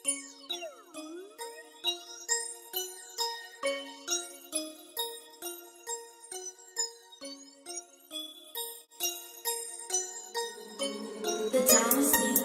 The Dynasty.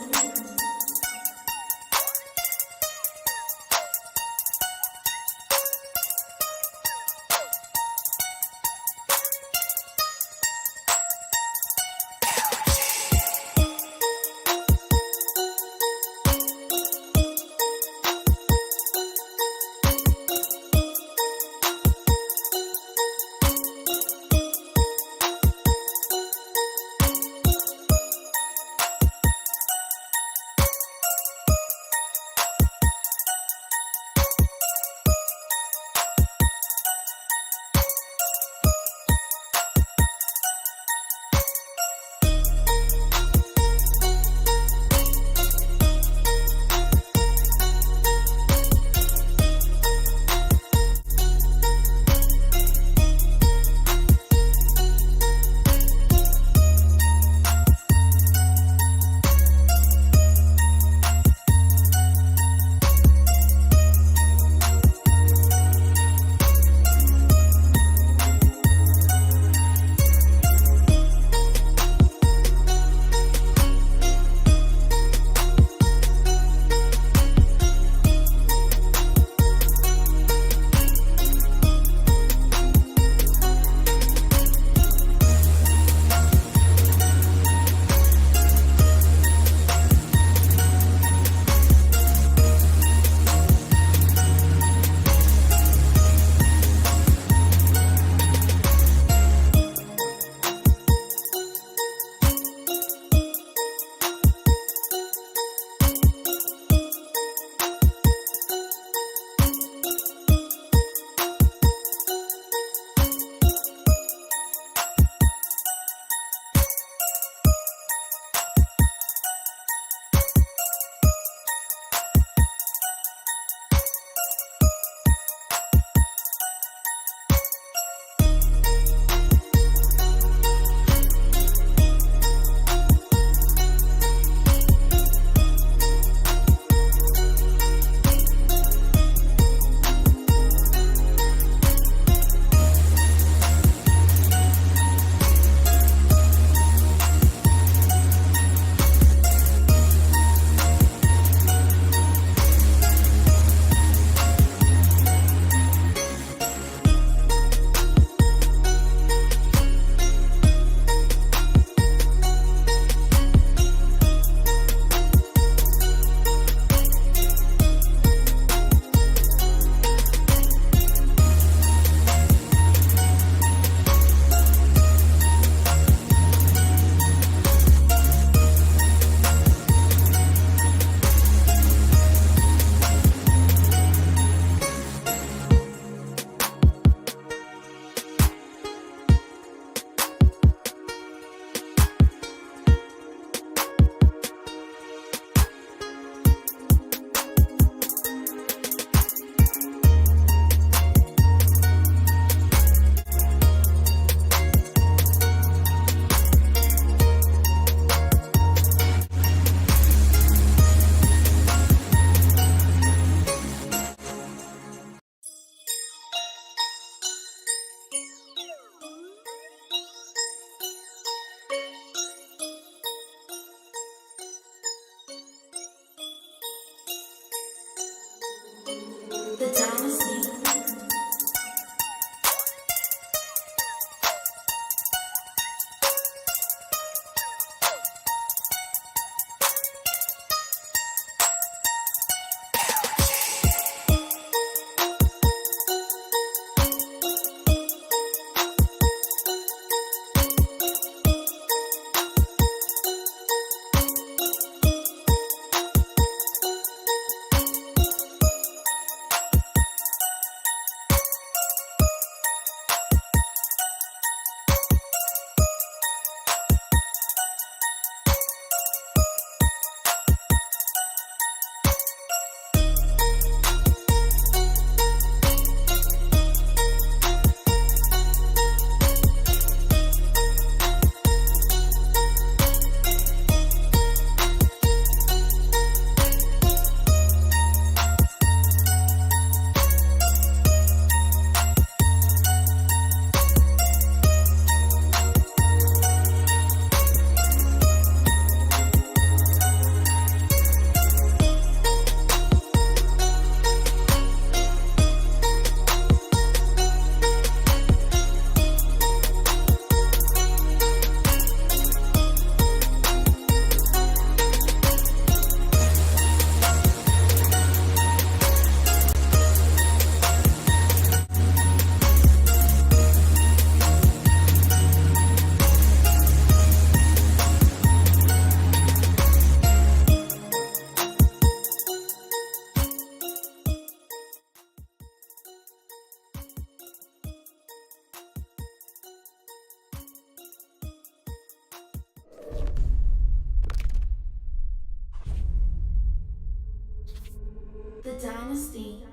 The Dynasty.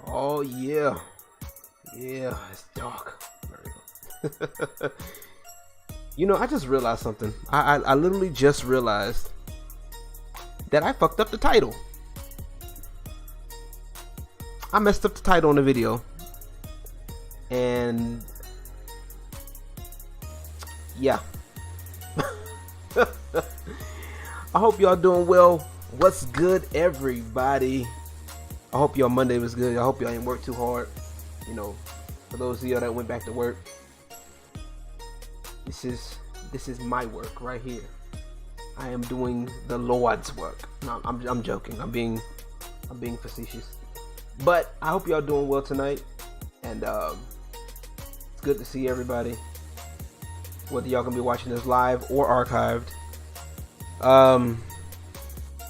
Oh yeah, yeah, it's dark. There we go. You know, I just realized something. I literally just realized that I fucked up the title. I messed up the title on the video, and yeah. I hope y'all doing well. What's good, everybody? I hope y'all Monday was good. I hope y'all ain't worked too hard. You know, for those of y'all that went back to work, this is my work right here. I am doing the Lord's work. No, I'm joking. I'm being facetious. But I hope y'all doing well tonight, and it's good to see everybody. Whether y'all gonna be watching this live or archived.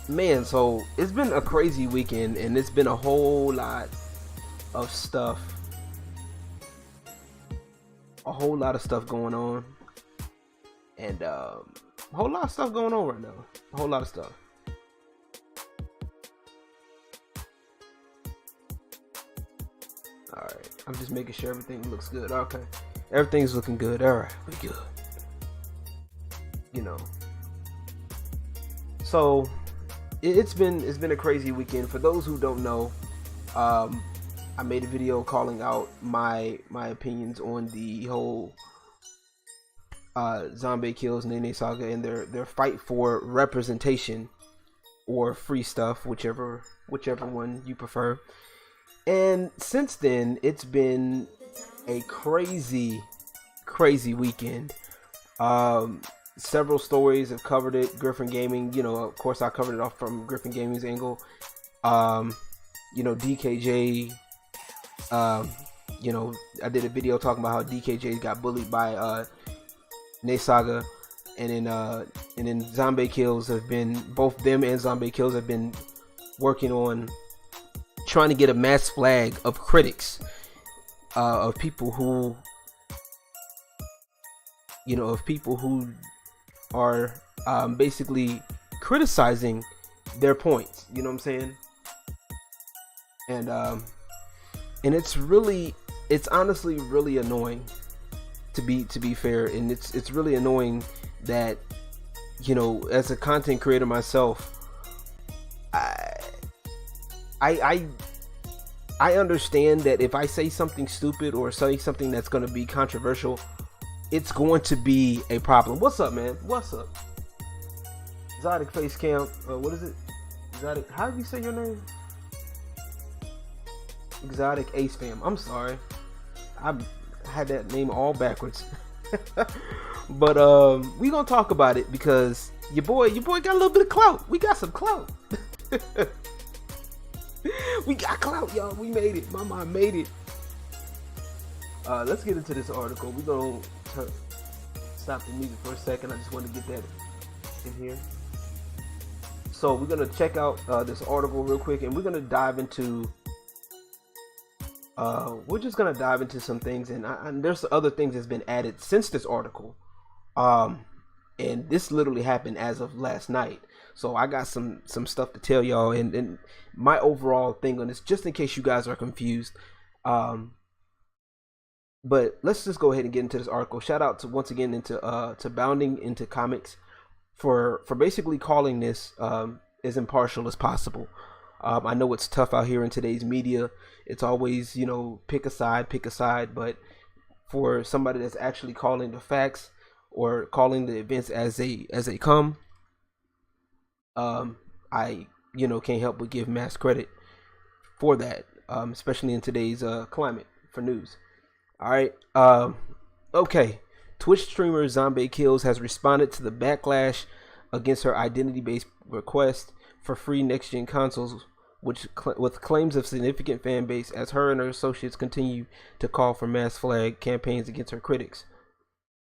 Man, so it's been a crazy weekend, and it's been a whole lot of stuff. A whole lot of stuff going on, and a whole lot of stuff going on right now. A whole lot of stuff. All right, I'm just making sure everything looks good. Okay, everything's looking good. All right, we good. You know. So it's been a crazy weekend. For those who don't know, I made a video calling out my opinions on the whole Zombaekills and NNESaga and their fight for representation or free stuff, whichever one you prefer. And since then, it's been a crazy weekend. Several stories have covered it. Griffin Gaming, you know, of course I covered it off from Griffin Gaming's angle. You know, DKJ, you know, I did a video talking about how DKJ got bullied by NNESaga, and then Zombaekills have been, both them and Zombaekills have been working on trying to get a mass flag of critics, of people who, you know, are basically criticizing their points. You know what I'm saying? And it's honestly really annoying, to be fair, and it's really annoying that, you know, as a content creator myself, I understand that if I say something stupid or say something that's going to be controversial, it's going to be a problem. What's up, man? What's up? Exotic Face Cam. What is it? Exotic. How do you say your name? Exotic Ace Fam. I'm sorry. I had that name all backwards. But we gonna talk about it because your boy got a little bit of clout. We got some clout. We got clout, y'all. We made it. My mom made it. Let's get into this article. We're gonna stop the music for a second. I just want to get that in here. So we're gonna check out this article real quick, and we're gonna dive into. We're just gonna dive into some things, and there's other things that's been added since this article. And this literally happened as of last night. So I got some stuff to tell y'all, and my overall thing on this, just in case you guys are confused. But let's just go ahead and get into this article. Shout out to once again to Bounding into Comics for basically calling this as impartial as possible. I know it's tough out here in today's media. It's always, you know, pick a side, but for somebody that's actually calling the facts or calling the events as they come, I, you know, can't help but give mass credit for that, especially in today's climate for news. All right. Okay. Twitch streamer Zombaekills has responded to the backlash against her identity-based request for free next-gen consoles, with claims of significant fan base, as her and her associates continue to call for mass flag campaigns against her critics.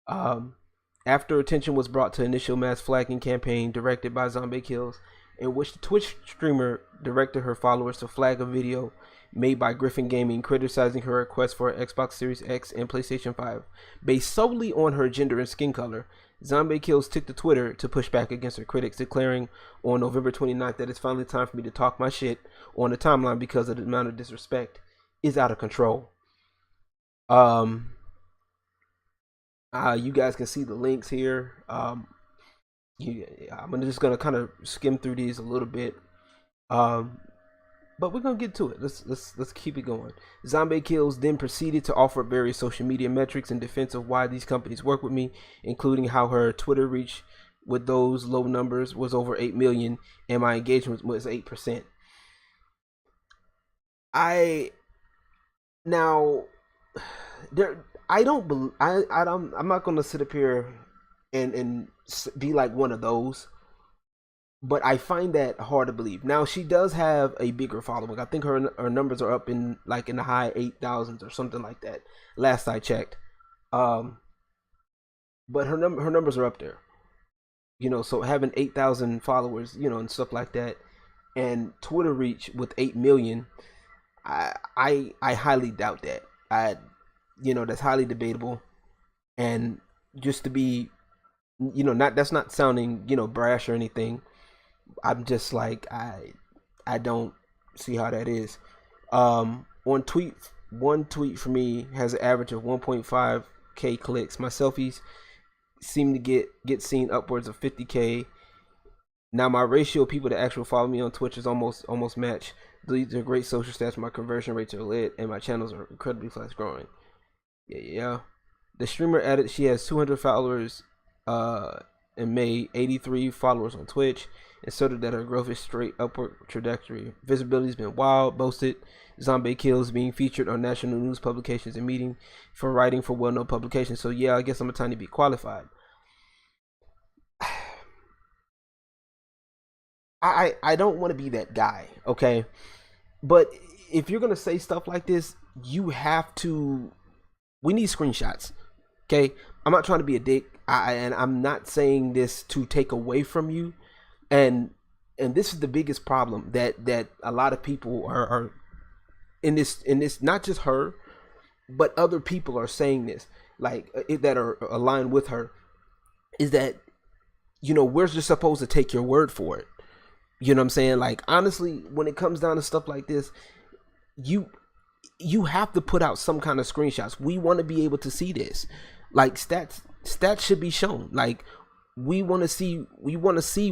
After attention was brought to initial mass flagging campaign directed by Zombaekills, in which the Twitch streamer directed her followers to flag a video made by Griffin Gaming criticizing her request for an Xbox Series X and PlayStation 5 based solely on her gender and skin color, Zombaekills took to Twitter to push back against her critics, declaring on November 29th that it's finally time for me to talk my shit on the timeline because of the amount of disrespect is out of control. You guys can see the links here. I'm just gonna kind of skim through these a little bit. But we're gonna get to it. Let's keep it going. Zombaekills then proceeded to offer various social media metrics in defense of why these companies work with me, including how her Twitter reach with those low numbers was over 8 million and my engagement was 8%. I'm not gonna sit up here and be like one of those. But I find that hard to believe. Now she does have a bigger following. I think her numbers are up in the high 8,000s or something like that. Last I checked, but her numbers are up there. So having 8,000 followers, and stuff like that, and Twitter reach with 8 million, I highly doubt that. That's highly debatable, and just to be, that's not sounding brash or anything. I'm just like I don't see how that is. One tweet for me has an average of 1.5k clicks. My selfies seem to get seen upwards of 50k. Now my ratio of people that actually follow me on Twitch is almost matched. These are great social stats. My conversion rates are lit, and my channels are incredibly fast growing. Yeah. The streamer added she has 200 followers in May, 83 followers on Twitch, and so that her growth is straight upward trajectory. Visibility has been wild, boasted. Zombaekills being featured on national news publications and meeting for writing for well-known publications. So yeah, I guess I'm a tiny bit qualified. I don't want to be that guy, okay? But if you're gonna say stuff like this, you have to. We need screenshots, okay? I'm not trying to be a dick, and I'm not saying this to take away from you. And this is the biggest problem that a lot of people are in this, not just her, but other people are saying this, like that are aligned with her, is that we're just supposed to take your word for it. You know what I'm saying? Like, honestly, when it comes down to stuff like this, you have to put out some kind of screenshots. We want to be able to see this. Like, stats should be shown. Like, we want to see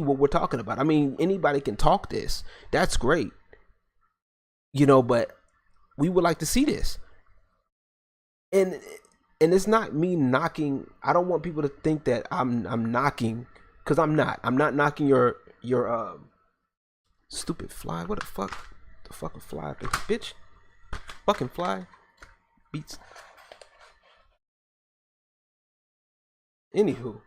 what we're talking about. I mean, anybody can talk this. That's great. But we would like to see this. And it's not me knocking. I don't want people to think that I'm knocking, because I'm not. I'm not knocking your stupid fly. What the fuck? The fucking fly, bitch. Fucking fly. Beats. Anywho.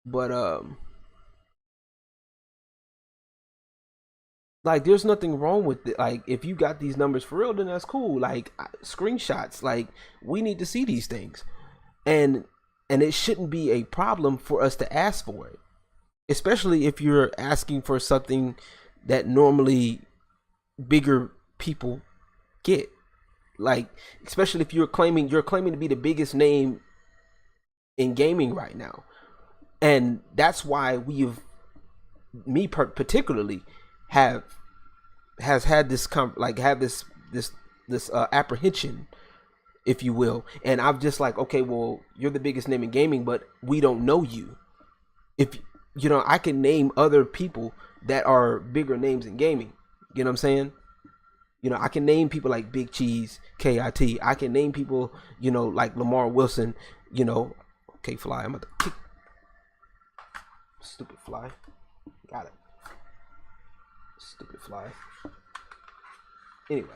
But like, there's nothing wrong with it. Like, if you got these numbers for real, then that's cool. Like, screenshots, like, we need to see these things, and it shouldn't be a problem for us to ask for it, especially if you're asking for something that normally bigger people get. Like, especially if you're claiming to be the biggest name in gaming right now. And that's why particularly has had this apprehension, if you will. And I'm just like, okay, well, you're the biggest name in gaming, but we don't know you. If I can name other people that are bigger names in gaming. You know what I'm saying? I can name people like Big Cheese, KIT. I can name people, like Lamar Wilson. Okay, fly. I'm about to kick. Stupid fly. Got it. Stupid fly. Anyway.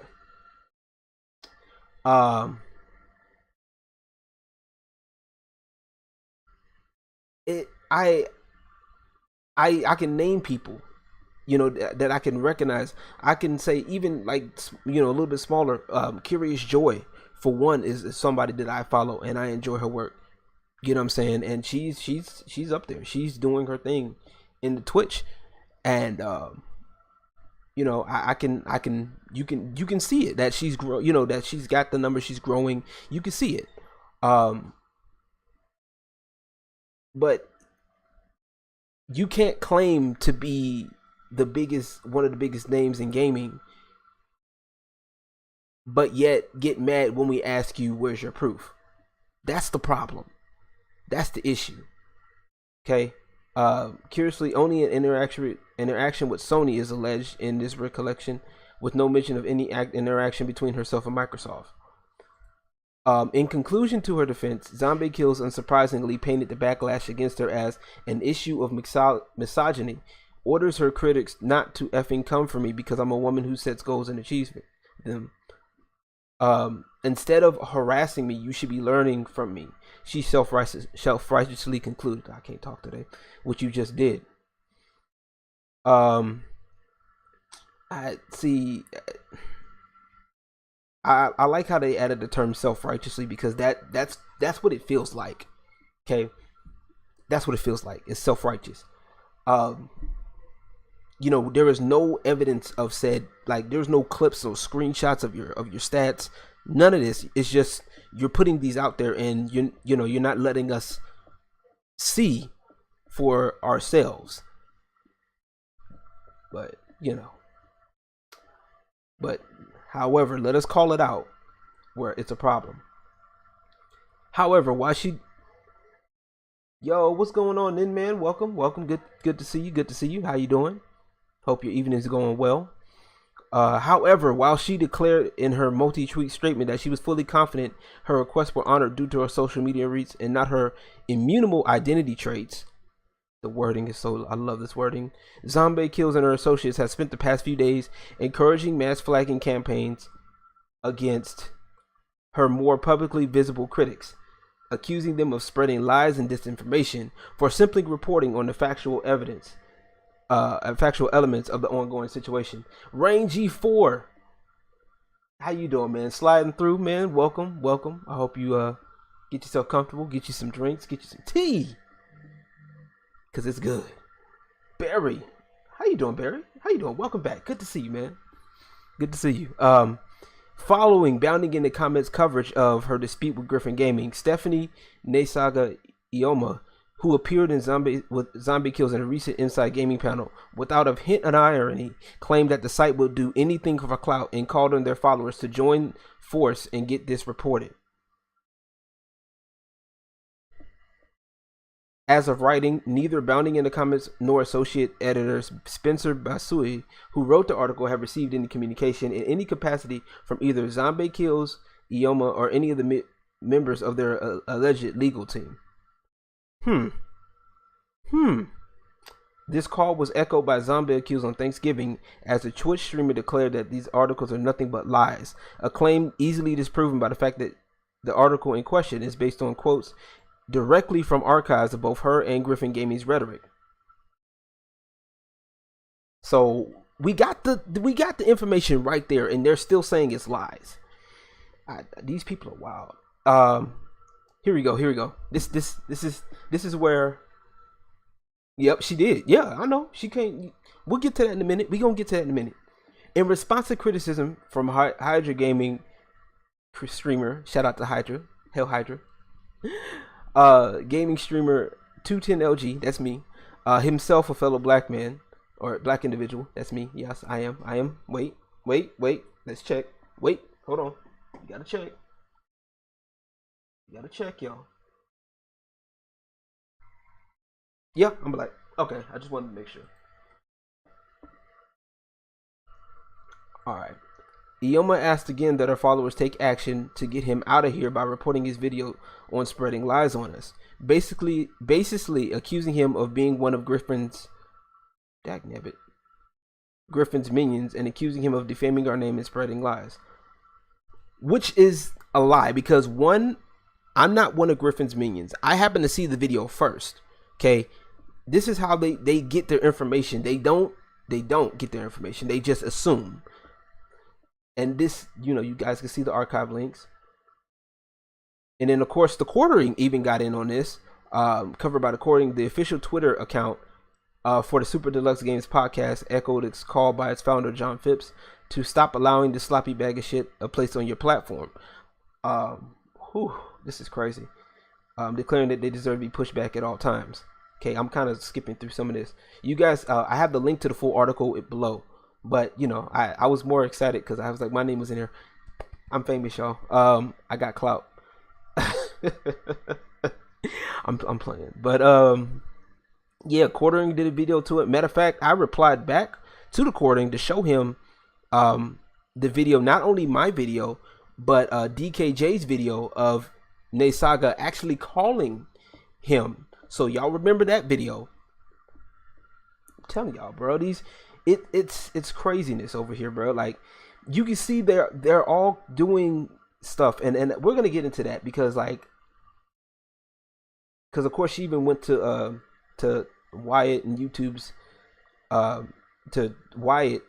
I can name people, that I can recognize. I can say, even like, a little bit smaller, Curious Joy, for one, is somebody that I follow and I enjoy her work. You know what I'm saying? And she's up there. She's doing her thing in the Twitch, and you can see it, that she's that she's got the numbers, she's growing. You can see it. Um, but you can't claim to be one of the biggest names in gaming, but yet get mad when we ask you where's your proof. That's the problem. That's the issue. Okay. Curiously, only an interaction with Sony is alleged in this recollection, with no mention of any interaction between herself and Microsoft. In conclusion to her defense, Zombaekills unsurprisingly painted the backlash against her as an issue of misogyny, orders her critics not to effing come for me because I'm a woman who sets goals and achieves them. Instead of harassing me, you should be learning from me. She self-righteously concluded. I can't talk today. What you just did. I see. I like how they added the term self-righteously, because that's what it feels like. Okay, that's what it feels like. It's self-righteous. You know, there is no evidence of said, like, there's no clips or screenshots of your stats. None of this. It's just you're putting these out there, and you know you're not letting us see for ourselves. But however, let us call it out where it's a problem. However, why she... Yo, what's going on then, man? Welcome. Good to see you. How you doing? Hope your evening is going well. However, while she declared in her multi-tweet statement that she was fully confident her requests were honored due to her social media reach and not her immutable identity traits, the wording is so... I love this wording. Zombaekills and her associates have spent the past few days encouraging mass flagging campaigns against her more publicly visible critics, accusing them of spreading lies and disinformation for simply reporting on the factual elements of the ongoing situation. Rain G4, how you doing, man? Sliding through, man. Welcome. I hope you get yourself comfortable, get you some drinks, get you some tea, because it's good. Barry, how you doing, Barry? How you doing? Welcome back. Good to see you, man. Good to see you. Following bounding in the comments coverage of her dispute with Griffin Gaming, Stephanie NNESaga Ioma, who appeared with Zombaekills in a recent Inside Gaming panel, without a hint of irony, claimed that the site will do anything for clout and called on their followers to join force and get this reported. As of writing, neither Bounding in the Comments nor associate editors Spencer Basui, who wrote the article, have received any communication in any capacity from either Zombaekills, Ioma, or any of the members of their alleged legal team. This call was echoed by Zombaekills on Thanksgiving, as the Twitch streamer declared that these articles are nothing but lies, a claim easily disproven by the fact that the article in question is based on quotes directly from archives of both her and Griffin Gaming's rhetoric. So we got the information right there, and they're still saying it's lies. These people are wild. Here we go. This is where. Yep, she did. Yeah, I know. She can't. We'll get to that in a minute. We're gonna get to that in a minute. In response to criticism from Hydra Gaming streamer, shout out to Hydra, Hell Hydra. Gaming streamer 210LG, that's me. Himself a fellow black man or black individual, that's me. Yes, I am. Wait. Let's check. Wait, hold on. You gotta check, y'all. Yeah, I'm black. Okay, I just wanted to make sure. All right. Ioma asked again that her followers take action to get him out of here by reporting his video on spreading lies on us, basically accusing him of being one of Griffin's minions, and accusing him of defaming our name and spreading lies, which is a lie, because one, I'm not one of Griffin's minions. I happen to see the video first. Okay, this is how they get their information. They don't get their information. They just assume. And this, you guys can see the archive links. And then, of course, the Quartering even got in on this, covered by the Quartering. The official Twitter account for the Super Deluxe Games podcast echoed its call by its founder, John Phipps, to stop allowing the sloppy bag of shit placed on your platform. This is crazy. Declaring that they deserve to be pushed back at all times. Okay, I'm kind of skipping through some of this. You guys, I have the link to the full article below. But, you know, I was more excited because I was like, my name was in here. I'm famous, y'all. I got clout. I'm playing. But, yeah, Quartering did a video to it. Matter of fact, I replied back to the Quartering to show him the video, not only my video, but DKJ's video of NNESaga actually calling him. So y'all remember that video. I'm telling y'all, bro, it's craziness over here, bro. Like, you can see they're all doing stuff, and we're gonna get into that because of course she even went to Wyatt and YouTube's to Wyatt,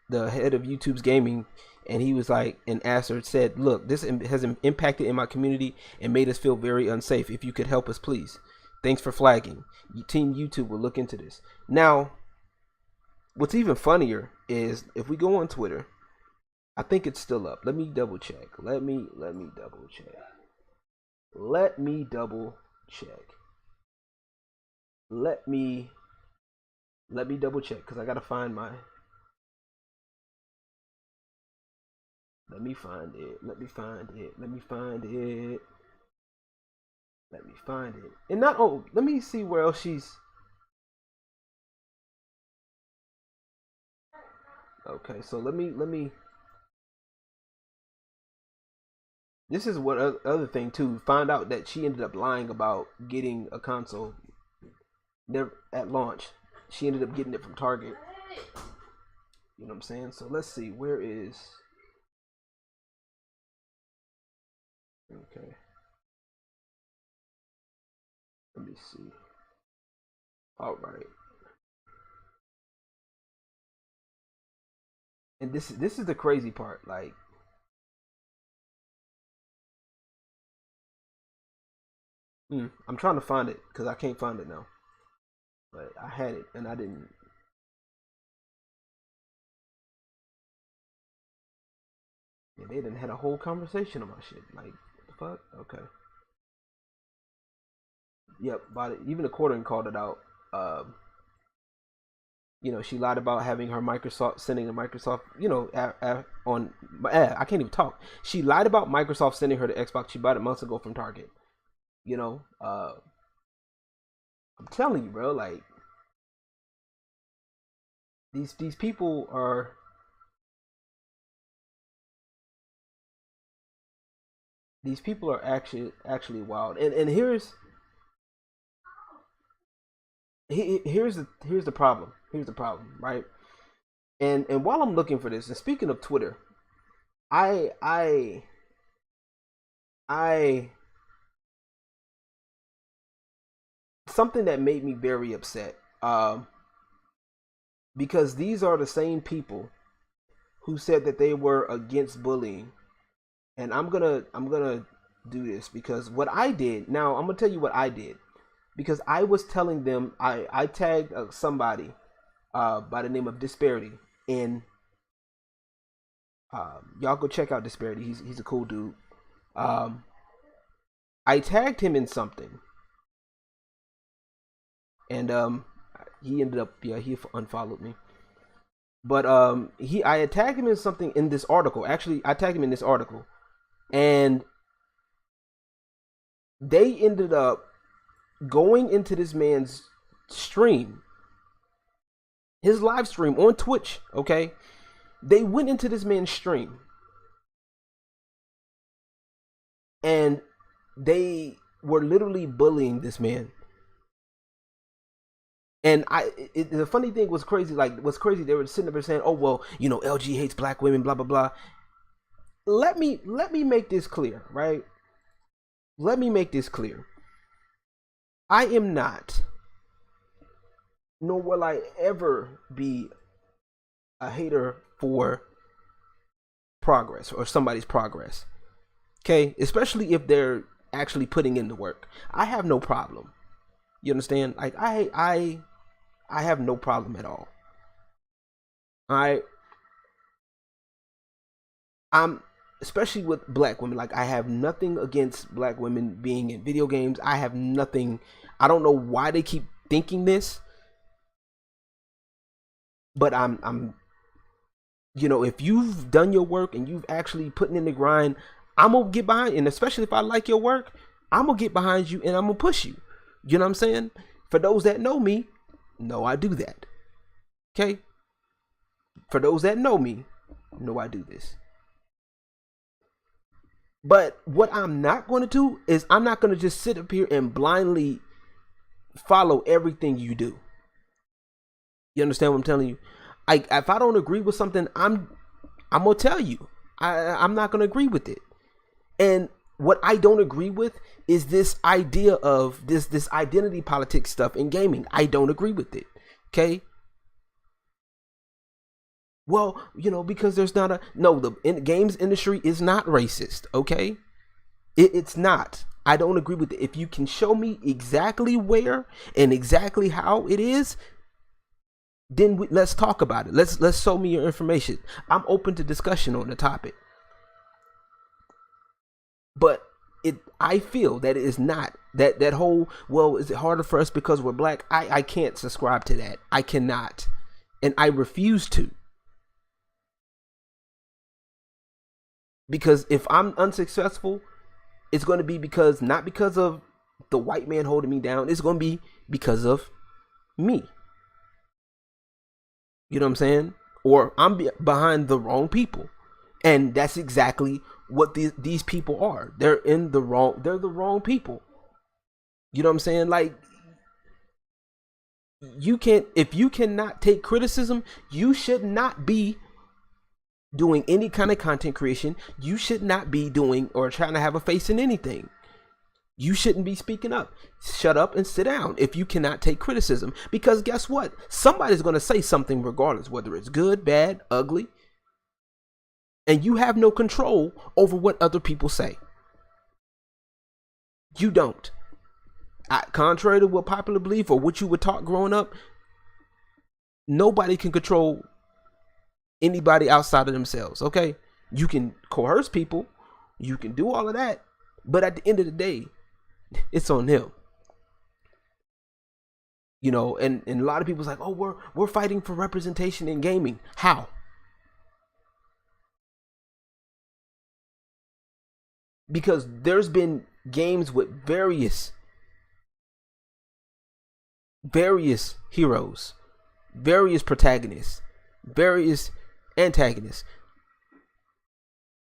the head of YouTube's gaming, and he was like, and said, look, this has impacted in my community and made us feel very unsafe. If you could help us, please. Thanks for flagging. Team YouTube will look into this. Now, what's even funnier is if we go on Twitter, I think it's still up. Let me double check. Let me double check. Let me double check. Let me double check because I gotta find my. Let me find it. Let me find it. Let me find it. Let me find it. And not let me see where else she's. Okay, so let me. This is what other thing too. Find out that she ended up lying about getting a console. Never at launch. She ended up getting it from Target. You know what I'm saying? So let's see. Where is? Okay. Let me see. All right. And this is the crazy part. Like, I'm trying to find it because I can't find it now. But I had it and I didn't. Yeah, they didn't had a whole conversation about shit. Like, the fuck? Okay. Yep, about it. Even the Quartering called it out. You know, she lied about having her Microsoft sending a Microsoft. You know, I can't even talk. She lied about Microsoft sending her the Xbox. She bought it months ago from Target. You know, I'm telling you, bro. Like, these people are. These people are actually wild. And here's the problem. Here's the problem, right? And while I'm looking for this, and speaking of Twitter, I something that made me very upset. Because these are the same people who said that they were against bullying. And I'm gonna do this because what I did. Now I'm gonna tell you what I did. Because I was telling them, I tagged somebody by the name of Disparity in. Y'all go check out Disparity. He's a cool dude. I tagged him in something, and he ended up he unfollowed me. But I had tagged him in something in this article. Actually, I tagged him in this article, and they ended up going into this man's stream, his live stream on Twitch. Okay, they went into this man's stream and they were literally bullying this man. And the funny thing was crazy. Like, what's crazy? They were sitting there saying, "Oh well, you know, LG hates black women, blah blah blah." Let me make this clear, right? Let me make this clear. I am not, nor will I ever be a hater for progress or somebody's progress. Okay, especially if they're actually putting in the work. I have no problem. You understand? Like, I have no problem at all. All right. especially with black women. Like, I have nothing against black women being in video games. I have nothing. I don't know why they keep thinking this, but I'm if you've done your work and you've actually putting in the grind, I'm gonna get behind you. And especially if I like your work, I'm gonna get behind you and I'm gonna push you. You know what I'm saying? For those that know me, know I do that. Okay? For those that know me, know I do this. But what I'm not going to do is I'm not going to just sit up here and blindly follow everything you do. You understand what I'm telling you? If I don't agree with something, I'm gonna tell you. I'm not gonna agree with it. And what I don't agree with is this idea of this identity politics stuff in gaming. I don't agree with it. Okay. Well, because there's not the games industry is not racist. Okay. It's not. I don't agree with it. If you can show me exactly where and exactly how it is, then let's talk about it. Let's show me your information. I'm open to discussion on the topic. But I feel that it is not that whole, well, is it harder for us because we're black? I can't subscribe to that. I cannot. And I refuse to. Because if I'm unsuccessful, it's going to be not because of the white man holding me down. It's going to be because of me. You know what I'm saying? Or I'm behind the wrong people. And that's exactly what these people are. They're the wrong people. You know what I'm saying? Like, if you cannot take criticism, you should not be doing any kind of content creation. You should not be doing or trying to have a face in anything. You shouldn't be speaking up. Shut up and sit down if you cannot take criticism. Because guess what? Somebody's going to say something regardless, whether it's good, bad, ugly. And you have no control over what other people say. You don't. Contrary to what popular belief or what you were taught growing up, nobody can control anybody outside of themselves, okay? You can coerce people. You can do all of that. But at the end of the day, it's on them. And a lot of people's like, oh, we're fighting for representation in gaming. How? Because there's been games with various heroes, various protagonists, various antagonists.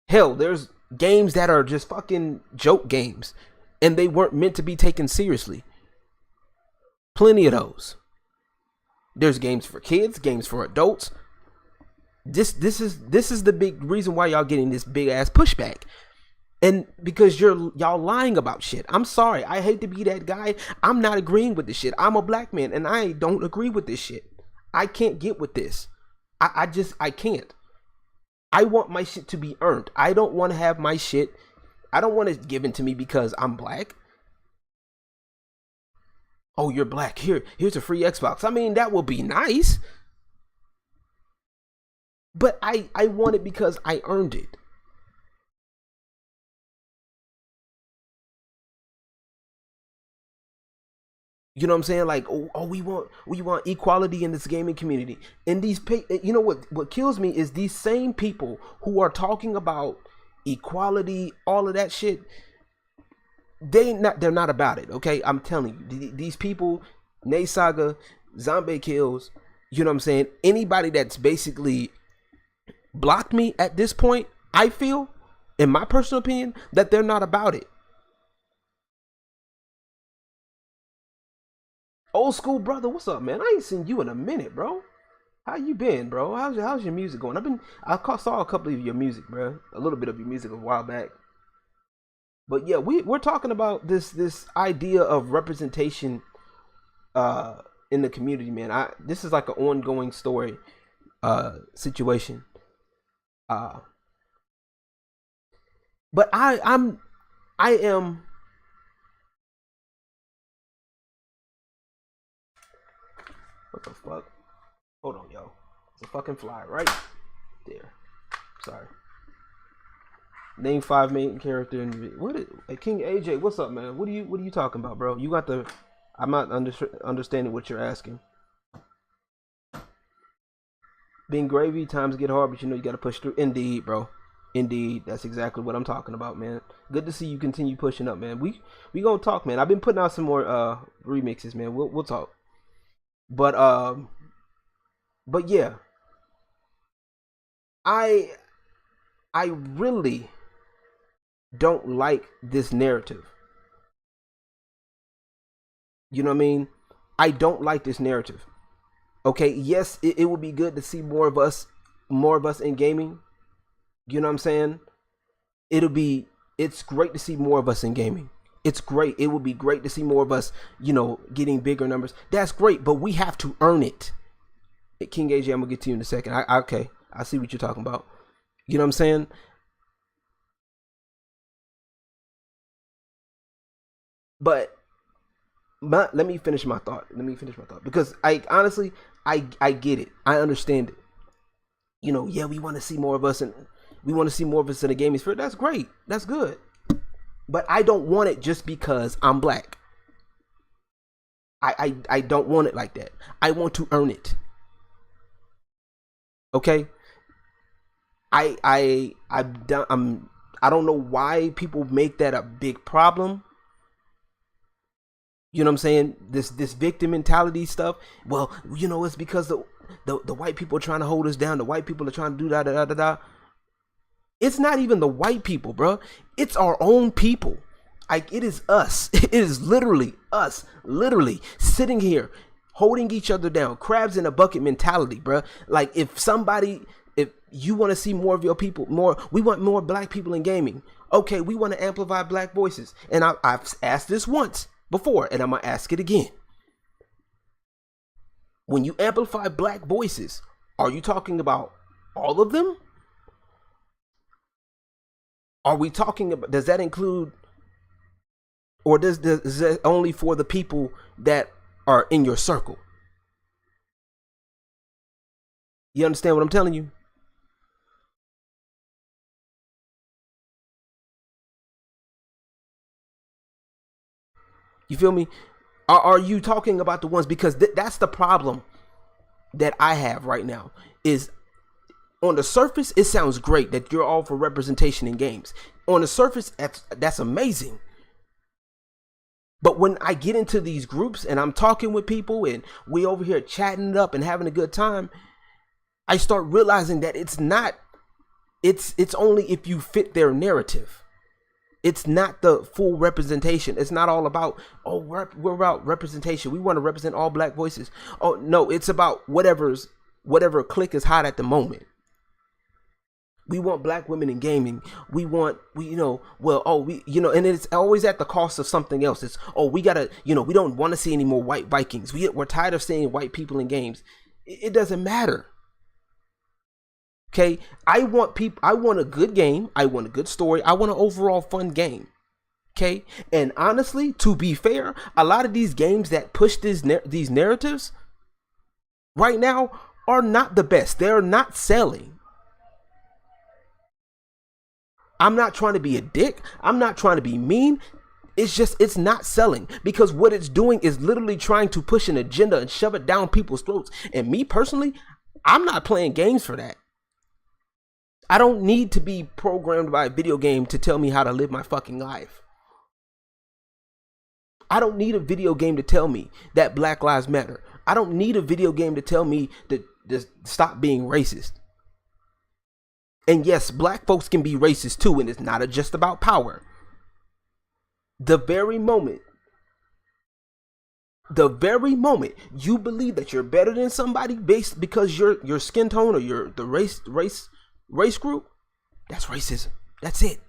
Hell, there's games that are just fucking joke games and they weren't meant to be taken seriously. Plenty of those. There's games for kids, games for adults. This is the big reason why y'all getting this big ass pushback. And because y'all lying about shit. I'm sorry. I hate to be that guy. I'm not agreeing with this shit. I'm a black man and I don't agree with this shit. I can't get with this. I can't. I want my shit to be earned. I don't want to have my shit. I don't want it given to me because I'm black. Oh, you're black. Here's a free Xbox. I mean, that would be nice. But I want it because I earned it. You know what I'm saying? Like, we want equality in this gaming community. And what kills me is these same people who are talking about equality, all of that shit. They're not about it. Okay, I'm telling you, these people, NNESaga, Zombaekills, you know what I'm saying? Anybody that's basically blocked me at this point, I feel, in my personal opinion, that they're not about it. Old school brother, what's up, man? I ain't seen you in a minute, bro. How you been, bro? How's your music going? I saw a couple of your music, bro. A little bit of your music a while back. But yeah, we're talking about this idea of representation in the community, man. This is like an ongoing story situation. But I am. What the fuck? Hold on, yo. It's a fucking fly right there. Sorry. Name 5 main character in what? Hey, King AJ, what's up, man? What are you talking about, bro? You got the. I'm not understanding what you're asking. Being gravy, times get hard, but you know you got to push through. Indeed, bro. Indeed, that's exactly what I'm talking about, man. Good to see you continue pushing up, man. We gonna talk, man. I've been putting out some more remixes, man. We'll talk. But yeah, I really don't like this narrative. You know what I mean? I don't like this narrative. Okay, yes, it would be good to see more of us in gaming. You know what I'm saying? It's great to see more of us in gaming. It's great. It would be great to see more of us, you know, getting bigger numbers. That's great, but we have to earn it. King AJ, I'm gonna get to you in a second. Okay, I see what you're talking about. You know what I'm saying? But let me finish my thought. Because I honestly, I get it. I understand it. You know, yeah, we want to see more of us, and we want to see more of us in the gaming sphere. That's great. That's good. But I don't want it just because I'm black. I don't want it like that. I want to earn it. Okay. I don't know why people make that a big problem. You know what I'm saying? This victim mentality stuff. Well, you know, it's because the white people are trying to hold us down. The white people are trying to do da. It's not even the white people, bro. It's our own people. Like, it is us. It is literally us, literally sitting here holding each other down. Crabs in a bucket mentality, bro. Like, if you want to see more of your people, we want more black people in gaming. Okay, we want to amplify black voices. And I've asked this once before, and I'm going to ask it again. When you amplify black voices, are you talking about all of them? Are we talking about, does that include, or is that only for the people that are in your circle? You understand what I'm telling you? You feel me? Are you talking about the ones, because that's the problem that I have right now, is on the surface, it sounds great that you're all for representation in games. On the surface, that's amazing. But when I get into these groups and I'm talking with people and we over here chatting it up and having a good time, I start realizing that it's only if you fit their narrative. It's not the full representation. It's not all about, oh, we're about representation. We want to represent all black voices. Oh, no, it's about whatever clique is hot at the moment. We want black women in gaming. And it's always at the cost of something else. It's, we gotta, we don't want to see any more white Vikings. We're tired of seeing white people in games. It doesn't matter. Okay, I want a good game. I want a good story. I want an overall fun game. Okay, and honestly, to be fair, a lot of these games that push these narratives right now are not the best. They're not selling. I'm not trying to be a dick. I'm not trying to be mean. It's not selling, because what it's doing is literally trying to push an agenda and shove it down people's throats. And me personally, I'm not playing games for that. I don't need to be programmed by a video game to tell me how to live my fucking life. I don't need a video game to tell me that Black Lives Matter. I don't need a video game to tell me to stop being racist. And yes, black folks can be racist too, and it's not just about power. The very moment you believe that you're better than somebody based because your skin tone or the race group, that's racism. That's it.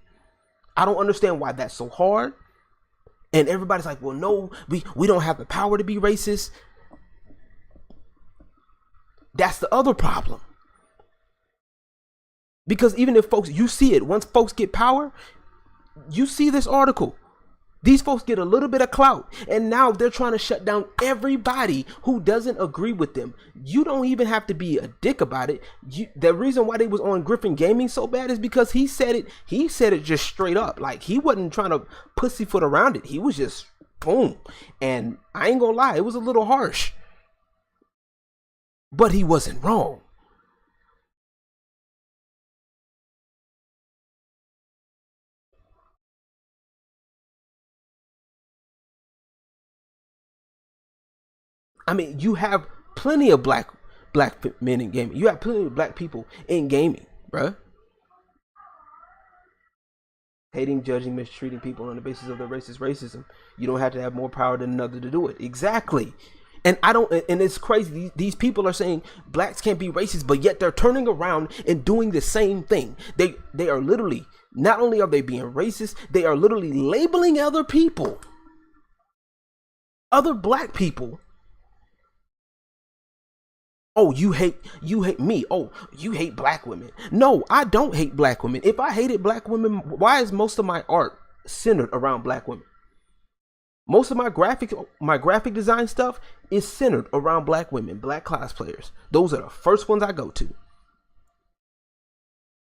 I don't understand why that's so hard. And everybody's like, well, no, we don't have the power to be racist. That's the other problem. Because even if folks, you see it, once folks get power, you see this article. These folks get a little bit of clout, and now they're trying to shut down everybody who doesn't agree with them. You don't even have to be a dick about it. The reason why they was on Griffin Gaming so bad is because he said it. He said it just straight up. Like, he wasn't trying to pussyfoot around it. He was just boom. And I ain't gonna lie, it was a little harsh, but he wasn't wrong. I mean, you have plenty of black men in gaming. You have plenty of black people in gaming, bruh. Hating, judging, mistreating people on the basis of their racism. You don't have to have more power than another to do it. Exactly. And it's crazy. These people are saying blacks can't be racist, but yet they're turning around and doing the same thing. They are literally, not only are they being racist, they are literally labeling other people, other black people. Oh, you hate me. Oh, you hate black women. No, I don't hate black women. If I hated black women, why is most of my art centered around black women? Most of my graphic design stuff is centered around black women, black cosplayers. Those are the first ones I go to.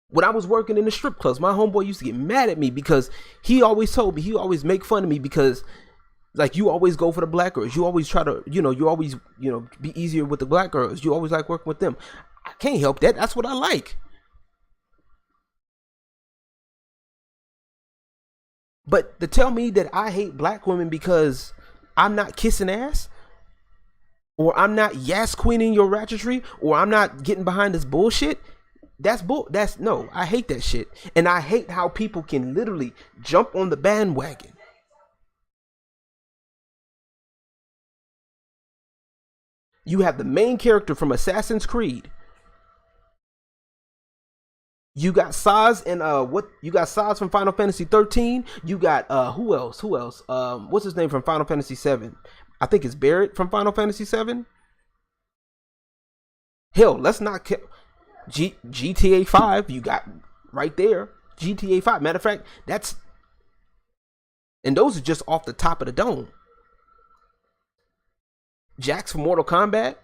When I was working in the strip clubs, my homeboy used to get mad at me because he always told me, he always make fun of me because, like, you always go for the black girls. You always try to, you always, be easier with the black girls. You always like working with them. I can't help that. That's what I like. But to tell me that I hate black women because I'm not kissing ass, or I'm not yas queening your ratchetry, or I'm not getting behind this bullshit, no, I hate that shit. And I hate how people can literally jump on the bandwagon. You have the main character from Assassin's Creed. You got Saz and you got Saz from Final Fantasy 13. You got who else? What's his name from Final Fantasy 7? I think it's Barrett from Final Fantasy 7. Hell, let's not GTA 5. You got right there. GTA 5. Matter of fact, and those are just off the top of the dome. Jax from Mortal Kombat,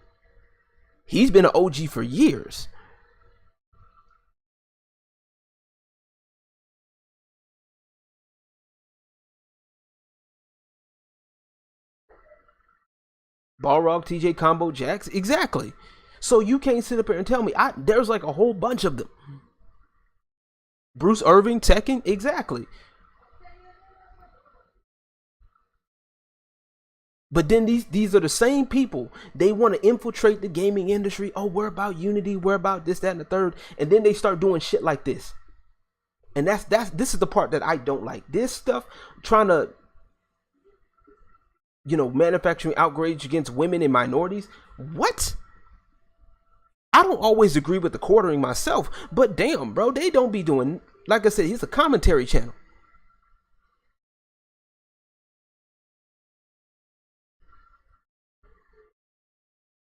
he's been an OG for years. Balrog, TJ Combo, Jax, exactly. So you can't sit up here and tell me there's like a whole bunch of them. Bruce Irving, Tekken, exactly. But then these are the same people. They want to infiltrate the gaming industry. Oh, we're about unity. We're about this, that, and the third. And then they start doing shit like this. And this is the part that I don't like. This stuff, trying to, manufacturing outrage against women and minorities. What? I don't always agree with the quartering myself, but damn, bro, they don't be doing, like I said, it's a commentary channel.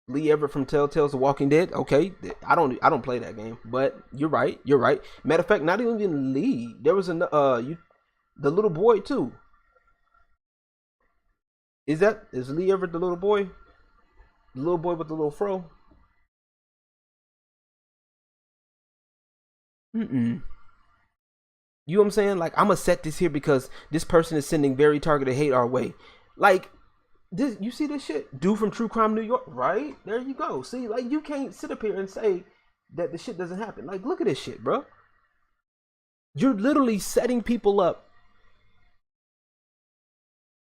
Lee Everett from Telltale's The Walking Dead. Okay, I don't play that game, but you're right. Matter of fact, not even Lee. There was the little boy too. Is Lee Everett the little boy? The little boy with the little fro? You know what I'm saying? Like, I'm gonna set this here because this person is sending very targeted hate our way. Like, this, you see this shit? Dude from True Crime New York, right? There you go. See, like, you can't sit up here and say that the shit doesn't happen. Like, look at this shit, bro. You're literally setting people up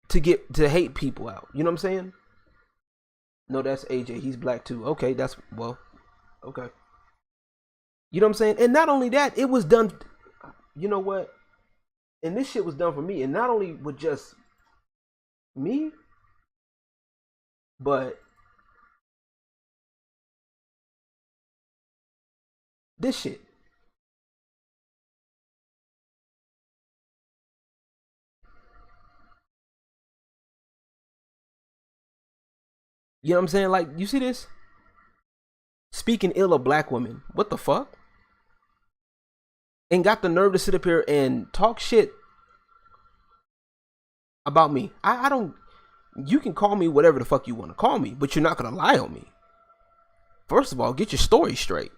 to hate people out. You know what I'm saying? No, that's AJ. He's black too. Okay, okay. You know what I'm saying? And not only that, it was done. You know what? And this shit was done for me. And not only with just me, but this shit. You know what I'm saying? Like, you see this? Speaking ill of black women. What the fuck? And got the nerve to sit up here and talk shit about me. I don't. You can call me whatever the fuck you want to call me, but you're not gonna lie on me. First of all, get your story straight.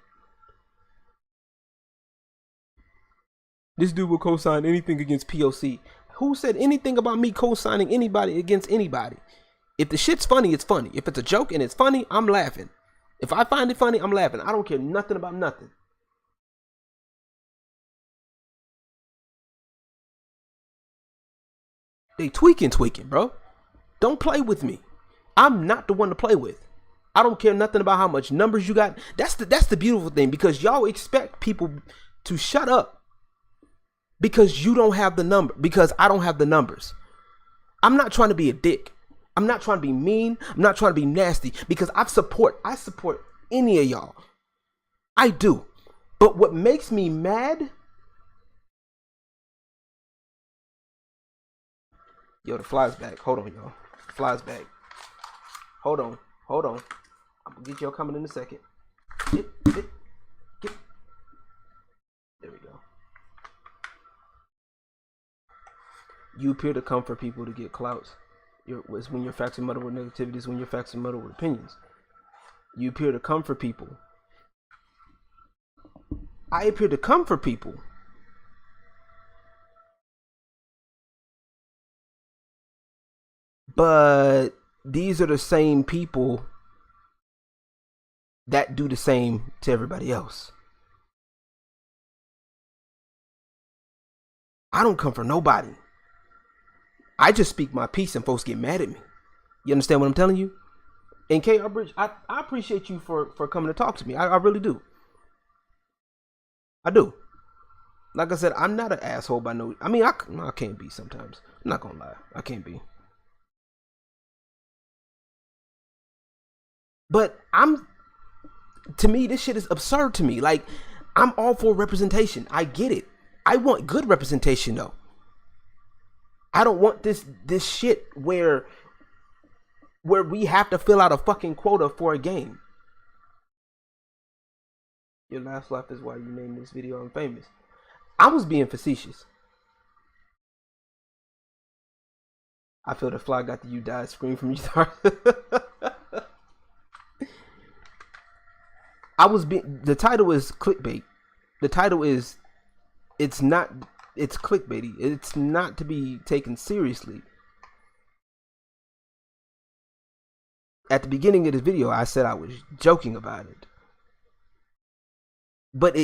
This dude will co-sign anything against POC. Who said anything about me co-signing anybody against anybody? If the shit's funny, it's funny. If it's a joke and it's funny, I'm laughing. If I find it funny, I'm laughing. I don't care nothing about nothing. They tweaking, bro. Don't play with me. I'm not the one to play with. I don't care nothing about how much numbers you got. That's the beautiful thing, because y'all expect people to shut up because you don't have the number, because I don't have the numbers. I'm not trying to be a dick. I'm not trying to be mean. I'm not trying to be nasty, because I support any of y'all. I do. But what makes me mad, yo, the fly's back. Hold on, y'all. Fly's back. Hold on. I'm gonna get y'all coming in a second. Get. There we go. You appear to come for people to get clouts. It's when your facts are muddled with negativity. It's when your facts are muddled with opinions. You appear to come for people. I appear to come for people. But these are the same people that do the same to everybody else. I don't come for nobody. I just speak my piece and folks get mad at me. You understand what I'm telling you? And KR Bridge, I appreciate you for coming to talk to me. I really do. I do. Like I said, I'm not an asshole by no. I mean, I can't be sometimes. I'm not gonna lie. I can't be. But to me, this shit is absurd to me. Like, I'm all for representation. I get it. I want good representation though. I don't want this shit where we have to fill out a fucking quota for a game. Your last laugh is why you named this video unfamous. I was being facetious. I feel the fly got the you died scream from you. The title is clickbait. The title is, it's clickbaity. It's not to be taken seriously. At the beginning of this video, I said I was joking about it. But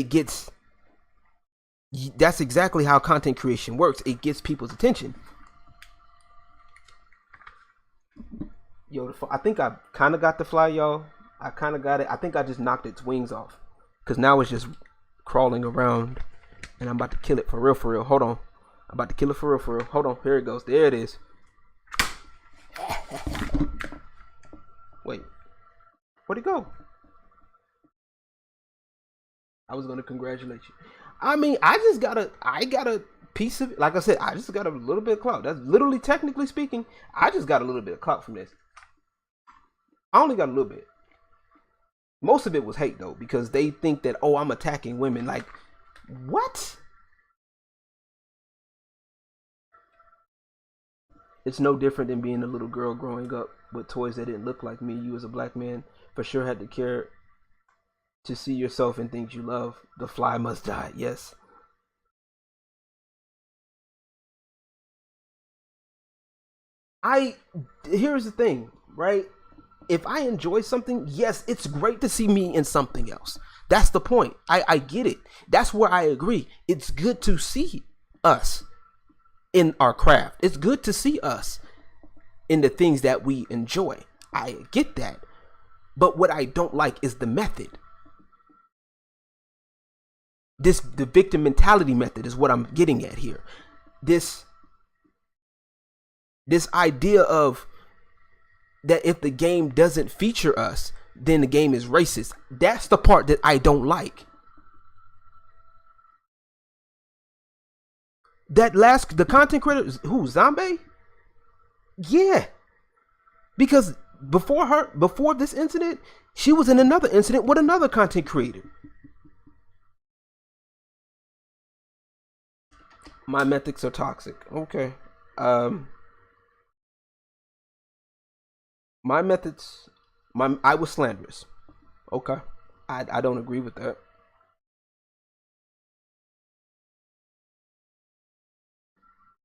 that's exactly how content creation works. It gets people's attention. Yo, I think I kind of got the fly, y'all. I kind of got it. I think I just knocked its wings off, because now it's just crawling around, and I'm about to kill it for real, for real. Hold on. I'm about to kill it for real, for real. Hold on. Here it goes. There it is. Wait. Where'd it go? I was going to congratulate you. I mean, I got a piece of it. Like I said, I just got a little bit of clout. That's literally, technically speaking, I just got a little bit of clout from this. I only got a little bit. Most of it was hate though, because they think that, oh, I'm attacking women. Like, what? It's no different than being a little girl growing up with toys that didn't look like me. You as a black man for sure had to care to see yourself in things you love. The fly must die. Yes. Here's the thing, right? If I enjoy something, yes, it's great to see me in something else. That's the point. I get it. That's where I agree. It's good to see us in our craft. It's good to see us in the things that we enjoy. I get that. But what I don't like is the method. The victim mentality method is what I'm getting at here. This idea of that if the game doesn't feature us, then the game is racist. That's the part that I don't like. The content creator, who, Zombie? Yeah. Because before this incident, she was in another incident with another content creator. My methods are toxic. Okay. My methods, I was slanderous. Okay, I don't agree with that.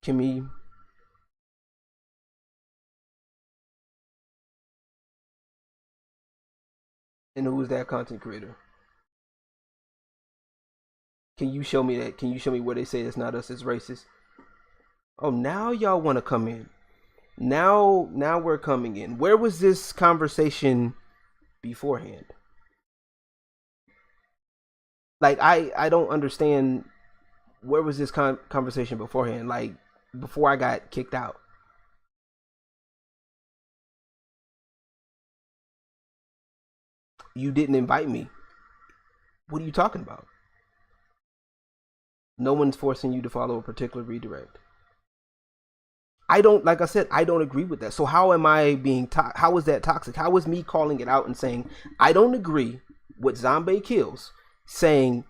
Kimmy, and who's that content creator? Can you show me that? Can you show me where they say it's not us, it's racist? Oh, now y'all want to come in. Now we're coming in. Where was this conversation beforehand? Like I don't understand. Where was this conversation beforehand? Like before I got kicked out. You didn't invite me. What are you talking about? No one's forcing you to follow a particular redirect. I don't, like I said, I don't agree with that. So how am I being how is that toxic? How is me calling it out and saying I don't agree with Zombaekills saying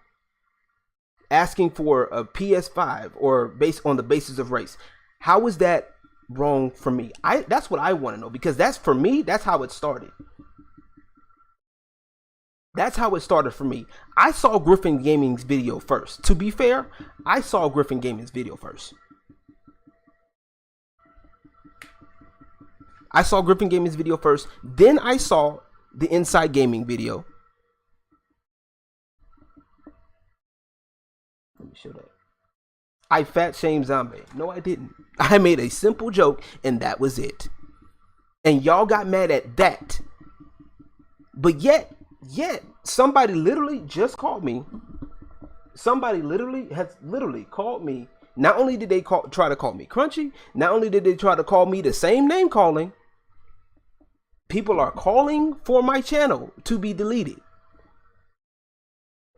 asking for a PS5 or based on the basis of race? How is that wrong for me? That's what I want to know, because that's, for me, that's how it started. That's how it started for me. I saw Griffin Gaming's video first. To be fair, I saw Griffin Gaming's video first. I saw Griffin Gaming's video first. Then I saw the Inside Gaming video. Let me show that. I fat shamed Zombie. No, I didn't. I made a simple joke and that was it. And y'all got mad at that. But yet, somebody literally just called me. Somebody has literally called me. Not only did they try to call me crunchy, not only did they try to call me the same name calling, people are calling for my channel to be deleted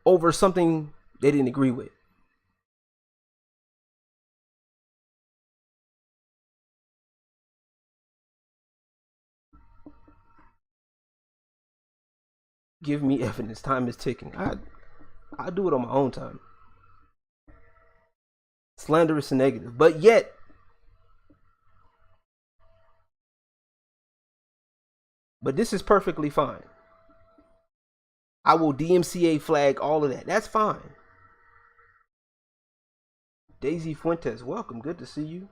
over something they didn't agree with. Give me evidence. Time is ticking. I do it on my own time. Slanderous and negative. But yet, but this is perfectly fine. I will DMCA flag all of that. That's fine. Daisy Fuentes, welcome. Good to see you.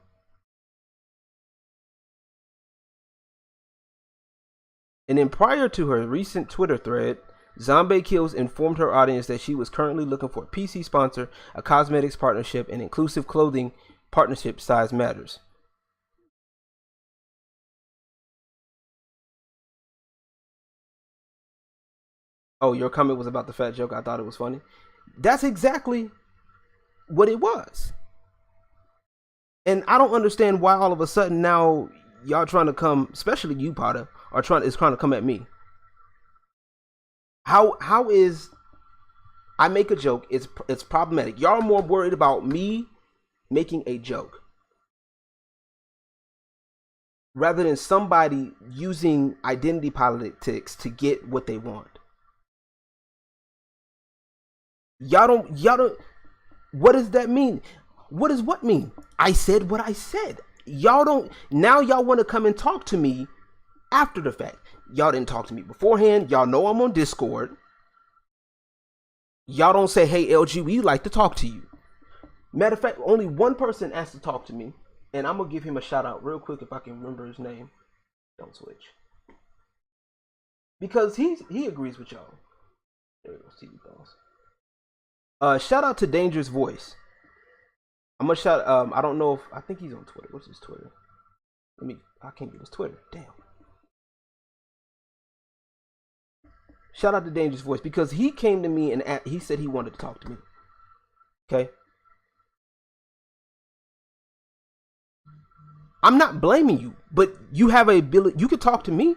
And then prior to her recent Twitter thread, Zombaekills informed her audience that she was currently looking for a PC sponsor, a cosmetics partnership, and inclusive clothing partnership. Size matters. Oh, your comment was about the fat joke. I thought it was funny. That's exactly what it was. And I don't understand why all of a sudden now y'all trying to come, especially you, Potter, is trying to come at me. How is I make a joke? It's problematic. Y'all are more worried about me making a joke rather than somebody using identity politics to get what they want. Y'all don't. What does that mean? What does what mean? I said what I said. Y'all don't. Now y'all want to come and talk to me after the fact. Y'all didn't talk to me beforehand. Y'all know I'm on Discord. Y'all don't say, hey, LG, we like to talk to you. Matter of fact, only one person asked to talk to me, and I'm going to give him a shout out real quick if I can remember his name. Don't switch. Because he agrees with y'all. There we go, TV calls. Shout out to Dangerous Voice. I'm going to shout, I don't know if, I think he's on Twitter. What's his Twitter? I can't get his Twitter. Damn. Shout out to Dangerous Voice, because he came to me and he said he wanted to talk to me. Okay? I'm not blaming you, but you have a ability. You can talk to me.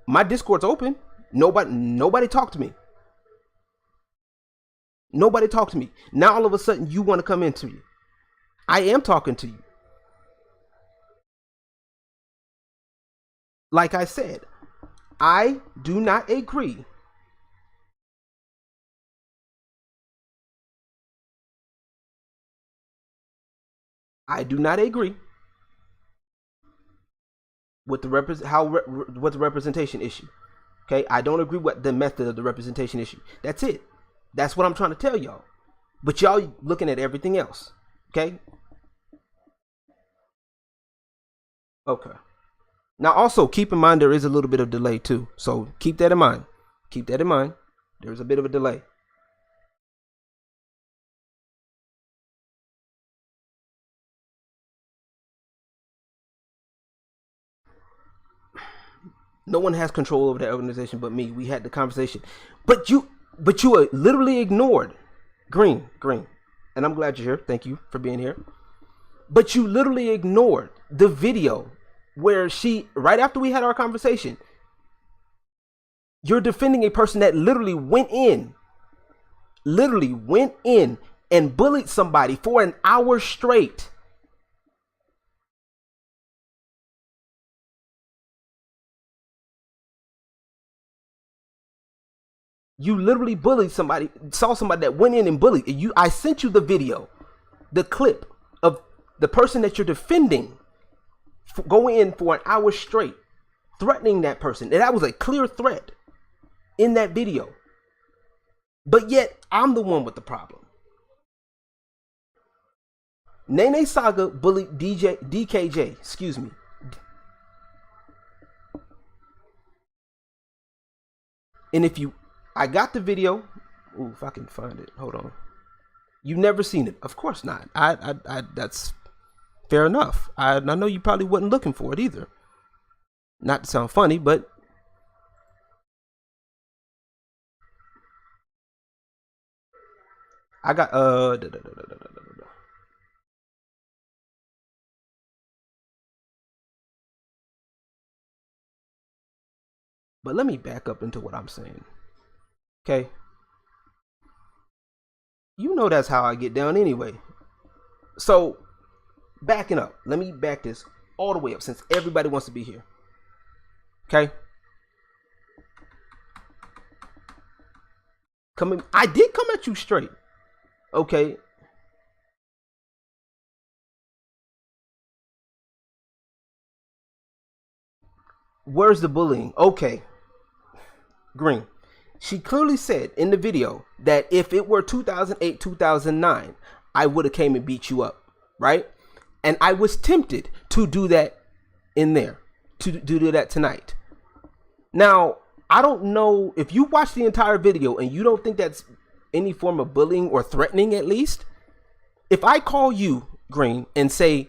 My Discord's open. Nobody talk to me. Nobody talk to me. Now all of a sudden you want to come into me. I am talking to you. Like I said, I do not agree. I do not agree with the with the representation issue. Okay, I don't agree with the method of the representation issue. That's it. That's what I'm trying to tell y'all. But y'all looking at everything else. Okay. Okay. Now also keep in mind there is a little bit of delay too. So keep that in mind. Keep that in mind. There's a bit of a delay. No one has control over that organization but me. We had the conversation. But you were literally ignored. Green. And I'm glad you're here. Thank you for being here. But you literally ignored the video where she, right after we had our conversation, you're defending a person that literally went in and bullied somebody for an hour straight. You literally bullied somebody, saw somebody that went in and bullied you. I sent you the video, the clip of the person that you're defending going in for an hour straight, threatening that person. And that was a clear threat in that video. But yet, I'm the one with the problem. NNESaga bullied DKJ, excuse me. And I got the video. Ooh, if I can find it. Hold on. You've never seen it. Of course not. That's fair enough. I know you probably wasn't looking for it either. Not to sound funny, but I got but let me back up into what I'm saying. Okay. You know that's how I get down anyway. So, backing up. Let me back this all the way up since everybody wants to be here. Okay? I did come at you straight. Okay. Where's the bullying? Okay. Green. She clearly said in the video that if it were 2008, 2009, I would have came and beat you up, right? And I was tempted to do that in there, to do that tonight. Now, I don't know if you watch the entire video and you don't think that's any form of bullying or threatening at least. If I call you, Green, and say,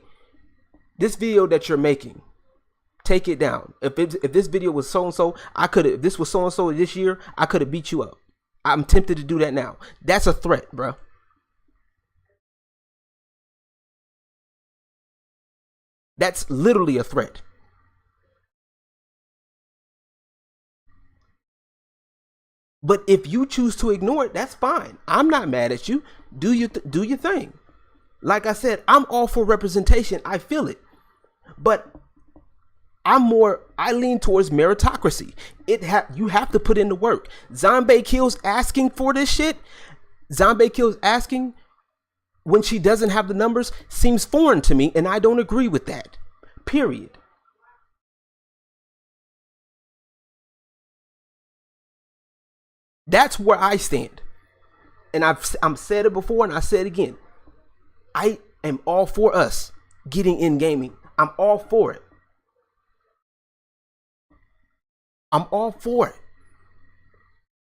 this video that you're making, take it down. If this video was so-and-so, if this was so-and-so this year, I could have beat you up. I'm tempted to do that now. That's a threat, bro. That's literally a threat. But if you choose to ignore it, that's fine. I'm not mad at you. Do your thing. Like I said, I'm all for representation. I feel it. But I lean towards meritocracy. You have to put in the work. Zombaekills asking for this shit. Zombaekills asking when she doesn't have the numbers seems foreign to me, and I don't agree with that. Period. That's where I stand. And I'm said it before and I said it again. I am all for us getting in gaming. I'm all for it. I'm all for it.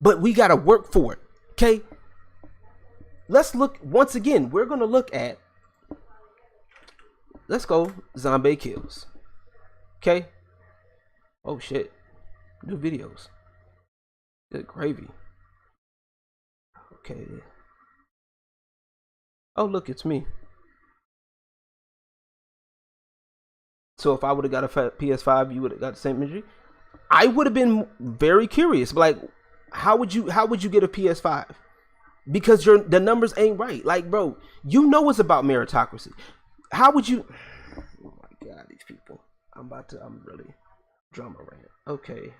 But we got to work for it. Okay? Let's look once again. We're going to look at, let's go Zombaekills. Okay? Oh shit. New videos. Good gravy. Okay. Oh look, it's me. So if I would have got a PS5, you would have got the same imagery. I would have been very curious. Like, how would you get a PS5? Because the numbers ain't right. Like, bro, you know it's about meritocracy. How would you? Oh my god, these people. I'm really drama rant. Okay,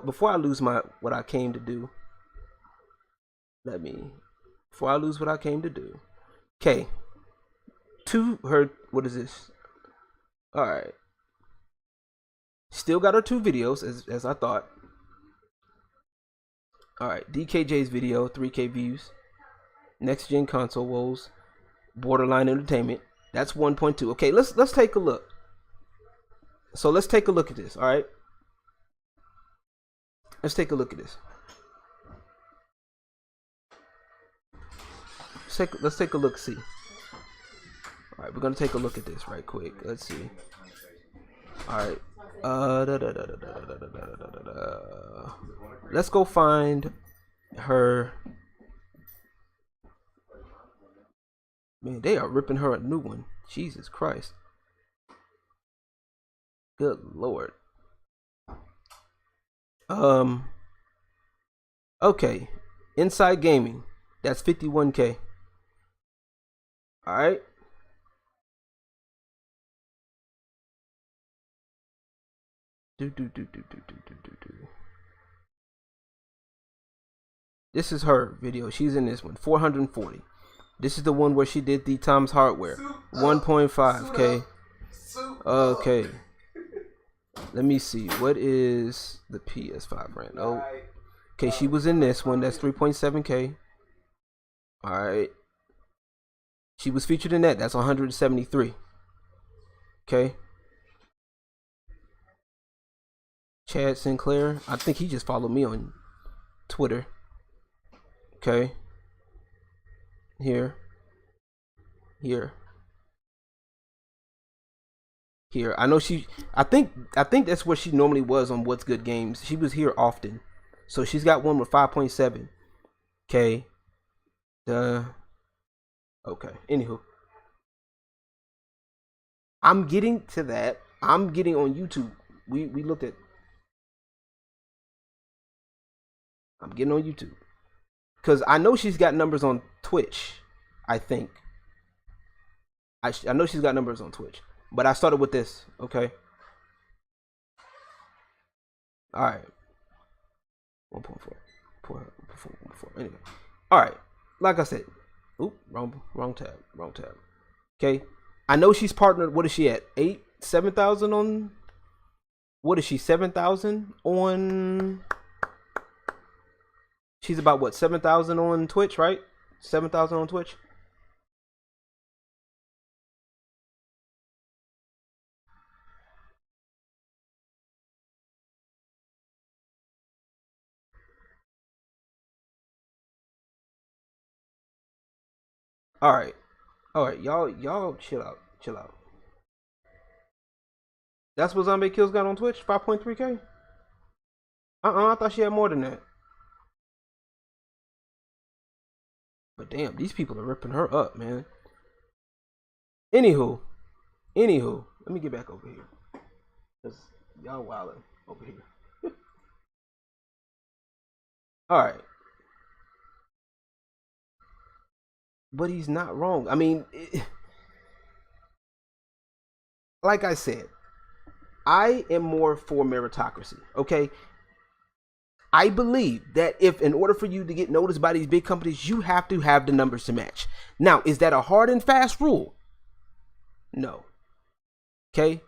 before I lose what I came to do. Before I lose what I came to do. Okay. What is this? All right. Still got her 2 videos as I thought. All right, DKJ's video, 3K views. Next Gen Console Woes, Borderline Entertainment. That's 1.2. Okay, let's take a look. So let's take a look at this. All right, let's take a look at this. Let's take a look. See. All right, we're gonna take a look at this right quick. Let's see. All right. Let's go find her. Man, they are ripping her a new one. Jesus Christ. Good Lord. Okay. Inside Gaming. That's 51K. All right. This is her video. She's in this one. 440. This is the one where she did the Tom's Hardware. 1.5K. Okay. Let me see. What is the PS5 brand? Oh. Okay, she was in this one. That's 3.7K. Alright. She was featured in that. That's 173. Okay. Chad Sinclair. I think he just followed me on Twitter. Okay. Here. I know I think that's where she normally was on What's Good Games. She was here often. So she's got one with 5.7. Okay. Okay. Anywho. I'm getting to that. I'm getting on YouTube. We looked at. I'm getting on YouTube. Because I know she's got numbers on Twitch. I think. I know she's got numbers on Twitch. But I started with this. Okay. Alright. 1.4. Anyway. Alright. Like I said. Oop. Wrong tab. Okay. I know she's partnered. What is she at? 7,000 on. What is she? 7,000 on. She's about what? 7,000 on Twitch, right? 7,000 on Twitch. All right, y'all chill out. That's what Zombaekills got on Twitch, 5.3K. I thought she had more than that. But damn, these people are ripping her up, man. Anywho, let me get back over here, cause y'all wildin' over here. All right. But he's not wrong. I mean, like I said, I am more for meritocracy, okay? I believe that if in order for you to get noticed by these big companies, you have to have the numbers to match. Now, is that a hard and fast rule? No. Okay?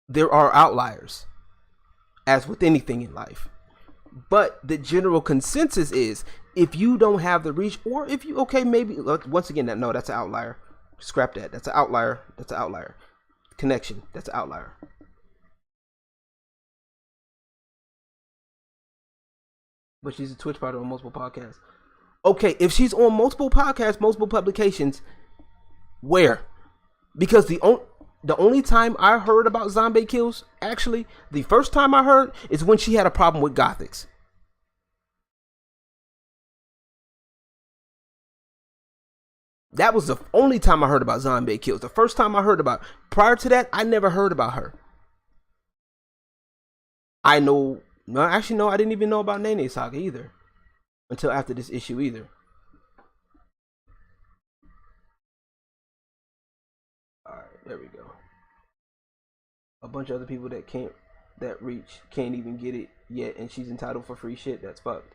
There are outliers, as with anything in life. But the general consensus is, if you don't have the reach, or if you, okay, maybe, once again, no, that's an outlier. Scrap that. That's an outlier. Connection. That's an outlier. But she's a Twitch partner on multiple podcasts. Okay, if she's on multiple podcasts, multiple publications, where? Because the only time I heard about Zombaekills, actually, the first time I heard is when she had a problem with Gothics. That was the only time I heard about Zombaekills. The first time I heard about. Prior to that, I never heard about her. I know. No, actually, no. I didn't even know about NNESaga either until after this issue either. All right, there we go. A bunch of other people that can't even get it yet, and she's entitled for free shit. That's fucked.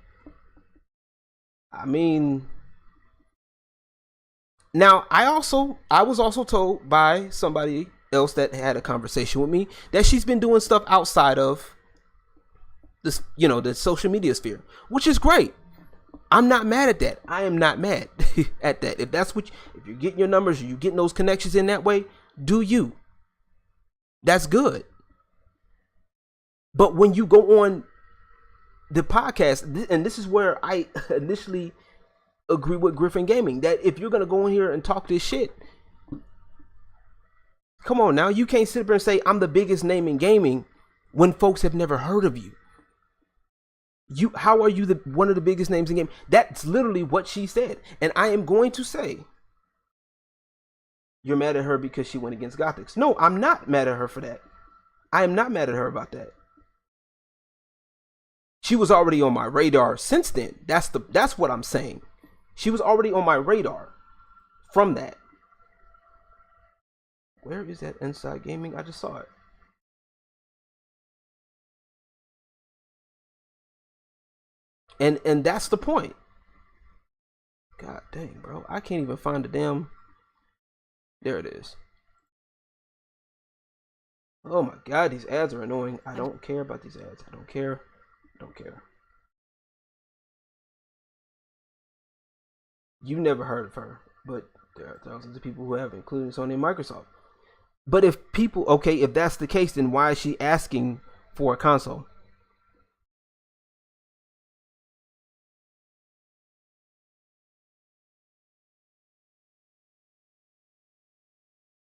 I mean. Now, I was also told by somebody else that had a conversation with me that she's been doing stuff outside of this, you know, the social media sphere, which is great. I'm not mad at that. I am not mad at that. If that's what, if you're getting your numbers, or you're getting those connections in that way, do you? That's good. But when you go on the podcast, and this is where I initially agree with Griffin Gaming, that if you're gonna go in here and talk this shit, come on now, you can't sit up and say I'm the biggest name in gaming when folks have never heard of you. How are you one of the biggest names in game? That's literally what she said. And I am going to say, you're mad at her because she went against Gothics. No, I'm not mad at her for that. I am not mad at her about that. She was already on my radar since then. That's what I'm saying. She was already on my radar from that. Where is that Inside Gaming? I just saw it. And that's the point. God dang, bro. I can't even find the damn... There it is. Oh my God, these ads are annoying. I don't care about these ads. I don't care. I don't care. You never heard of her, but there are thousands of people who have, including Sony and Microsoft. But if people, okay, if that's the case, then why is she asking for a console?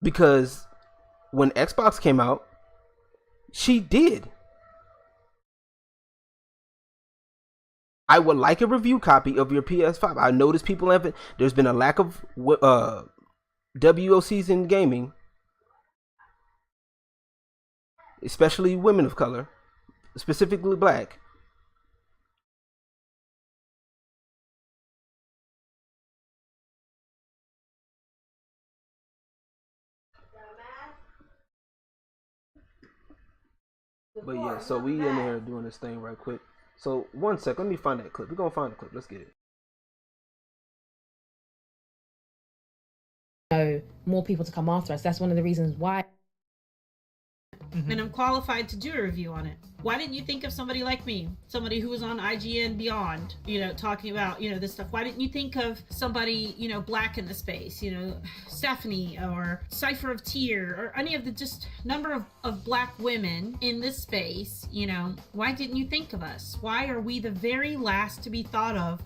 Because when Xbox came out, she did. I would like a review copy of your PS5. I noticed people haven't. There's been a lack of WOCs in gaming, especially women of color, specifically black. But yeah, so we in there doing this thing right quick. So 1 sec, let me find that clip. We're gonna find the clip. Let's get it. So more people to come after us. That's one of the reasons why. And I'm qualified to do a review on it. Why didn't you think of somebody like me? Somebody who was on IGN Beyond, you know, talking about, you know, this stuff. Why didn't you think of somebody, you know, black in the space, you know, Stephanie or Cypher of Tyr or any of the just number of black women in this space, you know? Why didn't you think of us? Why are we the very last to be thought of?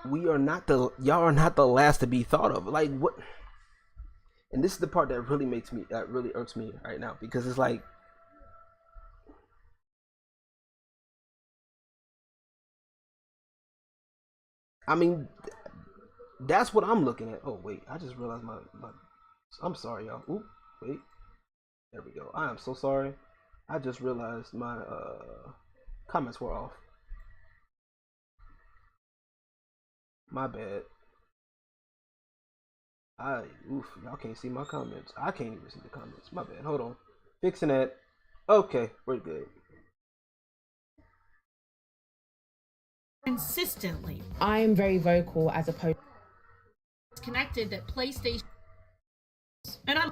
We are not y'all are not the last to be thought of. Like, what? And this is the part that really irks me right now, because it's like, I mean, that's what I'm looking at. Oh wait, I just realized my I'm sorry, y'all. Oop, wait. There we go. I am so sorry. I just realized my comments were off. My bad. Y'all can't see my comments. I can't even see the comments. My bad. Hold on. Fixing that. Okay, we're good. Consistently. I'm very vocal as opposed. It's connected that PlayStation and I'm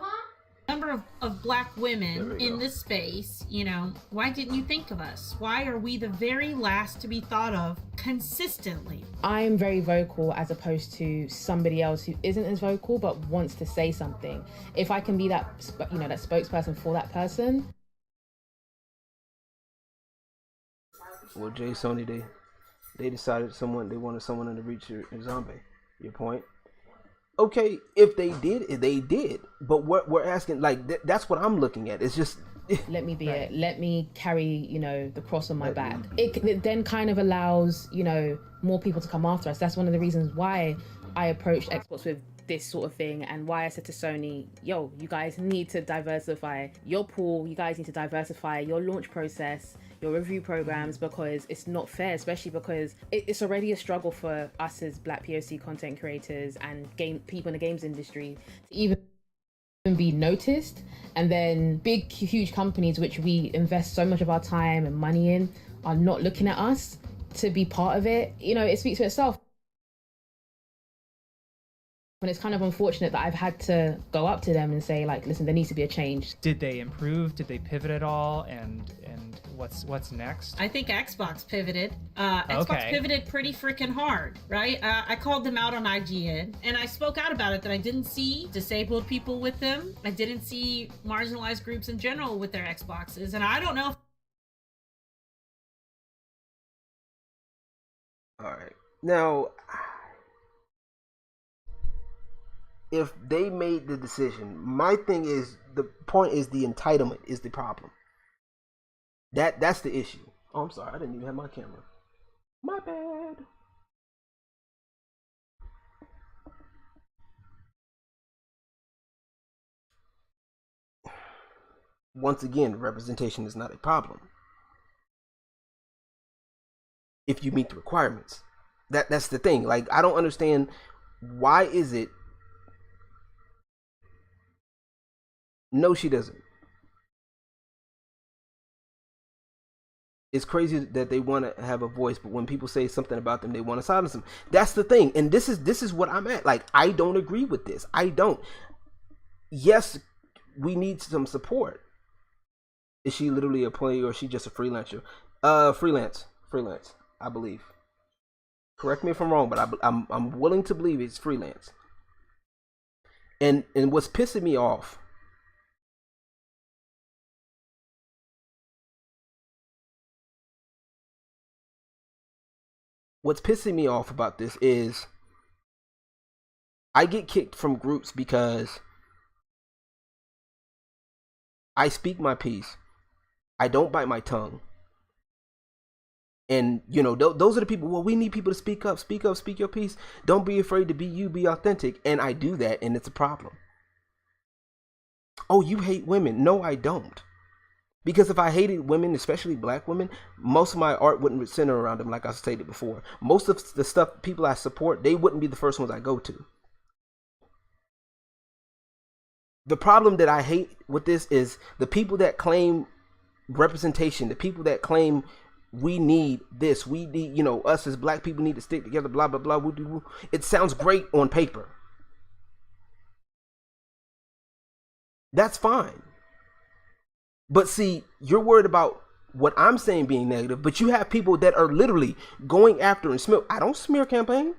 number of black women in this space, you know, why didn't you think of us? Why are we the very last to be thought of consistently? I'm very vocal as opposed to somebody else who isn't as vocal but wants to say something. If I can be that, you know, that spokesperson for that person. Well, Jay, Sony, they decided they wanted someone to reach your zombie. Your point. Okay, if they did, they did. But what we're asking, like, that's what I'm looking at. It's just let me be it. Let me carry, you know, the cross on my back. It then kind of allows, you know, more people to come after us. That's one of the reasons why I approached Xbox with this sort of thing, and why I said to Sony, yo, you guys need to diversify your pool. You guys need to diversify your launch process, your review programs, because it's not fair, especially because it's already a struggle for us as Black POC content creators and people in the games industry to even be noticed. And then big, huge companies, which we invest so much of our time and money in, are not looking at us to be part of it. You know, it speaks for itself. And it's kind of unfortunate that I've had to go up to them and say, like, listen, there needs to be a change. Did they improve? Did they pivot at all? And what's next? I think Xbox pivoted. Xbox pivoted pretty freaking hard, right? I called them out on IGN, and I spoke out about it that I didn't see disabled people with them. I didn't see marginalized groups in general with their Xboxes, and I don't know if... All right. Now, if they made the decision, my thing is, the point is the entitlement is the problem. That's the issue. Oh, I'm sorry. I didn't even have my camera. My bad. Once again, representation is not a problem if you meet the requirements. That's the thing. Like, I don't understand, why is it... No, she doesn't. It's crazy that they want to have a voice, but when people say something about them, they want to silence them. That's the thing. And this is what I'm at. Like, I don't agree with this. I don't. Yes, we need some support. Is she literally a player, or is she just a freelancer? Freelance, I believe. Correct me if I'm wrong, but I'm willing to believe it's freelance. And what's pissing me off, about this is, I get kicked from groups because I speak my piece. I don't bite my tongue. And, you know, those are the people, well, we need people to speak up, speak your piece. Don't be afraid to be you, be authentic. And I do that, and it's a problem. Oh, you hate women. No, I don't. Because if I hated women, especially black women, most of my art wouldn't center around them, like I stated before. Most of the stuff, people I support, they wouldn't be the first ones I go to. The problem that I hate with this is the people that claim representation, the people that claim we need this, we need, you know, us as black people need to stick together, blah, blah, blah, woo, doo, woo. It sounds great on paper. That's fine. But see, you're worried about what I'm saying being negative, but you have people that are literally going after and smear. I don't smear campaign.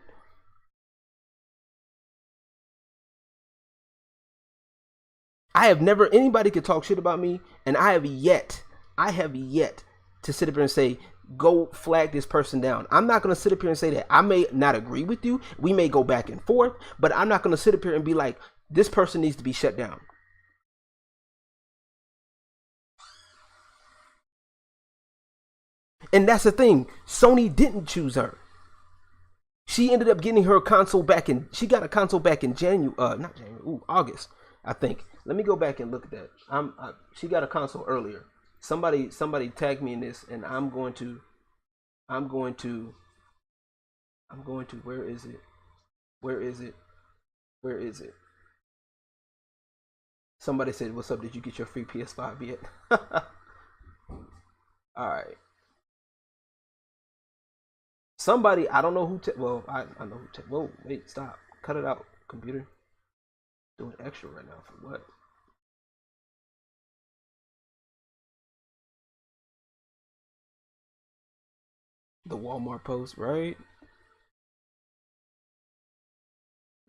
I have never, anybody could talk shit about me, and I have yet to sit up here and say, go flag this person down. I'm not going to sit up here and say that. I may not agree with you. We may go back and forth, but I'm not going to sit up here and be like, this person needs to be shut down. And that's the thing. Sony didn't choose her. She ended up getting her console back in. She got a console back in August, I think. Let me go back and look at that. She got a console earlier. Somebody tagged me in this, and I'm going to. Where is it? Somebody said, "What's up? Did you get your free PS5 yet?" All right. Somebody, I don't know who, I know who, whoa, wait, stop. Cut it out, computer. Doing extra right now for what? The Walmart post, right?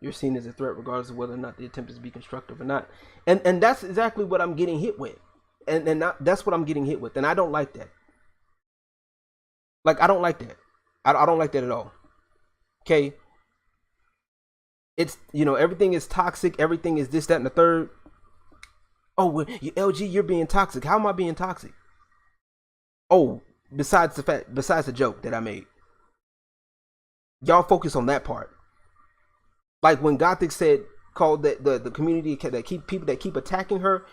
You're seen as a threat regardless of whether or not the attempt is to be constructive or not. And that's exactly what I'm getting hit with. And that's what I'm getting hit with. And I don't like that. Like, I don't like that. I don't like that at all. Okay? It's, you know, everything is toxic. Everything is this, that, and the third. Oh, well, LG, you're being toxic. How am I being toxic? Oh, besides the joke that I made. Y'all focus on that part. Like when Gothic said, called the community that keep attacking her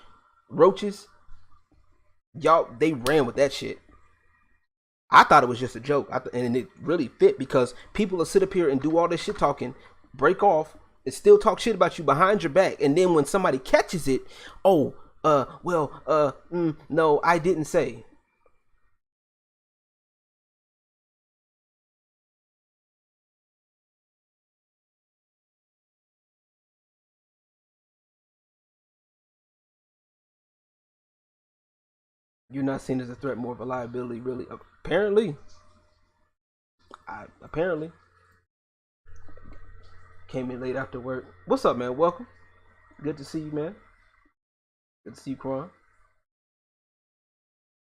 roaches. Y'all, they ran with that shit. I thought it was just a joke, and it really fit because people will sit up here and do all this shit talking, break off, and still talk shit about you behind your back, and then when somebody catches it, oh, no, I didn't say. You're not seen as a threat, more of a liability, really. Apparently. Apparently. Came in late after work. What's up, man? Welcome. Good to see you, man. Good to see you, Kron.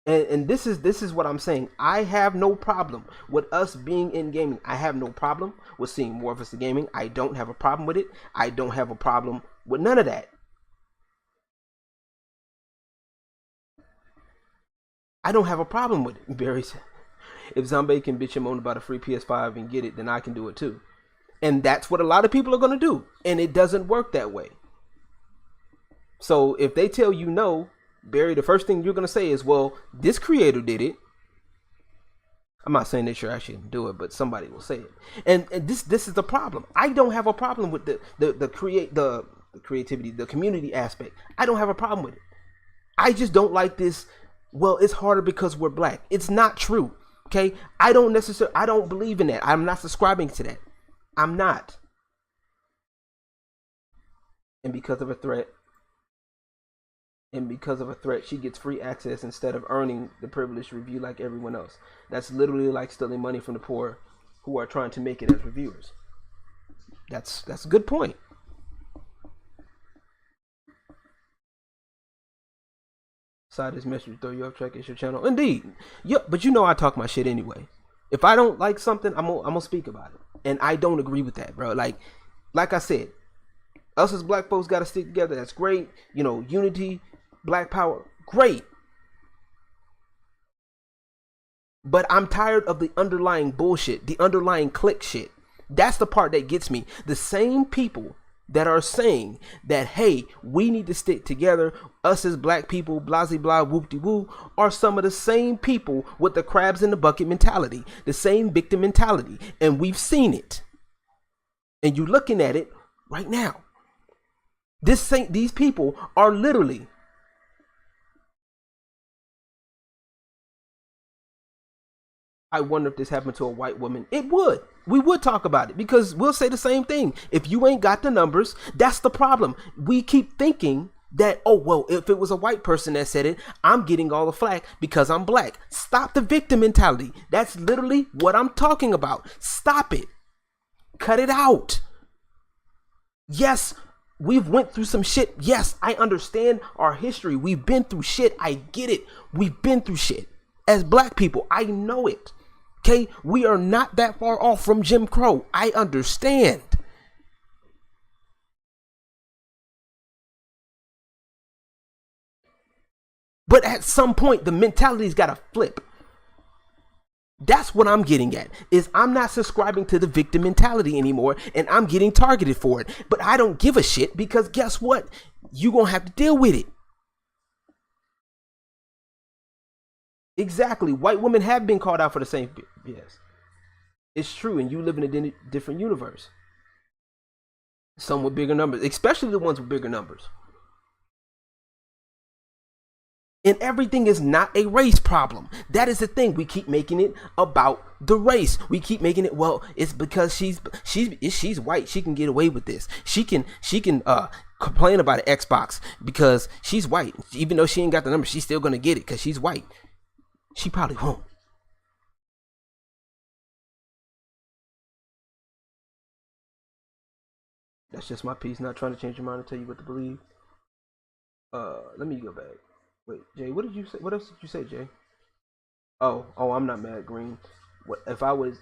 And this is what I'm saying. I have no problem with us being in gaming. I have no problem with seeing more of us in gaming. I don't have a problem with it. I don't have a problem with none of that. I don't have a problem with it. Barry said, if Zombie can bitch him on about a free PS5 and get it, then I can do it too. And that's what a lot of people are going to do. And it doesn't work that way. So if they tell you no, Barry, the first thing you're going to say is, well, this creator did it. I'm not saying that sure I shouldn't do it, but somebody will say it. And this is the problem. I don't have a problem with the creativity, the community aspect. I don't have a problem with it. I just don't like this. Well, it's harder because we're black. It's not true. Okay. I don't believe in that. I'm not subscribing to that. I'm not. And because of a threat, she gets free access instead of earning the privileged review like everyone else. That's literally like stealing money from the poor who are trying to make it as reviewers. That's a good point. Side this message, throw you off track, it's your channel. Indeed. Yeah, but you know I talk my shit anyway. If I don't like something, I'm gonna speak about it. And I don't agree with that, bro. Like I said, us as black folks gotta stick together. That's great. You know, unity, black power, great. But I'm tired of the underlying bullshit, the underlying click shit. That's the part that gets me. The same people that are saying that, hey, we need to stick together, us as black people, blah, blah, whoop-de-woo, are some of the same people with the crabs in the bucket mentality, the same victim mentality. And we've seen it. And you're looking at it right now. These people are literally I wonder if this happened to a white woman. It would. We would talk about it because we'll say the same thing. If you ain't got the numbers, that's the problem. We keep thinking that, oh, well, if it was a white person that said it, I'm getting all the flack because I'm black. Stop the victim mentality. That's literally what I'm talking about. Stop it. Cut it out. Yes, we've went through some shit. Yes, I understand our history. We've been through shit. I get it. We've been through shit. As black people, I know it. Okay, we are not that far off from Jim Crow. I understand. But at some point, the mentality's got to flip. That's what I'm getting at, is I'm not subscribing to the victim mentality anymore, and I'm getting targeted for it. But I don't give a shit because guess what? You're going to have to deal with it. Exactly. White women have been called out for the same. Yes, it's true. And you live in a different universe. Some with bigger numbers, especially the ones with bigger numbers. And everything is not a race problem. That is the thing. We keep making it about the race. We keep making it, well, it's because she's white. She can get away with this. She can complain about an Xbox because she's white. Even though she ain't got the number, she's still gonna get it because she's white. She probably won't. That's just my piece. Not trying to change your mind and tell you what to believe. Let me go back. Wait, Jay, what did you say? What else did you say, Jay? Oh, I'm not mad, Green. What if I was,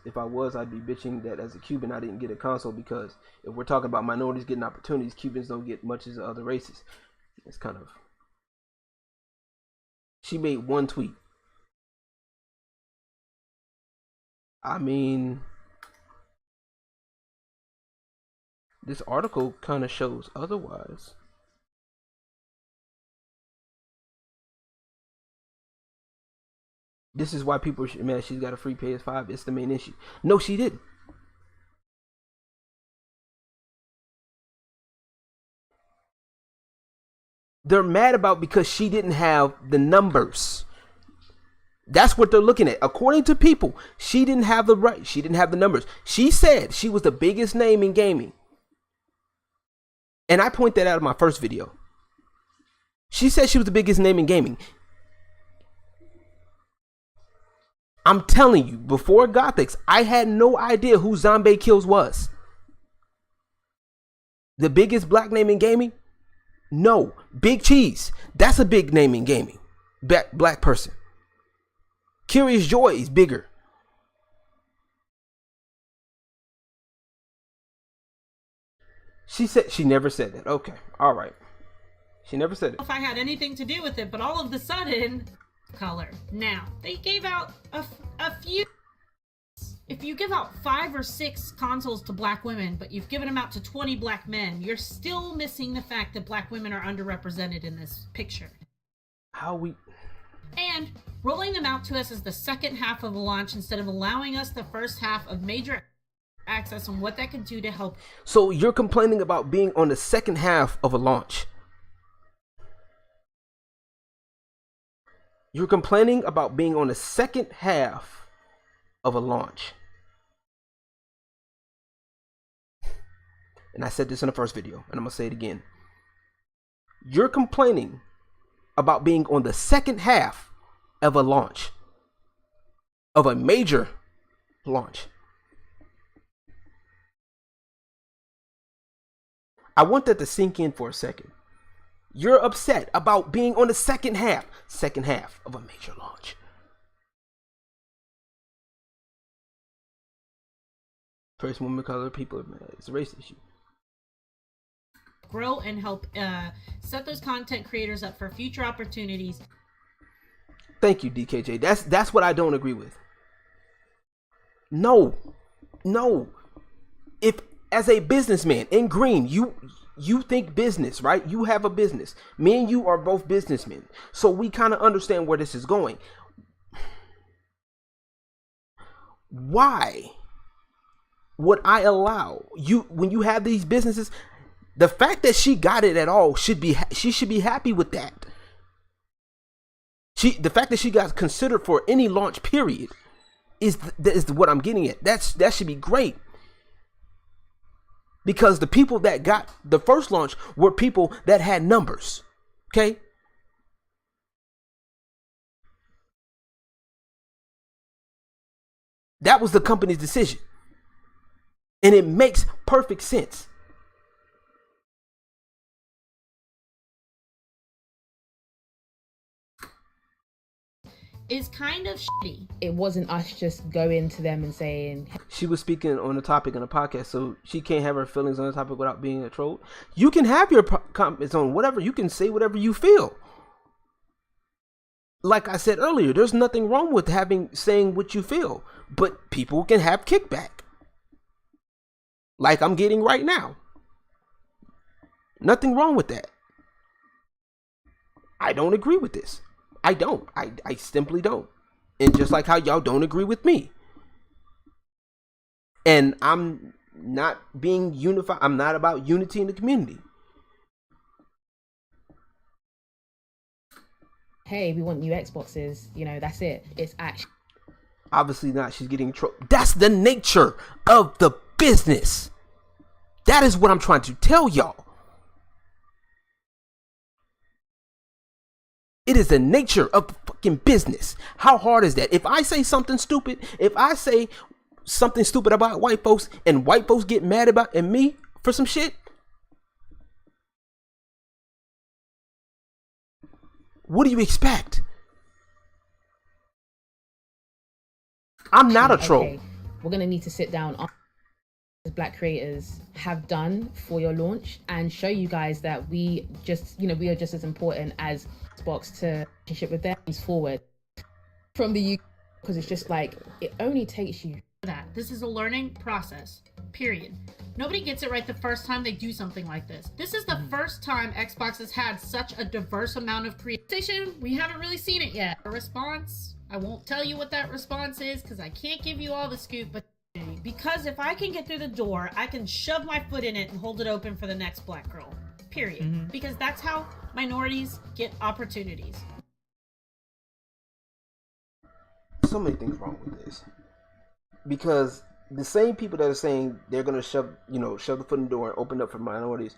I'd be bitching that as a Cuban I didn't get a console because if we're talking about minorities getting opportunities, Cubans don't get much as other races. It's kind of. She made one tweet. I mean, this article kind of shows otherwise. This is why people are mad she's got a free PS5. It's the main issue. No, she didn't. They're mad about because she didn't have the numbers. That's what they're looking at. According to people, she didn't have the right. She didn't have the numbers. She said she was the biggest name in gaming. And I point that out in my first video. She said she was the biggest name in gaming. I'm telling you, before Gothics, I had no idea who Zombaekills was. The biggest black name in gaming? No. Big Cheese. That's a big name in gaming. Black person. Curious Joy is bigger. She never said that. Okay. All right. She never said it. If I had anything to do with it, but all of the sudden, color. Now, they gave out a few. If you give out 5 or 6 consoles to black women, but you've given them out to 20 black men, you're still missing the fact that black women are underrepresented in this picture. And rolling them out to us as the second half of a launch instead of allowing us the first half of major access on what that could do to help. So you're complaining about being on the second half of a launch. You're complaining about being on the second half of a launch. And I said this in the first video, and I'm going to say it again. You're complaining about being on the second half of a launch, of a major launch. I want that to sink in for a second. You're upset about being on the second half of a major launch. First woman of color, people are mad. It's a race issue. Grow and help set those content creators up for future opportunities. Thank you, DKJ. That's what I don't agree with. No. If as a businessman in green, you think business, right? You have a business. Me and you are both businessmen, so we kind of understand where this is going. Why would I allow you, when you have these businesses? The fact that she got it at all she should be happy with that. The fact that she got considered for any launch period is what I'm getting at. That should be great. Because the people that got the first launch were people that had numbers. Okay? That was the company's decision. And it makes perfect sense. Is kind of shitty. It wasn't us just going to them and saying. She was speaking on a topic in a podcast, so she can't have her feelings on the topic without being a troll. You can have your comments on whatever. You can say whatever you feel. Like I said earlier, there's nothing wrong with saying what you feel, but people can have kickback. Like I'm getting right now. Nothing wrong with that. I don't agree with this. I don't. I simply don't. And just like how y'all don't agree with me. And I'm not being unified. I'm not about unity in the community. Hey, we want new Xboxes. You know, that's it. It's actually. Obviously not. She's getting That's the nature of the business. That is what I'm trying to tell y'all. It is the nature of the fucking business. How hard is that? If I say something stupid, about white folks and white folks get mad about me for some shit, what do you expect? I'm not a troll. Okay. We're going to need to sit down as black creators have done for your launch and show you guys that we are just as important as Xbox to relationship with them forward from the UK, because it's just like it only takes you that this is a learning process, period. Nobody gets it right the first time they do something like this. This is the first time Xbox has had such a diverse amount of creation. We haven't really seen it yet. A response, I won't tell you what that response is because I can't give you all the scoop, but because if I can get through the door, I can shove my foot in it and hold it open for the next black girl, period. Because that's how minorities get opportunities. So many things wrong with this. Because the same people that are saying they're gonna shove the foot in the door and open up for minorities.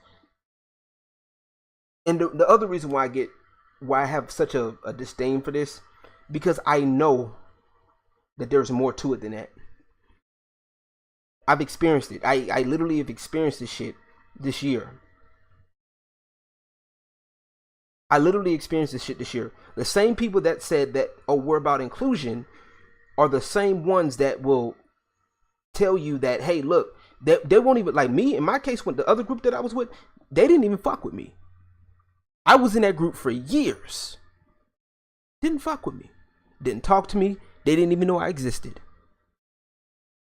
And the other reason why I have such a disdain for this, because I know that there's more to it than that. I've experienced it. I literally have experienced this shit this year. I literally experienced this shit this year. The same people that said that, oh, we're about inclusion, are the same ones that will tell you that, hey, look, they won't even, like me, in my case, with the other group that I was with, they didn't even fuck with me. I was in that group for years. Didn't fuck with me. Didn't talk to me. They didn't even know I existed.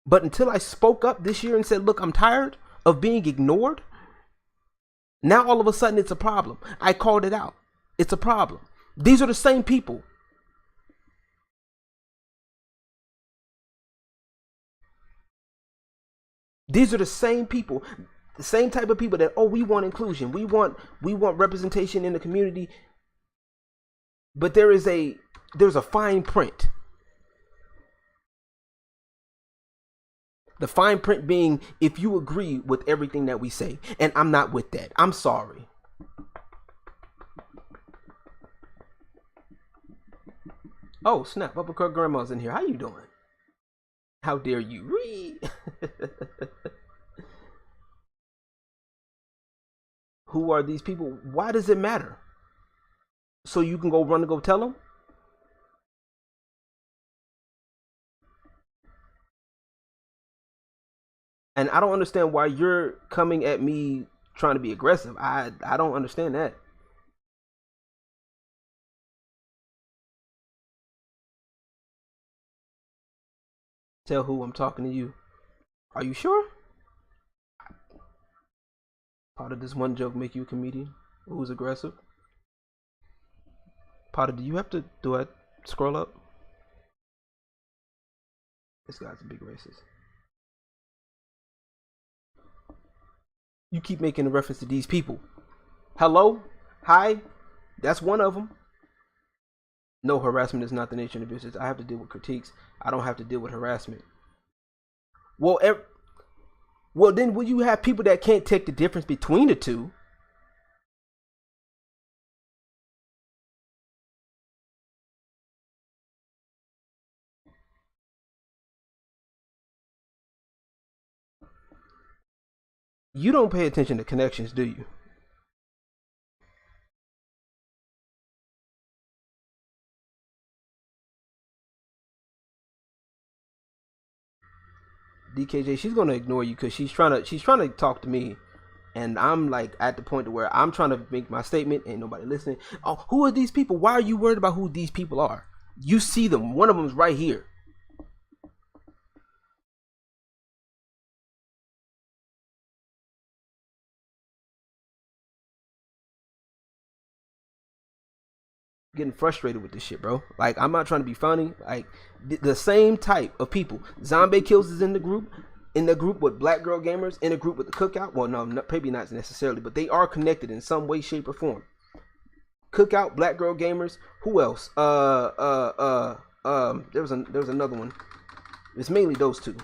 But until I spoke up this year and said, look, I'm tired of being ignored, now all of a sudden it's a problem. I called it out. It's a problem. These are the same people. These are the same people, the same type of people that, oh, we want inclusion. We want representation in the community. But there's a fine print. The fine print being, if you agree with everything that we say, and I'm not with that. I'm sorry. Oh, snap. Uppercut Grandma's in here. How you doing? How dare you read? Who are these people? Why does it matter? So you can go run and go tell them? And I don't understand why you're coming at me trying to be aggressive. I don't understand that. Tell who I'm talking to you. Are you sure? How did this one joke make you a comedian who's aggressive? Potter, do I scroll up? This guy's a big racist. You keep making a reference to these people. Hello? Hi? That's one of them. No, harassment is not the nature of the business. I have to deal with critiques. I don't have to deal with harassment. Well, then will you have people that can't take the difference between the two? You don't pay attention to connections, do you? DKJ, she's gonna ignore you because she's trying to talk to me, and I'm like at the point where I'm trying to make my statement. Ain't nobody listening. Oh, who are these people? Why are you worried about who these people are? You see them. One of them's right here. Getting frustrated with this shit, bro. Like, I'm not trying to be funny. Like, the same type of people. Zombaekills is in the group with Black Girl Gamers, in a group with the Cookout. Well, no, maybe not necessarily, but they are connected in some way, shape, or form. Cookout, Black Girl Gamers. Who else? There was another one. It's mainly those two.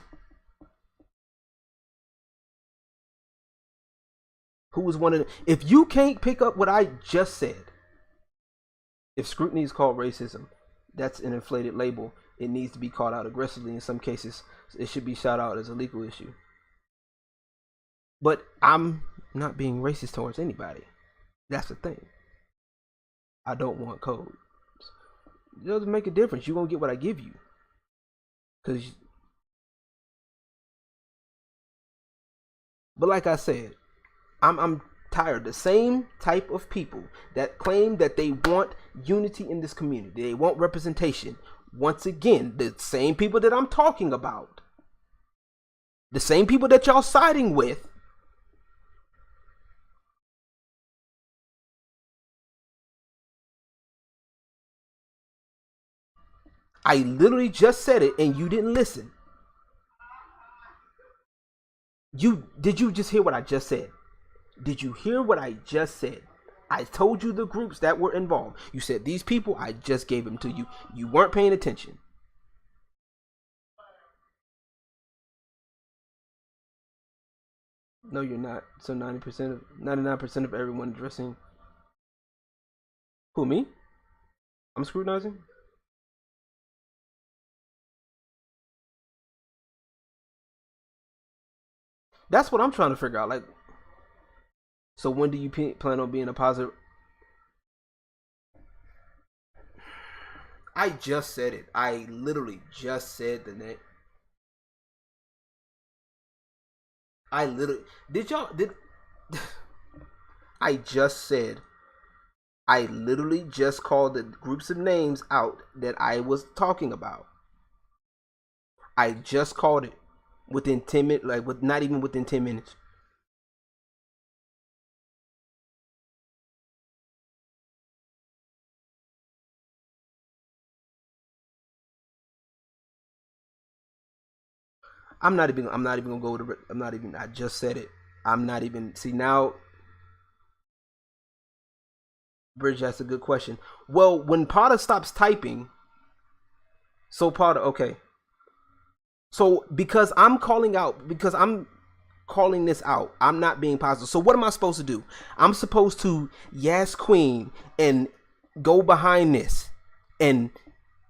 Who was one of them? If you can't pick up what I just said, if scrutiny is called racism, that's an inflated label. It needs to be called out aggressively. In some cases, it should be shot out as a legal issue. But I'm not being racist towards anybody. That's the thing. I don't want codes. It doesn't make a difference. You're going to get what I give you. But like I said, I'm tired. The same type of people that claim that they want unity in this community, they want representation. Once again, the same people that I'm talking about, the same people that y'all siding with, I literally just said it and you didn't listen. Did you just hear what I just said? Did you hear what I just said? I told you the groups that were involved. You said these people, I just gave them to you. You weren't paying attention. No, you're not. So 99% of everyone addressing. Who, me? I'm scrutinizing? That's what I'm trying to figure out. Like, so when do you plan on being a positive? I just said it. I literally just said the name. I literally did. I just said. I literally just called the groups of names out that I was talking about. I just called it within 10 minutes, not even within 10 minutes. I'm not even gonna go to. I just said it. I'm not even. See now, Bridge. That's a good question. Well, when Potter stops typing, so Potter, okay. So because I'm calling this out, I'm not being positive. So what am I supposed to do? I'm supposed to yes queen and go behind this and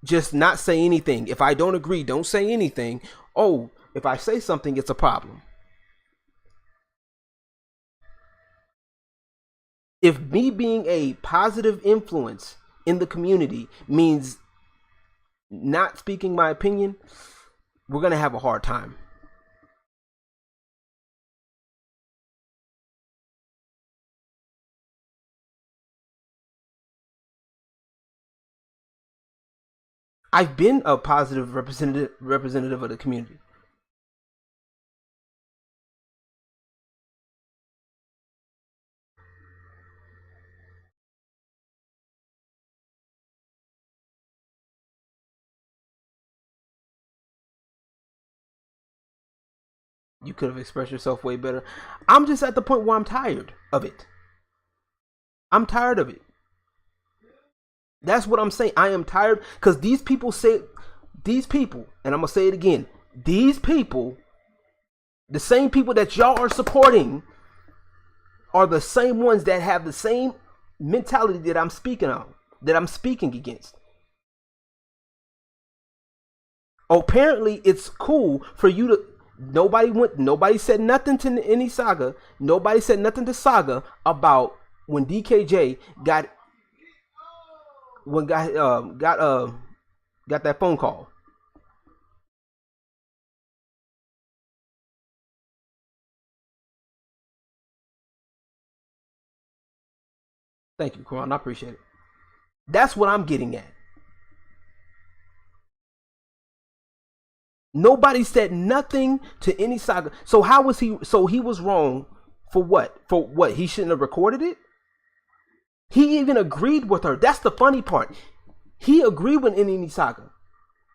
just not say anything. If I don't agree, don't say anything. Oh, if I say something, it's a problem. If me being a positive influence in the community means not speaking my opinion, we're going to have a hard time. I've been a positive representative of the community. You could have expressed yourself way better. I'm just at the point where I'm tired of it. I'm tired of it. That's what I'm saying. I am tired because these people, and I'm going to say it again, these people, the same people that y'all are supporting are the same ones that have the same mentality that I'm speaking on, that I'm speaking against. Apparently, it's cool for you to. Nobody said nothing to NNESaga. Nobody said nothing to Saga about when DKJ got that phone call. Thank you, Quan. I appreciate it. That's what I'm getting at. Nobody said nothing to NNESaga. So how was he? So he was wrong for what? For what? He shouldn't have recorded it. He even agreed with her. That's the funny part. He agreed with NNESaga,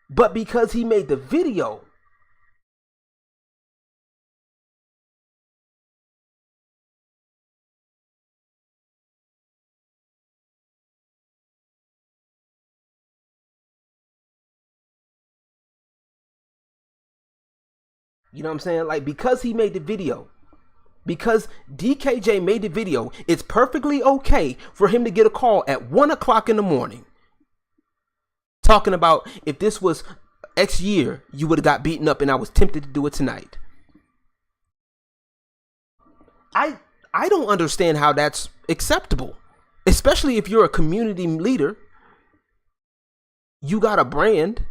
but because he made the video. You know what I'm saying? Like, because he made the video, because DKJ made the video, it's perfectly okay for him to get a call at 1 o'clock in the morning talking about if this was X year, you would have got beaten up and I was tempted to do it tonight. I don't understand how that's acceptable, especially if you're a community leader. You got a brand.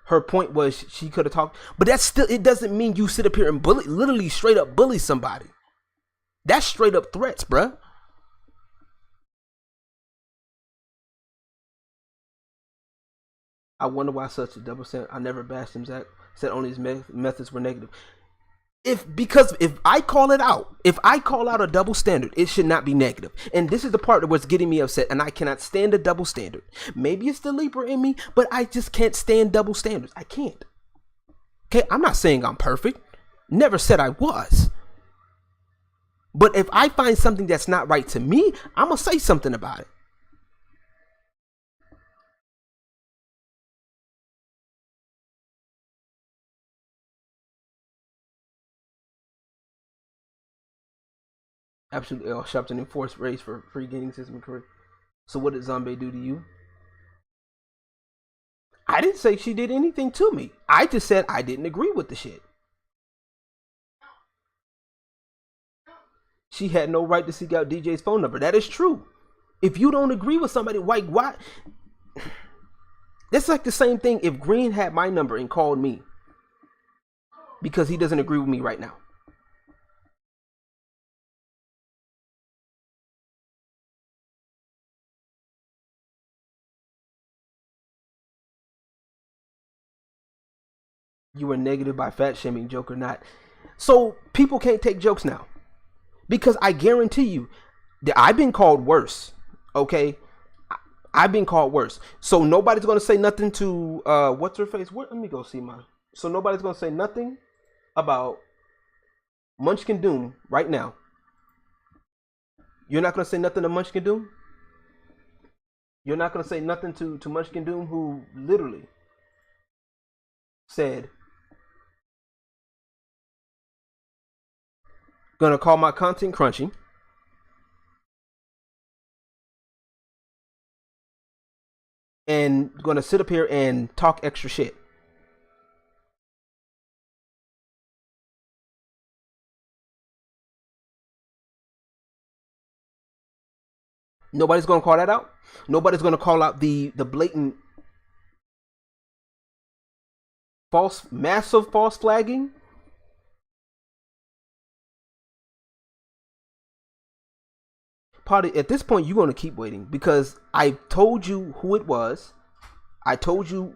Her point was she could have talked, but that's still, it doesn't mean you sit up here and literally straight up bully somebody. That's straight up threats, bruh. I wonder why such a double standard. I never bashed him, Zach. Said only his methods were negative. Because if I call it out, if I call out a double standard, it should not be negative. And this is the part that was getting me upset, and I cannot stand a double standard. Maybe it's the Libra in me, but I just can't stand double standards. I can't. Okay, I'm not saying I'm perfect. Never said I was. But if I find something that's not right to me, I'm going to say something about it. Absolutely. Sharpton enforced race for free gaming system career. So what did Zombie do to you? I didn't say she did anything to me. I just said I didn't agree with the shit. She had no right to seek out DJ's phone number. That is true. If you don't agree with somebody, why? That's like the same thing if Green had my number and called me because he doesn't agree with me right now. You were negative by fat shaming, joke or not. So people can't take jokes now. Because I guarantee you that I've been called worse. Okay? I've been called worse. So nobody's going to say nothing to, what's her face? Let me go see mine. So nobody's going to say nothing about Munchkin Doom right now. You're not going to say nothing to Munchkin Doom? You're not going to say nothing to Munchkin Doom, who literally said, gonna call my content crunchy. And gonna sit up here and talk extra shit. Nobody's gonna call that out. Nobody's gonna call out the blatant massive false flagging. At this point, you're going to keep waiting because I told you who it was. I told you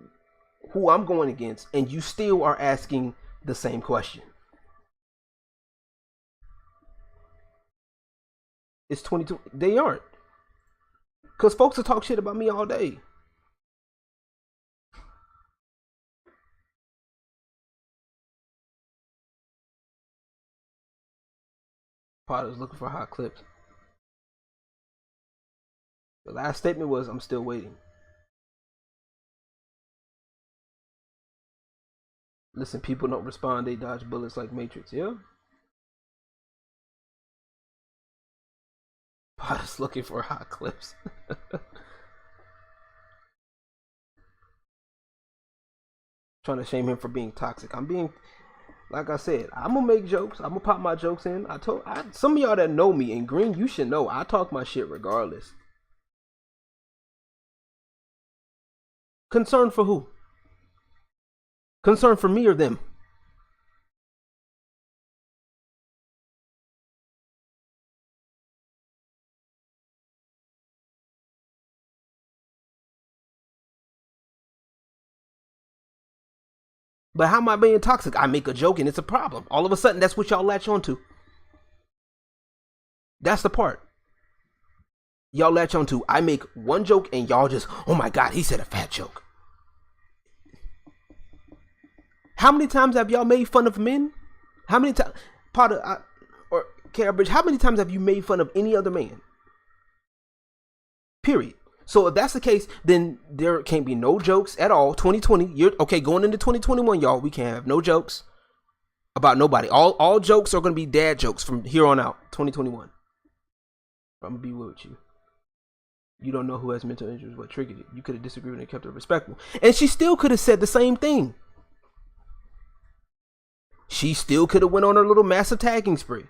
who I'm going against, and you still are asking the same question. It's 22. They aren't. Because folks will talk shit about me all day. Potter's looking for hot clips. The last statement was, I'm still waiting. Listen, people don't respond. They dodge bullets like Matrix. Yeah? Potter's looking for hot clips. Trying to shame him for being toxic. I'm being, like I said, I'm going to make jokes. I'm going to pop my jokes in. Some of y'all that know me, and Green, you should know, I talk my shit regardless. Concern for who? Concern for me or them? But how am I being toxic? I make a joke and it's a problem. All of a sudden, that's what y'all latch onto. That's the part. Y'all latch onto. I make one joke and y'all just, oh my God, he said a fat joke. How many times have y'all made fun of men? How many times, Potter or Cambridge, how many times have you made fun of any other man? Period. So if that's the case, then there can't be no jokes at all. 2020, you're okay. Going into 2021, y'all, we can't have no jokes about nobody. All jokes are going to be dad jokes from here on out. 2021. I'm gonna be real with you. You don't know who has mental injuries, what triggered it. You could have disagreed and kept it respectful, and she still could have said the same thing. She still could have went on her little massive tagging spree.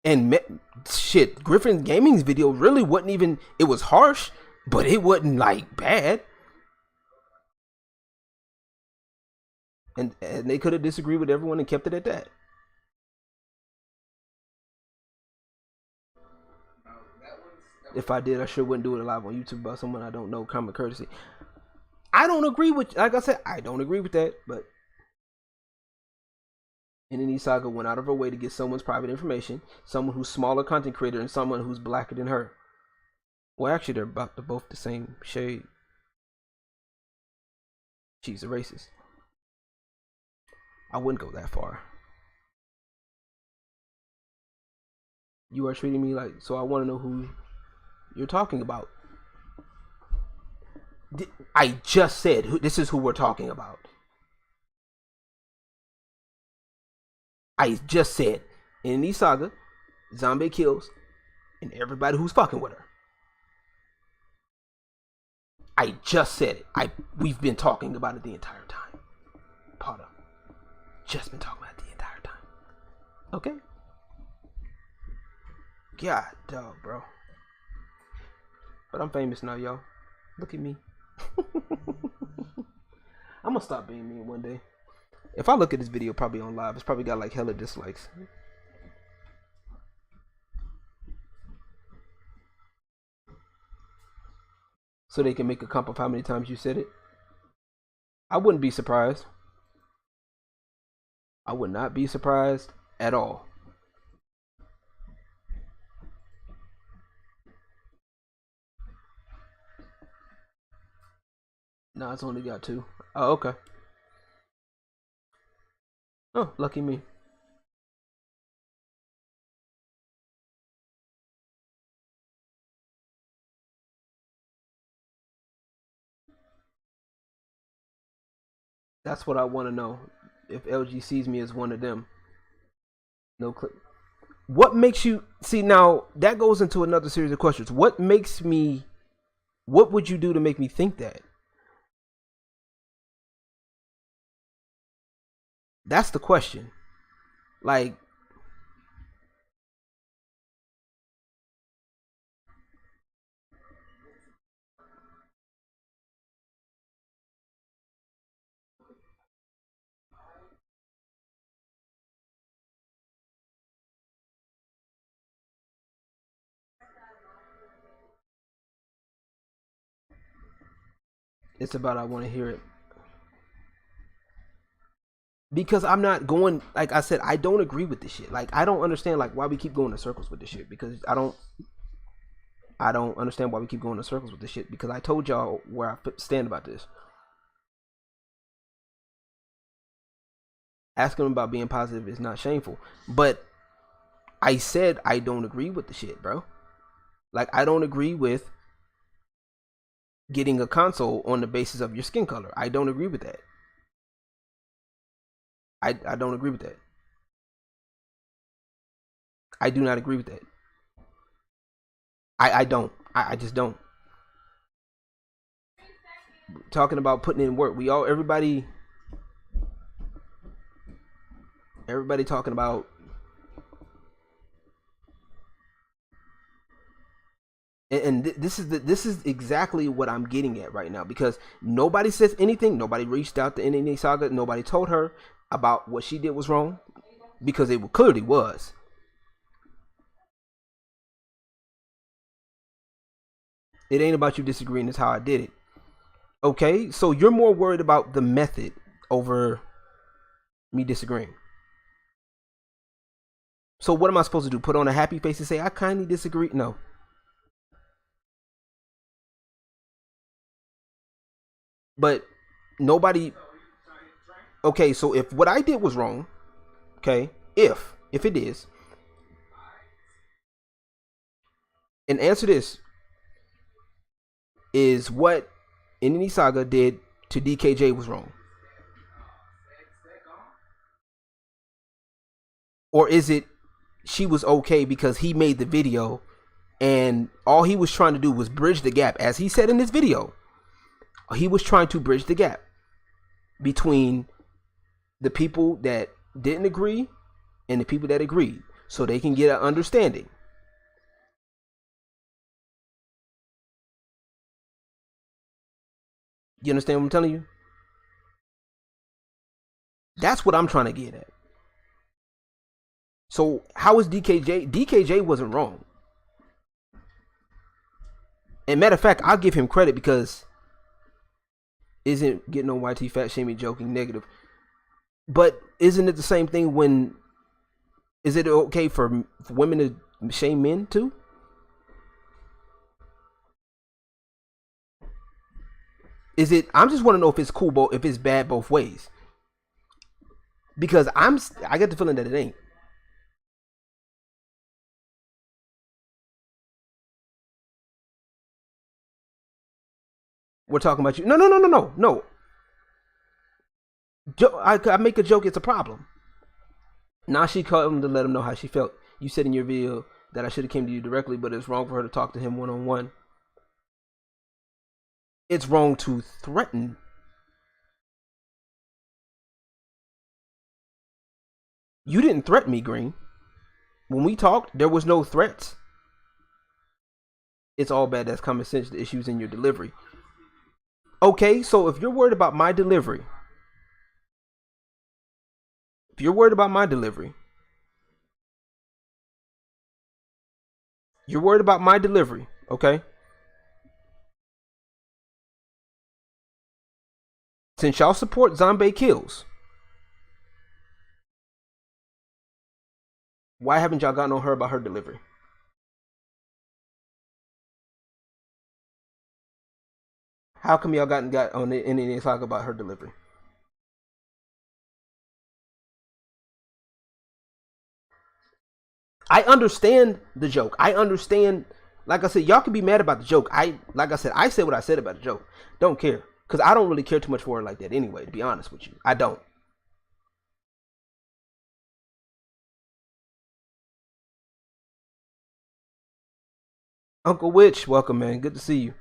And shit, Griffin Gaming's video really wasn't even, it was harsh, but it wasn't like bad. And they could have disagreed with everyone and kept it at that. If I did, I sure wouldn't do it live on YouTube about someone I don't know. Common courtesy. I don't agree with, like I said, I don't agree with that, but NNESaga went out of her way to get someone's private information, someone who's smaller content creator and someone who's blacker than her. Well, actually, they're both the same shade. She's a racist. I wouldn't go that far. You are treating me like, so I want to know who you're talking about. I just said, this is who we're talking about. I just said, NNESaga, Zombaekills, and everybody who's fucking with her. I just said it. We've been talking about it the entire time. Potter. Just been talking about it the entire time. Okay? God, dog, bro. But I'm famous now, yo. Look at me. I'm gonna stop being mean one day. If I look at this video probably on live, it's probably got like hella dislikes. So they can make a comp of how many times you said it. I wouldn't be surprised. I would not be surprised at all. No, it's only got 2. Oh, okay. Oh, lucky me. That's what I want to know. If LG sees me as one of them. No click. What makes you see now? That goes into another series of questions. What makes me? What would you do to make me think that? That's the question. Like, it's about I want to hear it. Because I'm not going, like I said, I don't agree with this shit. Like, I don't understand like why we keep going in circles with this shit. Because I don't understand why we keep going in circles with this shit. Because I told y'all where I stand about this. Asking them about being positive is not shameful. But I said I don't agree with the shit, bro. Like, I don't agree with getting a console on the basis of your skin color. I don't agree with that. I don't agree with that. I do not agree with that. I don't. I just don't. Talking about putting in work. Everybody talking about and this is exactly what I'm getting at right now, because nobody says anything. Nobody reached out to NNESaga. Nobody told her about what she did was wrong, because it clearly was. It ain't about you disagreeing. It's how I did it. Okay, so you're more worried about the method over me disagreeing. So what am I supposed to do? Put on a happy face and say I kindly disagree? No. But nobody. Okay, so if what I did was wrong, okay, if it is, and answer this, is what NNESaga did to DKJ was wrong, or is it she was okay because he made the video and all he was trying to do was bridge the gap, as he said in this video. He was trying to bridge the gap between the people that didn't agree and the people that agreed, so they can get an understanding. You understand what I'm telling you? That's what I'm trying to get at. So how is DKJ? DKJ wasn't wrong. And matter of fact, I'll give him credit, because isn't getting on YT fat shaming, joking, negative. But isn't it the same thing when, is it okay for women to shame men too? Is it, I'm just want to know if it's cool, if it's bad both ways. Because I get the feeling that it ain't. We're talking about you. No. I make a joke, it's a problem. Now she called him to let him know how she felt. You said in your video that I should have came to you directly, but it's wrong for her to talk to him one-on-one. it's wrong to threaten. You didn't threaten me, Green. When we talked, there was no threats. It's all bad. That's common sense. The issues in your delivery. Okay, so if you're worried about my delivery, you're worried about my delivery, okay? Since y'all support Zombaekills, why haven't y'all gotten on her about her delivery? How come y'all got on the NNESaga about her delivery? I understand the joke. I understand. Like I said, y'all can be mad about the joke. I said what I said about the joke. Don't care. Because I don't really care too much for her like that anyway, to be honest with you. I don't. Uncle Witch, welcome, man. Good to see you.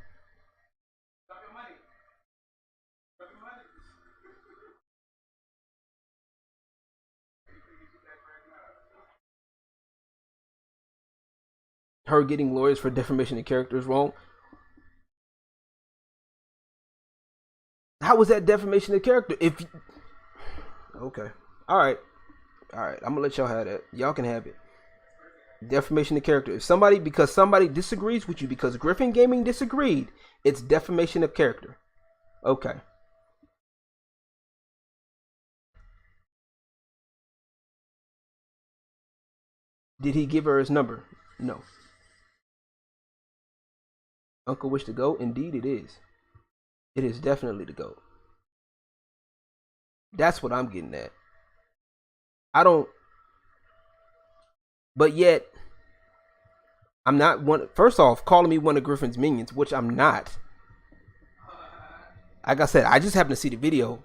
Her getting lawyers for defamation of character is wrong. How was that defamation of character? Okay, all right. I'm gonna let y'all have that. Y'all can have it. Defamation of character. Because somebody disagrees with you, because Griffin Gaming disagreed, it's defamation of character. Okay. Did he give her his number? No. Uncle Wish to go? Indeed it is. It is definitely the GOAT. That's what I'm getting at. But yet, I'm not one. First off, calling me one of Griffin's minions, which I'm not. Like I said, I just happened to see the video.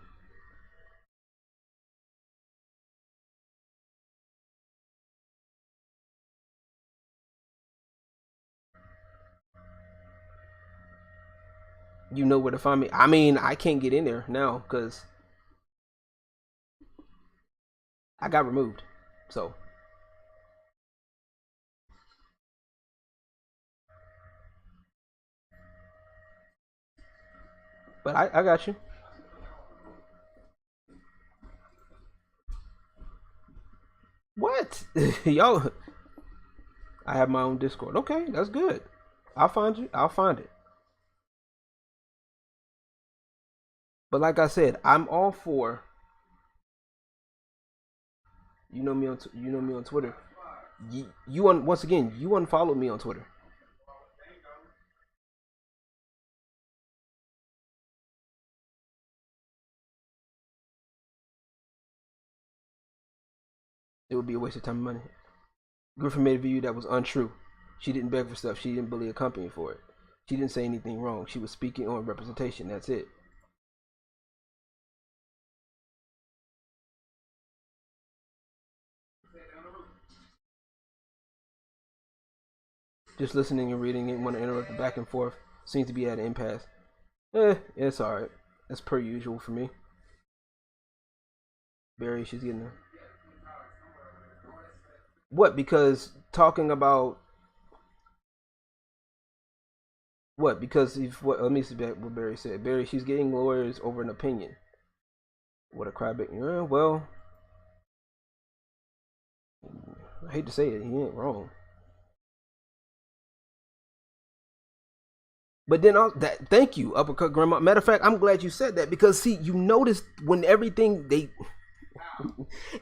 You know where to find me. I mean, I can't get in there now because I got removed. So. But I got you. What? Yo, I have my own Discord. Okay, that's good. I'll find you. I'll find it. But like I said, I'm all for. You know me on Twitter. Once again, you unfollowed me on Twitter. It would be a waste of time and money. Griffin made a video that was untrue. She didn't beg for stuff. She didn't bully a company for it. She didn't say anything wrong. She was speaking on representation. That's it. Just listening and reading it, want to interrupt the back and forth. Seems to be at an impasse. It's alright. That's per usual for me. Barry, she's getting there. What? Because talking about what? Because if what? Let me see what Barry said. Barry, she's getting lawyers over an opinion. What a crybaby. Well, I hate to say it, he ain't wrong. But then thank you, Uppercut Grandma. Matter of fact, I'm glad you said that because see, you noticed when everything they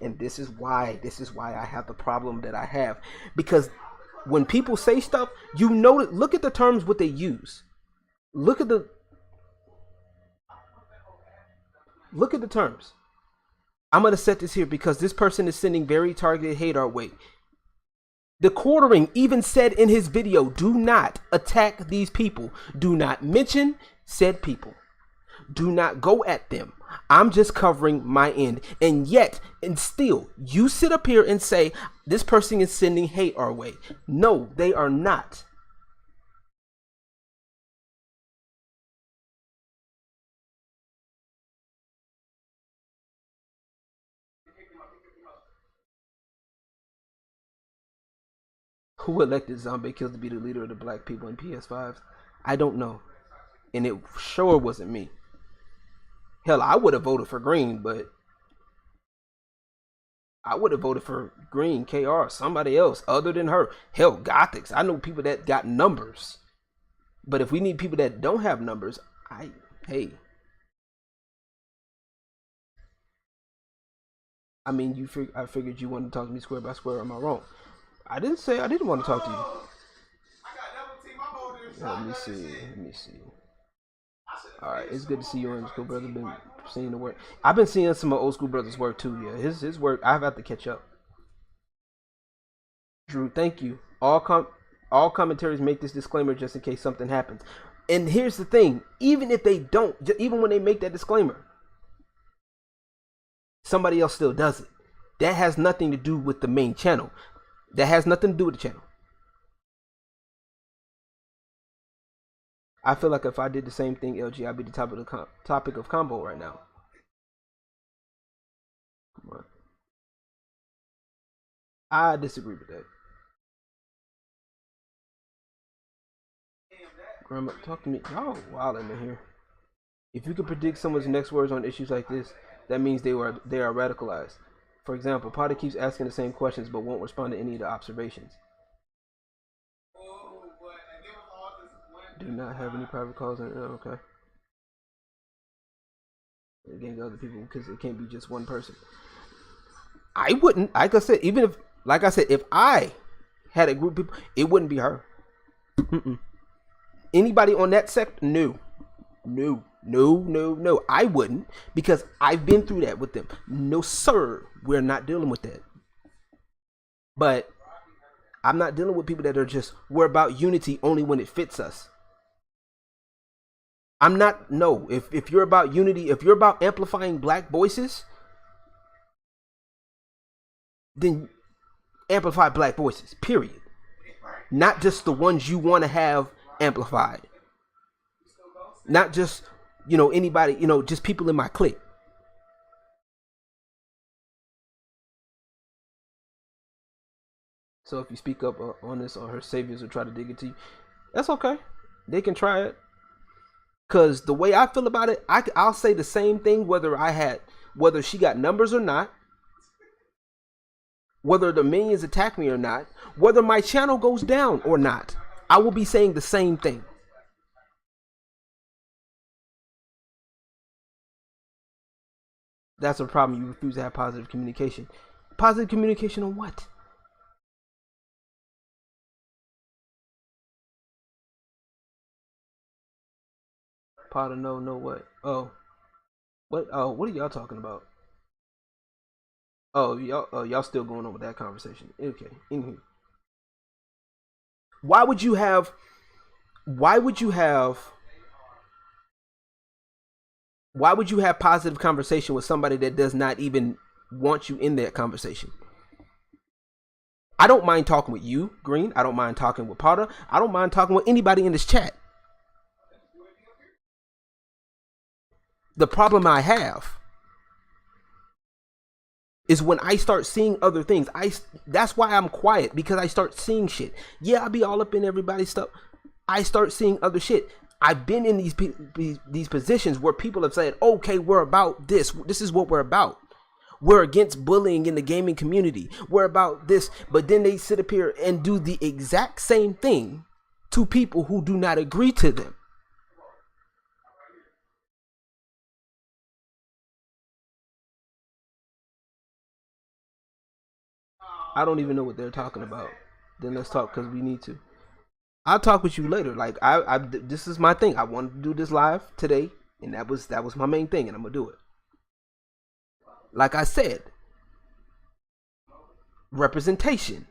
and this is why I have the problem that I have. Because when people say stuff, you notice, look at the terms what they use. Look at the terms. I'm gonna set this here because this person is sending very targeted hate our way. The Quartering even said in his video, do not attack these people. Do not mention said people. Do not go at them. I'm just covering my end. And yet, and still, you sit up here and say, this person is sending hate our way. No, they are not. Who elected Zombaekills to be the leader of the black people in PS5s? I don't know. And it sure wasn't me. Hell, I would have voted for Green, but I would have voted for Green, KR, somebody else other than her. Hell, Gothics. I know people that got numbers. But if we need people that don't have numbers, hey. I mean, I figured you wanted to talk to me square by square. Am I wrong? I didn't say I didn't want to talk to you. Let me see. All right, it's good to see you on School Brother. Been seeing the work. I've been seeing some of Old School Brother's work too. Yeah, his work. I've had to catch up. Drew, thank you. All commentaries make this disclaimer just in case something happens. And here's the thing: even if they don't, even when they make that disclaimer, somebody else still does it. That has nothing to do with the main channel. That has nothing to do with the channel. I feel like if I did the same thing, LG, I'd be the topic of combo right now. Come on. I disagree with that. Grandma, talk to me. Y'all wild in here. If you could predict someone's next words on issues like this, that means they are radicalized. For example, Potter keeps asking the same questions but won't respond to any of the observations. Do not have any private calls. Okay. Again, other people, because it can't be just one person. I wouldn't. Like I said, if I had a group of people, it wouldn't be her. Anybody on that sect? No. I wouldn't, because I've been through that with them. No, sir. We're not dealing with that. But I'm not dealing with people that are just, we're about unity only when it fits us. I'm not, no. If you're about unity, if you're about amplifying black voices, then amplify black voices, period. Not just the ones you want to have amplified. Not just, anybody, just people in my clique. So if you speak up on this, or her saviors will try to dig into you, that's okay. They can try it. Because the way I feel about it, I'll say the same thing whether she got numbers or not, whether the minions attack me or not, whether my channel goes down or not. I will be saying the same thing. That's a problem. You refuse to have positive communication. Positive communication on what? Potter, no what? Oh, what? Oh, what are y'all talking about? Oh, y'all still going on with that conversation? Okay, in here. Why would you have positive conversation with somebody that does not even want you in that conversation? I don't mind talking with you, Green. I don't mind talking with Potter. I don't mind talking with anybody in this chat. The problem I have is when I start seeing other things. That's why I'm quiet, because I start seeing shit. Yeah, I'll be all up in everybody's stuff. I start seeing other shit. I've been in these positions where people have said, okay, we're about this. This is what we're about. We're against bullying in the gaming community. We're about this. But then they sit up here and do the exact same thing to people who do not agree to them. I don't even know what they're talking about. Then let's talk, because we need to. I'll talk with you later. Like this is my thing. I wanted to do this live today, and that was my main thing, and I'm gonna do it. Like I said, representation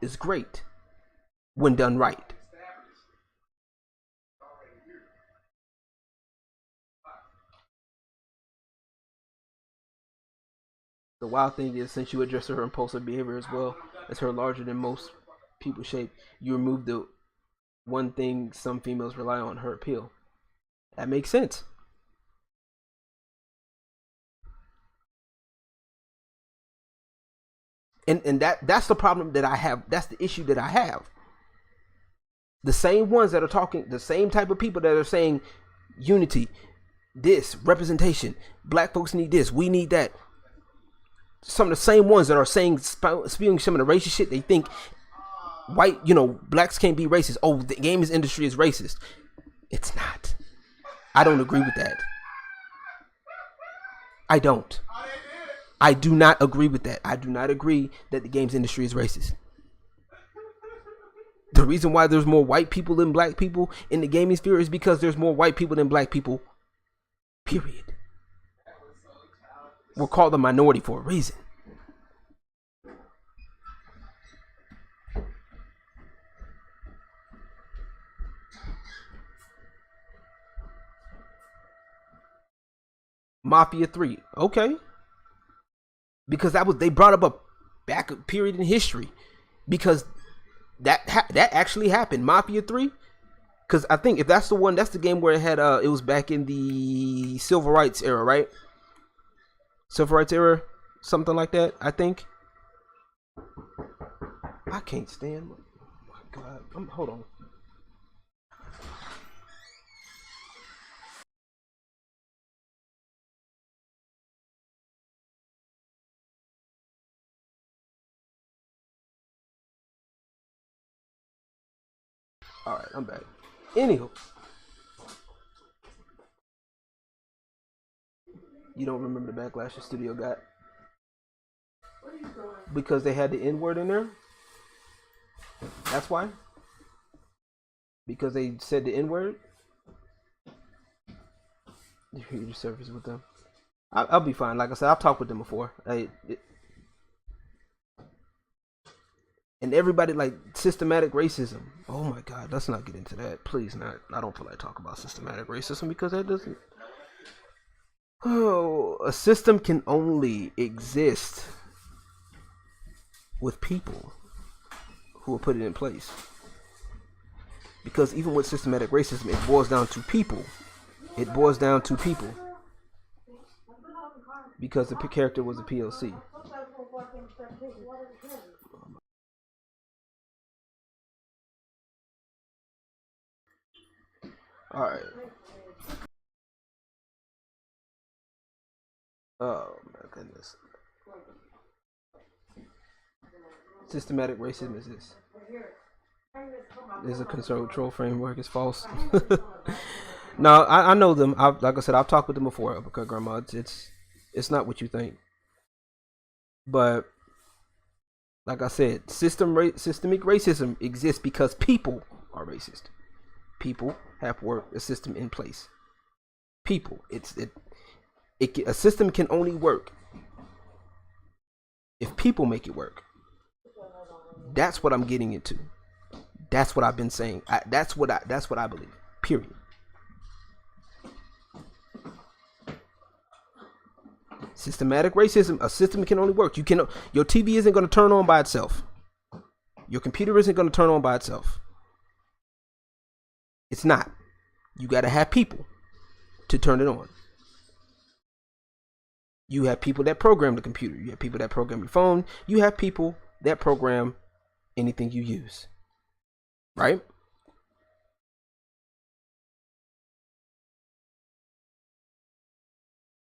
is great when done right. The wild thing is, since you address her impulsive behavior as well as her larger than most people shape, you remove the one thing some females rely on, her appeal. That makes sense. And that's the problem that I have. That's the issue that I have. The same ones that are talking, the same type of people that are saying unity, this, representation, black folks need this, we need that. Some of the same ones that are saying, spewing some of the racist shit, they think white, blacks can't be racist. Oh, the games industry is racist. It's not. I don't agree with that. I don't. I do not agree with that. I do not agree that the games industry is racist. The reason why there's more white people than black people in the gaming sphere is because there's more white people than black people. Period. We're called the minority for a reason. Mafia 3. Okay. Because they brought up a back period in history. Because that actually happened. Mafia 3. Because I think if that's the one, that's the game where it had it was back in the civil rights era, right? Civil rights era, something like that, I think. I can't stand. Oh my God. Hold on. All right, I'm back. Anywho, you don't remember the backlash the studio got because they had the N-word in there? That's why? Because they said the N-word? Your service with them. I'll be fine. Like I said, I've talked with them before. And everybody, like, systematic racism. Oh my God, let's not get into that. Please not. I don't feel like talking about systematic racism because that doesn't. Oh, a system can only exist with people who will put it in place. Because even with systematic racism, it boils down to people. It boils down to people. Because the character was a POC. All right. Oh my goodness. Systematic racism is this. Is a control framework. It's false. No, I know them. Like I said, I've talked with them before. Okay, Grandma, it's not what you think. But like I said, systemic racism exists because people are racist. People have worked a system in place. People, a system can only work if people make it work. That's what I'm getting into. That's what I've been saying. That's what I believe. Period. Systematic racism, a system can only work. Your TV isn't going to turn on by itself. Your computer isn't going to turn on by itself. It's not. You got to have people to turn it on. You have people that program the computer. You have people that program your phone. You have people that program anything you use. Right?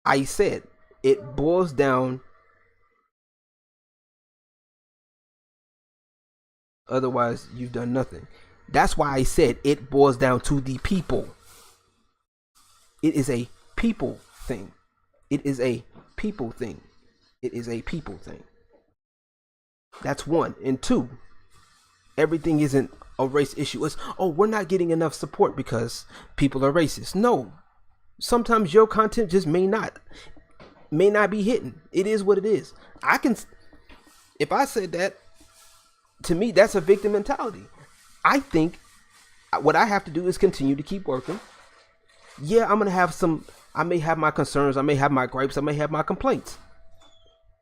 I said it boils down. Otherwise, you've done nothing. That's why I said it boils down to the people. It is a people thing. It is a people thing. It is a people thing. That's one. And two, everything isn't a race issue. It's, we're not getting enough support because people are racist. No. Sometimes your content just may not be hitting. It is what it is. If I said that, to me, that's a victim mentality. I think what I have to do is continue to keep working. Yeah, I may have my concerns, I may have my gripes, I may have my complaints.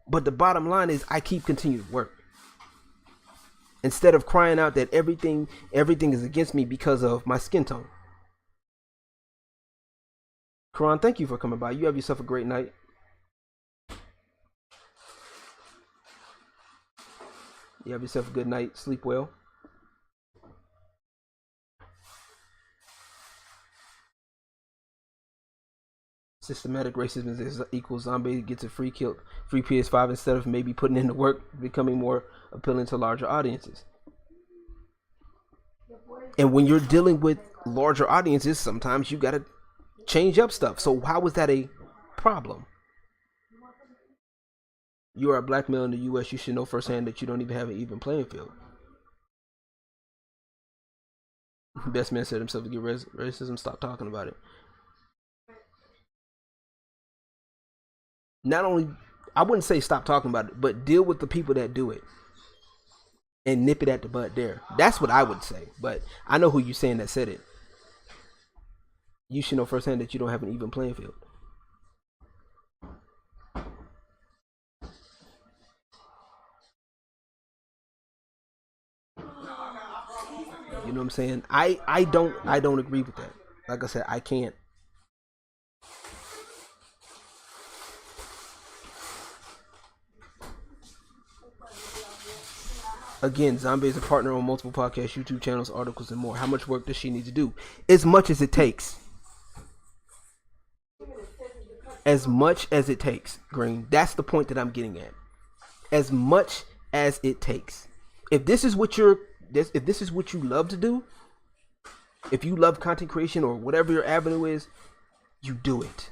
But the bottom line is I keep continuing to work. Instead of crying out that everything is against me because of my skin tone. Karan, thank you for coming by. You have yourself a great night. You have yourself a good night. Sleep well. Systematic racism is equals zombie gets a free PS5 instead of maybe putting in the work, becoming more appealing to larger audiences. And when you're dealing with larger audiences, sometimes you gotta change up stuff. So how is that a problem? You are a black male in the U.S. You should know firsthand that you don't even have an even playing field. Best man said himself to get racism. Stop talking about it. Not only, I wouldn't say stop talking about it, but deal with the people that do it and nip it at the bud there. That's what I would say. But I know who you're saying that said it. You should know firsthand that you don't have an even playing field. You know what I'm saying? I don't agree with that. Like I said, I can't. Again, Zombie is a partner on multiple podcasts, YouTube channels, articles, and more. How much work does she need to do? As much as it takes. As much as it takes, Green. That's the point that I'm getting at. As much as it takes. If this is what you love to do, if you love content creation or whatever your avenue is, you do it.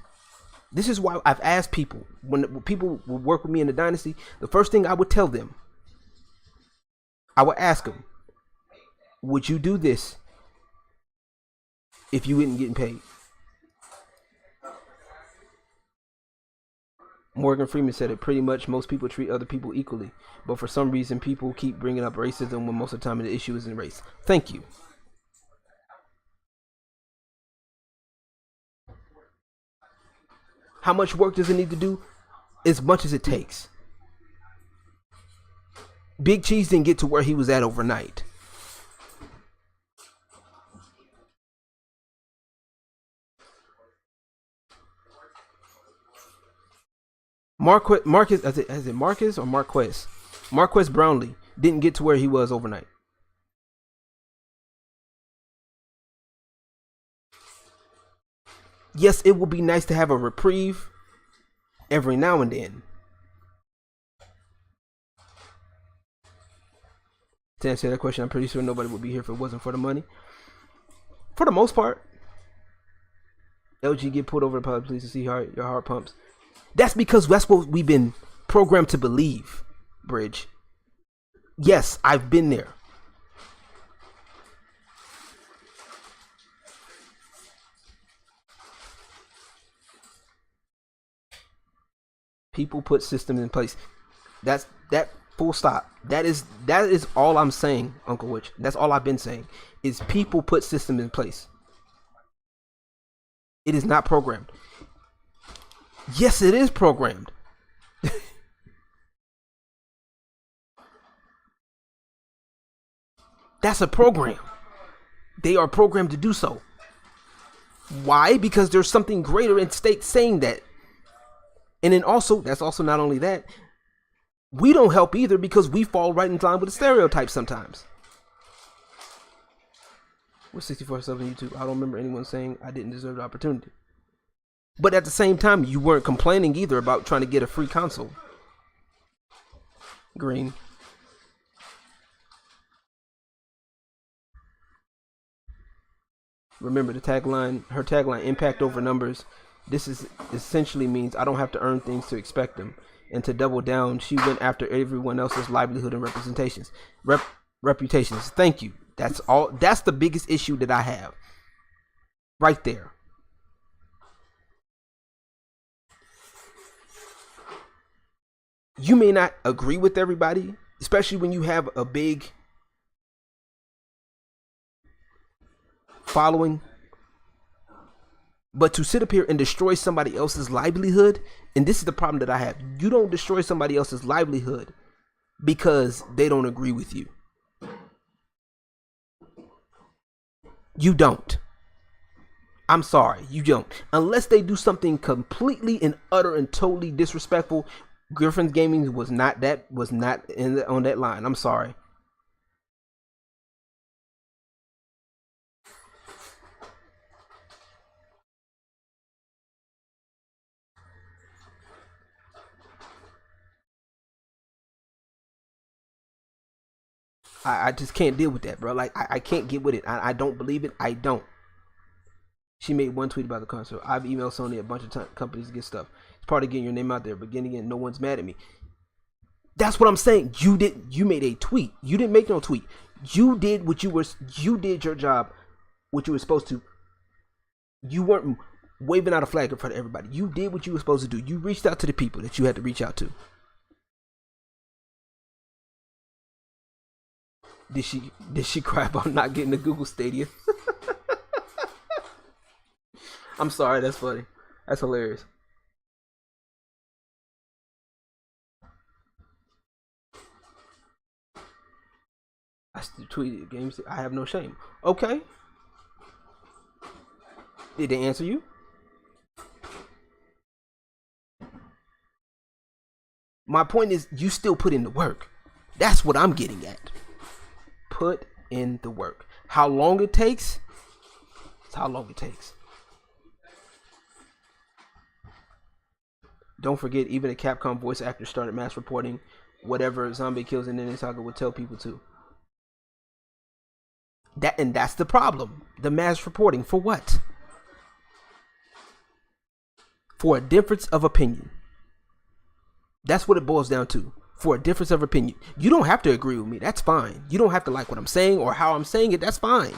This is why I've asked people, when people will work with me in the Dynasty, the first thing I would tell them, I would ask them, would you do this if you weren't getting paid? Morgan Freeman said it. Pretty much most people treat other people equally, but for some reason people keep bringing up racism when most of the time the issue isn't race. Thank you. How much work does it need to do? As much as it takes. Big Cheese didn't get to where he was at overnight. Marcus, is it Marcus or Marquez? Marquez Brownlee didn't get to where he was overnight. Yes, it would be nice to have a reprieve every now and then. To answer that question, I'm pretty sure nobody would be here if it wasn't for the money. For the most part. LG get pulled over the public police to see your heart pumps. That's because that's what we've been programmed to believe, Bridge. Yes, I've been there. People put systems in place. That full stop. That is all I'm saying, Uncle Witch. That's all I've been saying. Is people put systems in place. It is not programmed. Yes, it is programmed. That's a program. They are programmed to do so. Why? Because there's something greater in stake saying that. And then also, that's also not only that, we don't help either because we fall right in line with the stereotypes sometimes. We're 64 subs on YouTube. I don't remember anyone saying I didn't deserve the opportunity. But at the same time, you weren't complaining either about trying to get a free console. Green. Remember the tagline, her tagline, impact over numbers. This is essentially means I don't have to earn things to expect them. And to double down, she went after everyone else's livelihood and reputations. Thank you. That's all. That's the biggest issue that I have. Right there. You may not agree with everybody, especially when you have a big following. But to sit up here and destroy somebody else's livelihood, and this is the problem that I have. You don't destroy somebody else's livelihood because they don't agree with you. You don't. I'm sorry, you don't. Unless they do something completely and utter and totally disrespectful Girlfriends Gaming was not on that line. I'm sorry. I just can't deal with that, bro. Like, I can't get with it. I don't believe it. I don't. She made one tweet about the concert. I've emailed Sony a bunch of companies to get stuff. It's part of getting your name out there, but getting it, no one's mad at me. That's what I'm saying. You made a tweet. You didn't make no tweet. You did your job, what you were supposed to. You weren't waving out a flag in front of everybody. You did what you were supposed to do. You reached out to the people that you had to reach out to. Did she cry about not getting the Google Stadia? I'm sorry, that's funny. That's hilarious. I tweeted games. I have no shame. Okay. Did they answer you? My point is, you still put in the work. That's what I'm getting at. Put in the work. How long it takes? It's how long it takes. Don't forget, even a Capcom voice actor started mass reporting whatever Zombaekills and NNESaga would tell people to. That's the problem. The mass reporting. For what? For a difference of opinion. That's what it boils down to. For a difference of opinion. You don't have to agree with me. That's fine. You don't have to like what I'm saying or how I'm saying it. That's fine.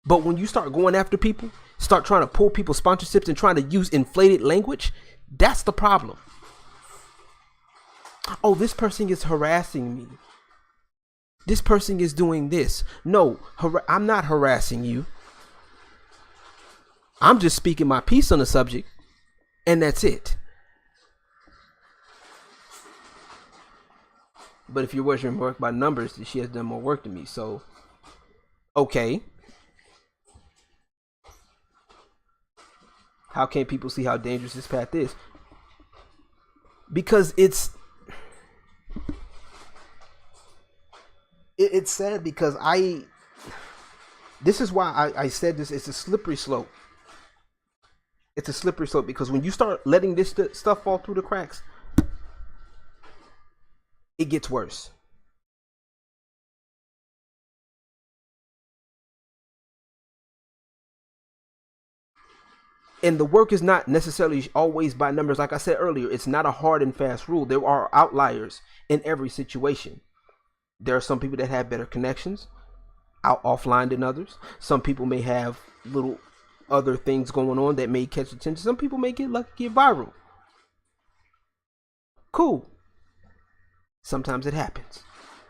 But when you start going after people, start trying to pull people's sponsorships and trying to use inflated language, that's the problem. Oh, this person is harassing me. This person is doing this. No, I'm not harassing you. I'm just speaking my piece on the subject, and that's it. But if you're measuring work by numbers, she has done more work than me. So, okay. How can people see how dangerous this path is? Because it's sad because this is why I said this, it's a slippery slope. It's a slippery slope because when you start letting this stuff fall through the cracks, it gets worse. And the work is not necessarily always by numbers. Like I said earlier, it's not a hard and fast rule. There are outliers in every situation. There are some people that have better connections out offline than others. Some people may have little other things going on that may catch attention. Some people may get lucky, get viral. Cool. Sometimes it happens.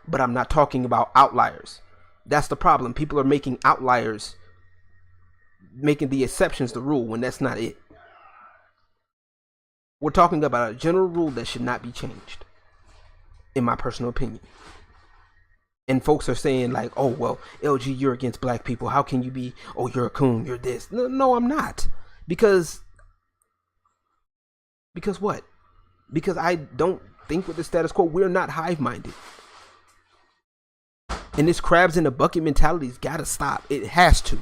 But I'm not talking about outliers. That's the problem. People are making outliers, making the exceptions the rule when that's not it. We're talking about a general rule that should not be changed, in my personal opinion. And folks are saying like, oh, well, LG, you're against black people. How can you be, oh, you're a coon, you're this. No, I'm not. Because what? Because I don't think with the status quo. We're not hive-minded. And this crabs in the bucket mentality's gotta stop. It has to.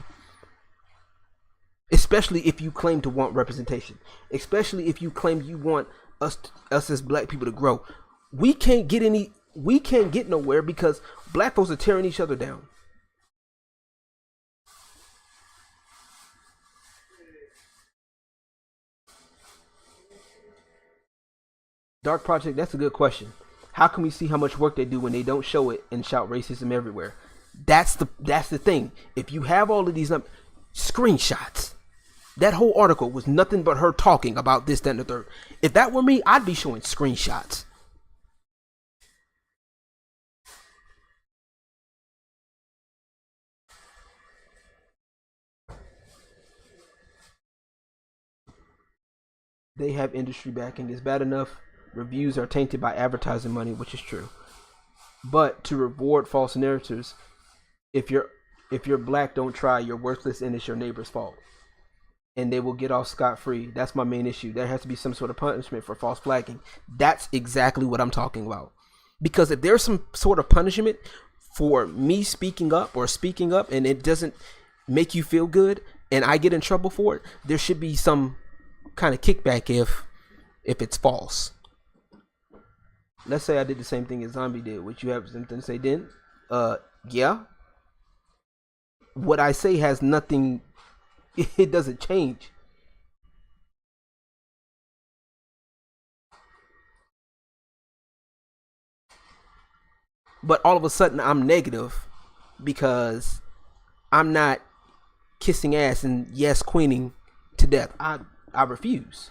Especially if you claim to want representation. Especially if you claim you want us as black people to grow. We can't get nowhere because black folks are tearing each other down. Dark Project, that's a good question. How can we see how much work they do when they don't show it and shout racism everywhere? That's the thing. If you have all of these screenshots, that whole article was nothing but her talking about this, that, and the third. If that were me, I'd be showing screenshots. They have industry backing. It's bad enough reviews are tainted by advertising money, which is true. But to reward false narratives, if you're black, don't try, you're worthless and it's your neighbor's fault. and they will get off scot-free. That's my main issue. There has to be some sort of punishment for false flagging. That's exactly what I'm talking about. Because if there's some sort of punishment for me speaking up and it doesn't make you feel good and I get in trouble for it, there should be some kind of kickback if it's false. Let's say I did the same thing as Zombie did. Would you have something to say then? Yeah. What I say has nothing, it doesn't change. But all of a sudden I'm negative because I'm not kissing ass and yes queening to death. I refuse.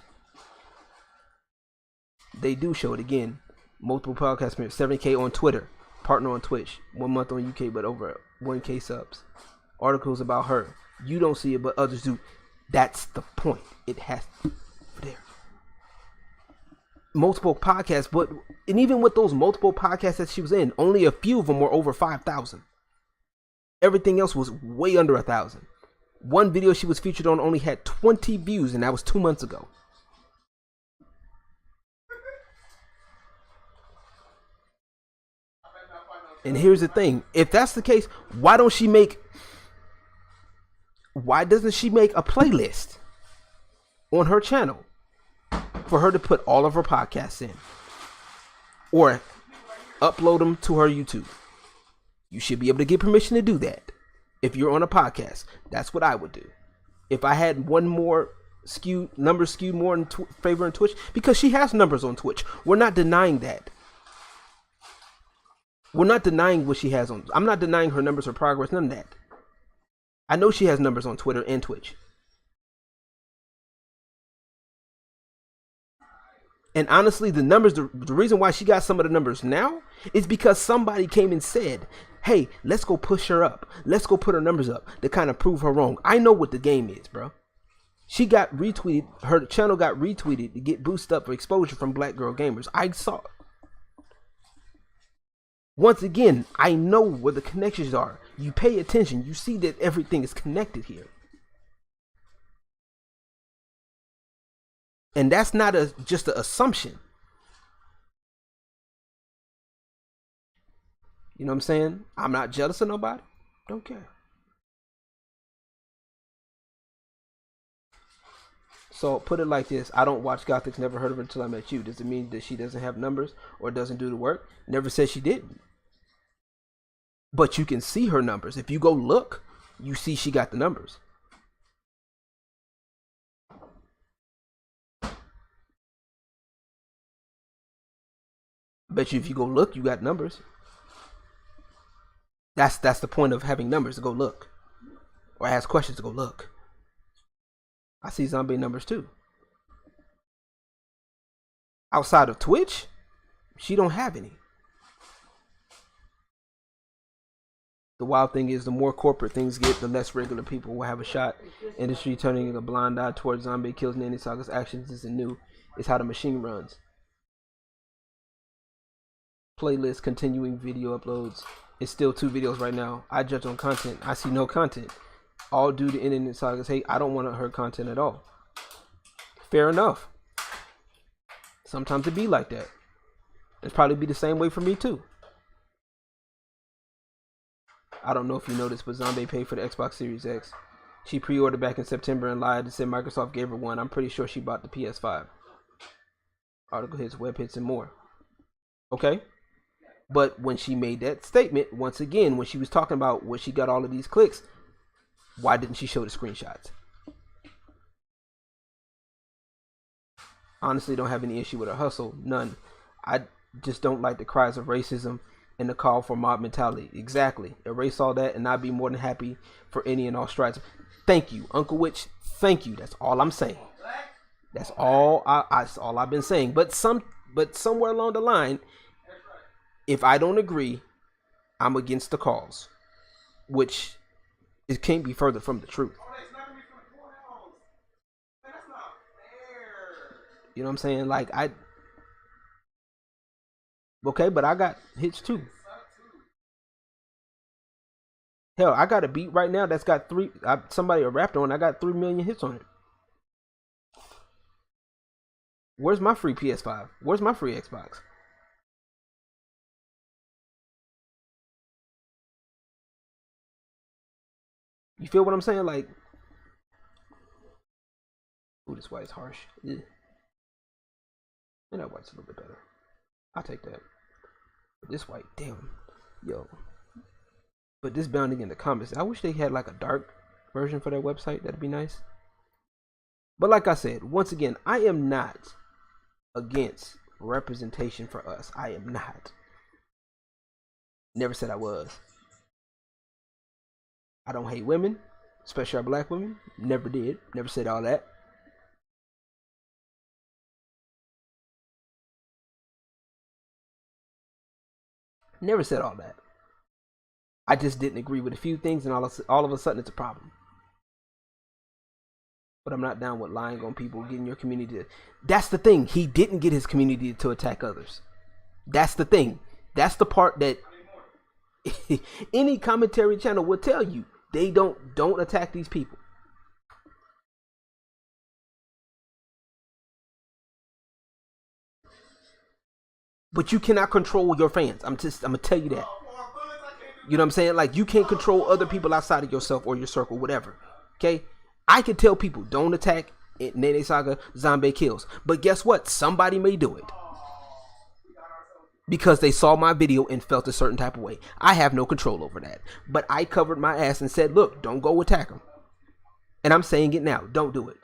They do show it again. Multiple podcast premieres, 7K on Twitter, partner on Twitch, 1 month on UK, but over 1K subs. Articles about her. You don't see it, but others do. That's the point. It has to be there. Multiple podcasts, and even with those multiple podcasts that she was in, only a few of them were over 5,000. Everything else was way under 1,000. One video she was featured on only had 20 views, and that was 2 months ago. And here's the thing. If that's the case, why doesn't she make a playlist on her channel for her to put all of her podcasts in? Or upload them to her YouTube. You should be able to get permission to do that. If you're on a podcast, that's what I would do. If I had one more numbers skewed more in favor in Twitch, because she has numbers on Twitch. We're not denying that. We're not denying what she has on. I'm not denying her numbers or progress, none of that. I know she has numbers on Twitter and Twitch. And honestly, the numbers, the reason why she got some of the numbers now is because somebody came and said, hey, let's go push her up. Let's go put her numbers up to kind of prove her wrong. I know what the game is, bro. She got retweeted. Her channel got retweeted to get boosted up for exposure from Black Girl Gamers. I saw it. Once again, I know where the connections are. You pay attention. You see that everything is connected here. And that's not just an assumption. You know what I'm saying? I'm not jealous of nobody. Don't care. So put it like this. I don't watch Gothics. Never heard of her until I met you. Does it mean that she doesn't have numbers or doesn't do the work? Never said she didn't. But you can see her numbers. If you go look, you see she got the numbers. Bet you if you go look, you got numbers. That's the point of having numbers, to go look. Or ask questions to go look. I see zombie numbers too. Outside of Twitch, she don't have any. The wild thing is, the more corporate things get, the less regular people will have a shot. Industry turning a blind eye towards Zombaekills and NNESaga's actions isn't new. It's how the machine runs. Playlist, continuing video uploads. It's still 2 videos right now. I judge on content. I see no content. All due to NNESaga's hate. I don't want her content at all. Fair enough. Sometimes it be like that. It'd probably be the same way for me too. I don't know if you noticed, but Zombie paid for the Xbox Series X. She pre-ordered back in September and lied and said Microsoft gave her one. I'm pretty sure she bought the PS5. Article hits, web hits, and more. Okay? But when she made that statement, once again, when she was talking about where she got all of these clicks, why didn't she show the screenshots? Honestly, don't have any issue with her hustle. None. I just don't like the cries of racism and the call for mob mentality. Exactly. Erase all that and I'd be more than happy for any and all strides. Thank you, Uncle Witch. Thank you. That's all I'm saying. That's all that's all I've been saying. But somewhere along the line, if I don't agree, I'm against the cause. Which it can't be further from the truth. You know what I'm saying? Like, okay, but I got hits too. Hell, I got a beat right now that's got somebody rapped on. I got 3 million hits on it. Where's my free PS5? Where's my free Xbox? You feel what I'm saying? Like, ooh, this white's harsh. Ugh. And that white's a little bit better. I'll take that. But this white, damn. Yo. But this bounding in the comments, I wish they had like a dark version for their website. That'd be nice. But like I said, once again, I am not against representation for us. I am not. Never said I was. I don't hate women, especially our black women. Never did. Never said all that. Never said all that. I just didn't agree with a few things, and all of a sudden it's a problem. But I'm not down with lying on people, getting your community to... That's the thing. He didn't get his community to attack others. That's the thing. That's the part that any commentary channel will tell you. They don't attack these people. But you cannot control your fans. I'm gonna tell you that. You know what I'm saying? Like, you can't control other people outside of yourself or your circle, whatever. Okay? I can tell people, don't attack NNESaga, Zombaekills. But guess what? Somebody may do it. Because they saw my video and felt a certain type of way. I have no control over that. But I covered my ass and said, look, don't go attack them. And I'm saying it now. Don't do it.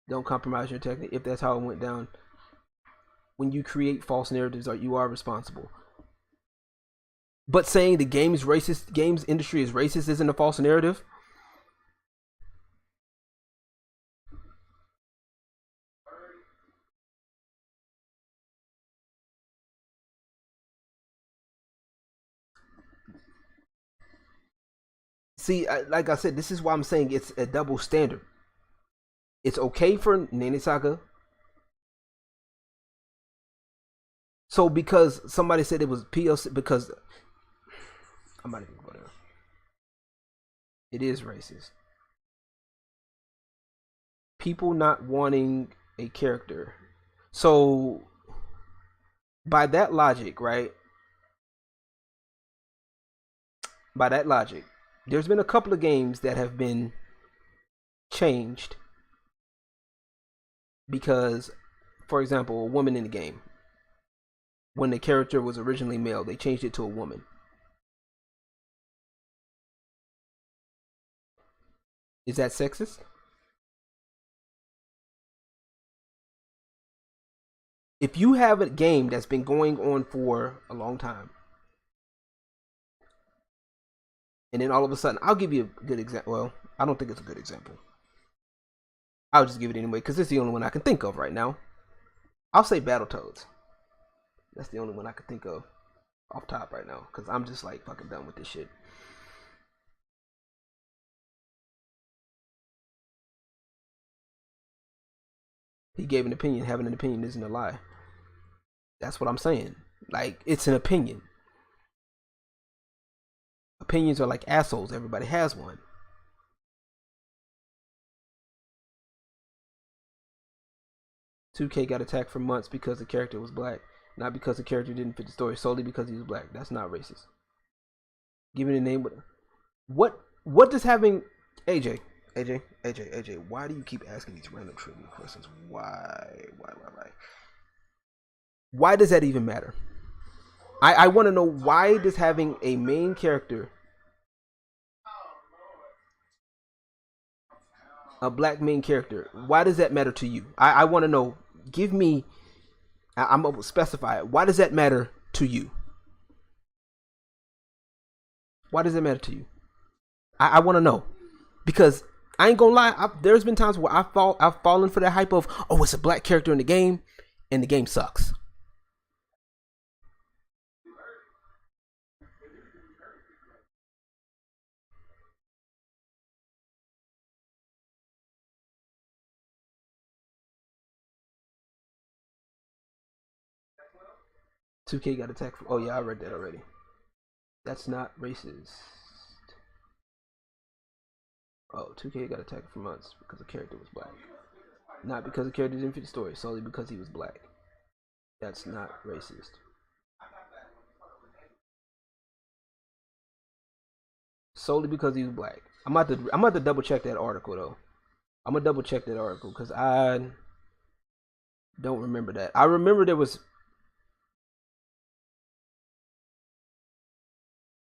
Don't compromise your technique if that's how it went down. When you create false narratives, you are responsible. But saying the games industry is racist isn't a false narrative. See, like I said, this is why I'm saying it's a double standard. It's okay for NNESaga. So because somebody said it was PLC, because I'm not even going to go there. It is racist. People not wanting a character. So by that logic, right? By that logic, there's been a couple of games that have been changed because, for example, a woman in the game, when the character was originally male, they changed it to a woman. Is that sexist? If you have a game that's been going on for a long time, and then all of a sudden, I'll give you a good example. Well, I don't think it's a good example. I'll just give it anyway, because it's the only one I can think of right now. I'll say Battletoads. That's the only one I can think of off top right now, because I'm just like fucking done with this shit. He gave an opinion. Having an opinion isn't a lie. That's what I'm saying. Like, it's an opinion. Opinions are like assholes. Everybody has one. $2K got attacked for months because the character was black. Not because the character didn't fit the story, solely because he was black. That's not racist. Giving a name, what does having AJ, why do you keep asking these random trivia questions? Why? Why does that even matter? I want to know, why does having a main character, a black main character, why does that matter to you? I want to know. Give me, I'm going to specify it. Why does that matter to you? Why does it matter to you? I want to know. Because I ain't going to lie, there's been times where I've fallen for that hype of, oh, it's a black character in the game, and the game sucks. $2K got attacked. Oh yeah, I read that already. That's not racist. Oh, 2K got attacked for months because the character was black. Not because the character didn't fit the story, solely because he was black. That's not racist. Solely because he was black. I'm about to double check that article though. I'm gonna double check that article because I don't remember that. I remember there was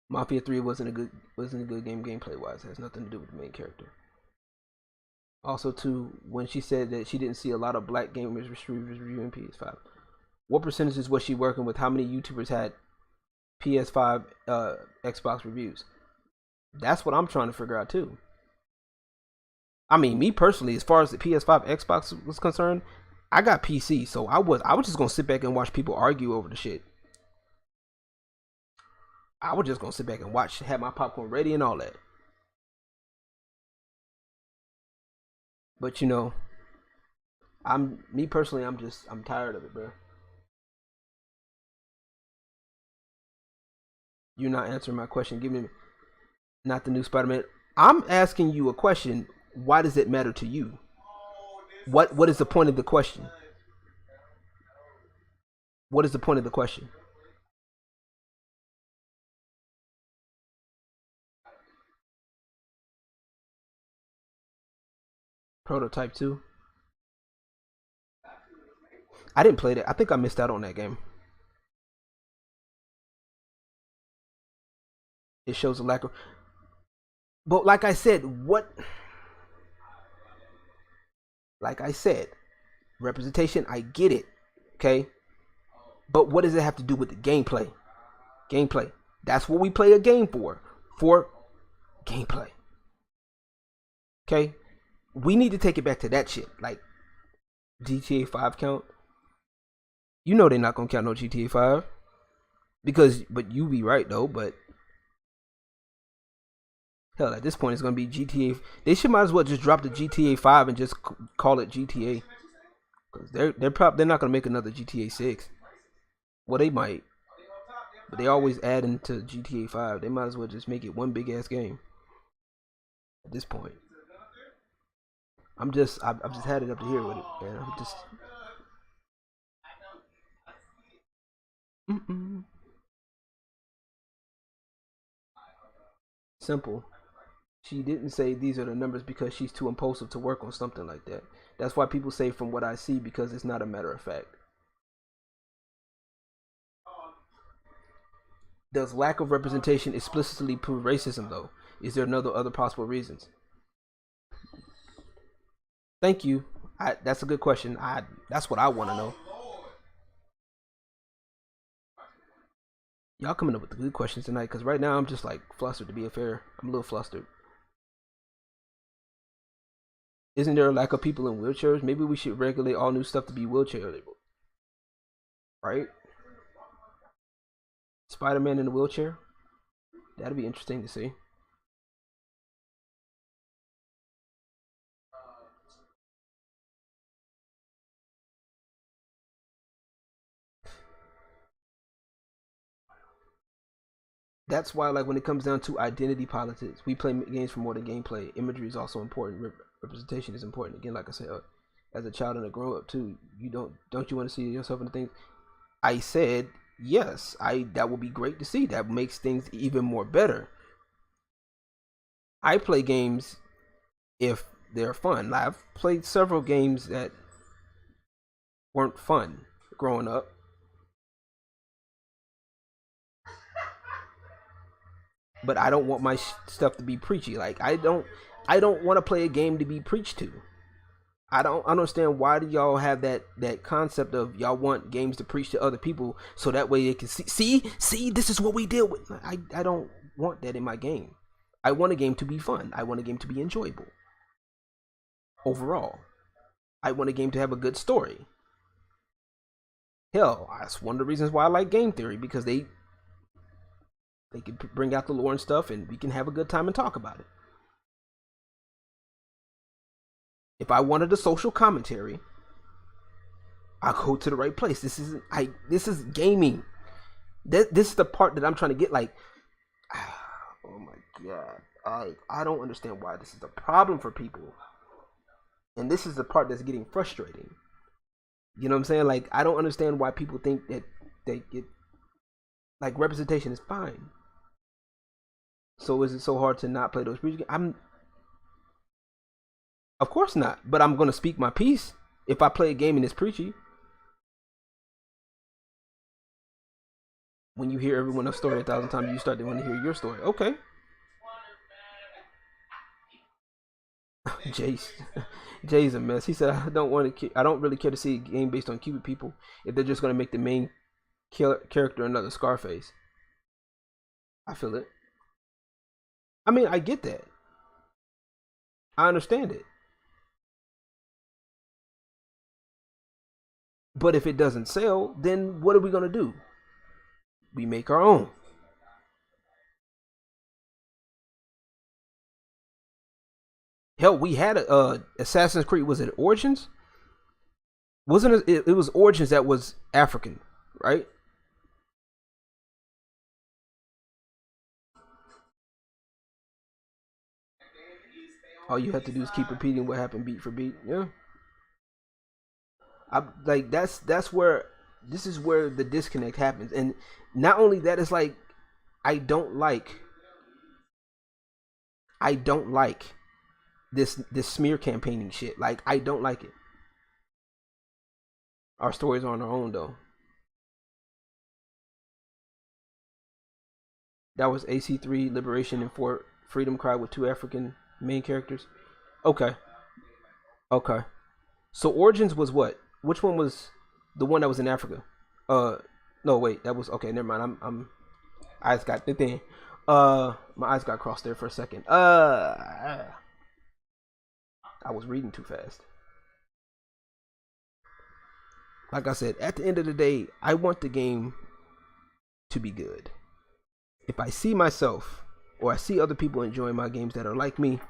Mafia 3 wasn't a good game gameplay wise. It has nothing to do with the main character. Also, too, when she said that she didn't see a lot of black gamers reviewing PS5, what percentages was she working with? How many YouTubers had PS5, Xbox reviews? That's what I'm trying to figure out too. I mean, me personally, as far as the PS5, Xbox was concerned, I got PC, so I was just gonna sit back and watch people argue over the shit. I was just gonna sit back and watch, have my popcorn ready and all that. But you know, I'm tired of it, bro. You're not answering my question. Give me not the new Spider-Man. I'm asking you a question. Why does it matter to you? What is the point of the question? What is the point of the question? Prototype 2. I didn't play that. I think I missed out on that game. It shows a lack of... But like I said, representation, I get it. Okay? But what does it have to do with the gameplay? Gameplay. That's what we play a game for. For gameplay. Okay? We need to take it back to that shit. Like, GTA 5 count? You know they're not gonna count no GTA 5. But you be right though, but hell, at this point it's gonna be GTA. They should might as well just drop the GTA 5 and just call it GTA. Cause they're not gonna make another GTA 6. Well, they might, but they always add into GTA 5. They might as well just make it one big ass game. At this point, I've just had it up to here with it, man. I'm just. Simple. She didn't say these are the numbers because she's too impulsive to work on something like that. That's why people say from what I see, because it's not a matter of fact. Does lack of representation explicitly prove racism though? Is there other possible reasons? Thank you. That's a good question. That's what I want to know. Y'all coming up with the good questions tonight, because right now I'm just like flustered, to be fair. I'm a little flustered. Isn't there a lack of people in wheelchairs? Maybe we should regulate all new stuff to be wheelchair labeled. Right? Spider-Man in a wheelchair? That'd be interesting to see. That's why, like, when it comes down to identity politics, we play games for more than gameplay. Imagery is also important. Representation is important. Again, like I said, as a child and a grown up too, don't you want to see yourself in the things? I said yes. That would be great to see. That makes things even more better. I play games if they're fun. I've played several games that weren't fun growing up. But I don't want my stuff to be preachy. Like, I don't want to play a game to be preached to. I don't understand why do y'all have that concept of y'all want games to preach to other people so that way they can see this is what we deal with. I don't want that in my game. I want a game to be fun. I want a game to be enjoyable. Overall, I want a game to have a good story. Hell, that's one of the reasons why I like game theory, because they can bring out the lore and stuff, and we can have a good time and talk about it. If I wanted a social commentary, I'll go to the right place. This is gaming. This is the part that I'm trying to get. Like, oh my god, I don't understand why this is a problem for people, and this is the part that's getting frustrating. You know what I'm saying? Like, I don't understand why people think that they get, like, representation is fine. So is it so hard to not play those preachy games? Of course not. But I'm gonna speak my piece if I play a game and it's preachy. When you hear everyone else's story 1,000 times, you start to want to hear your story. Okay. Jay's a mess. He said, I don't really care to see a game based on Cupid people if they're just gonna make the main character another Scarface. I feel it. I mean, I get that. I understand it. But if it doesn't sell, then what are we gonna do? We make our own. Hell, we had a Assassin's Creed. Was it Origins? Wasn't it? It was Origins that was African, right? All you have to do is keep repeating what happened beat for beat. Yeah. I like that's where this is where the disconnect happens. And not only that, it's like I don't like this smear campaigning shit. Like, I don't like it. Our stories are on our own though. That was AC3 Liberation and Fort Freedom Cry with 2 African main characters. Okay. So Origins was what? Which one was the one that was in Africa? No, wait, that was okay. Never mind. I'm eyes got the thing. My eyes got crossed there for a second. I was reading too fast. Like I said, at the end of the day, I want the game to be good. If I see myself or I see other people enjoying my games that are like me,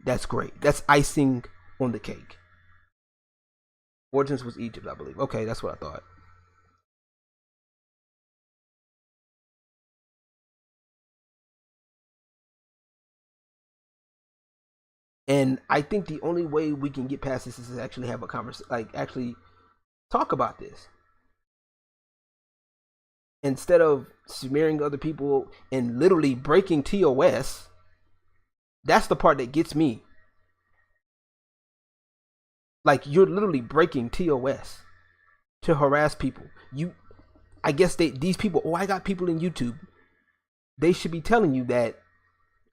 that's great. That's icing on the cake. Origins was Egypt, I believe. Okay, that's what I thought. And I think the only way we can get past this is to actually have a conversation, like actually talk about this. Instead of smearing other people and literally breaking TOS, that's the part that gets me. Like, you're literally breaking TOS to harass people. I guess these people, I got people in YouTube. They should be telling you that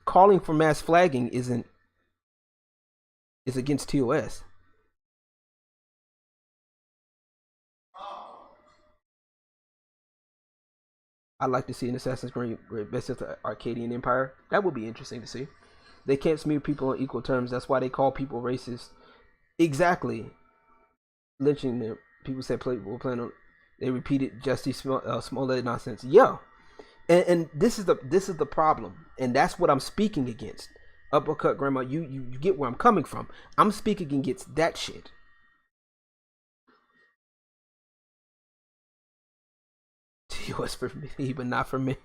calling for mass flagging is against TOS. I'd like to see an Assassin's Creed best of the Arcadian Empire. That would be interesting to see. They can't smear people on equal terms. That's why they call people racist. Exactly. Lynching them. People said people playing on. They repeated Justice Smollett nonsense. Yeah, and this is the problem, and that's what I'm speaking against. Uppercut grandma, you get where I'm coming from. I'm speaking against that shit. TOS for me, but not for me.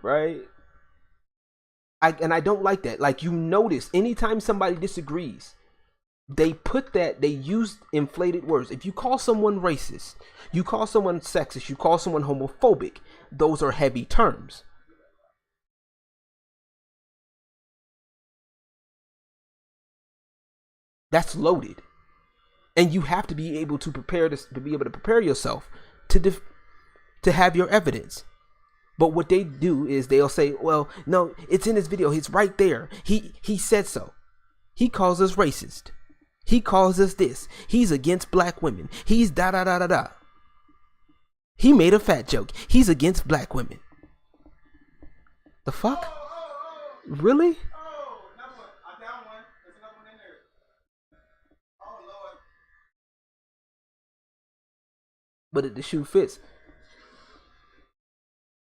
Right? I don't like that. Like, you notice anytime somebody disagrees, they use inflated words. If you call someone racist, you call someone sexist, you call someone homophobic, those are heavy terms. That's loaded. And you have to be able to prepare yourself to have your evidence. But what they do is they'll say, well, no, it's in this video. It's right there. He said so. He calls us racist. He calls us this. He's against black women. He's da da da da da. He made a fat joke. He's against black women. The fuck? Really? But the shoe fits.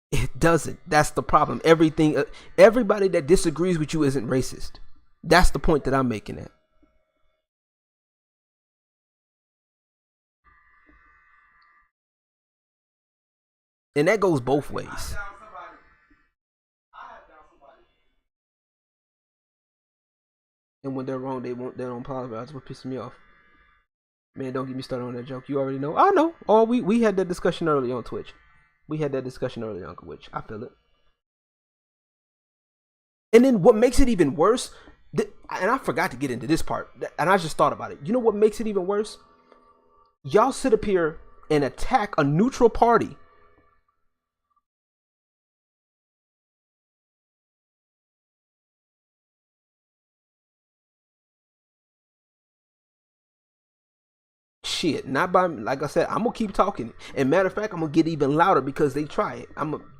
It doesn't. That's the problem. Everybody that disagrees with you isn't racist. That's the point that I'm making at. And that goes both ways. And when they're wrong, they don't apologize. That's what pisses me off. Man, don't get me started on that joke. You already know. I know. Oh, we had that discussion earlier on Twitch. We had that discussion earlier, Uncle Witch. I feel it. And then what makes it even worse, and I forgot to get into this part, and I just thought about it. You know what makes it even worse? Y'all sit up here and attack a neutral party. Shit, not by, like I said, I'm gonna keep talking. And matter of fact, I'm gonna get even louder because they try it.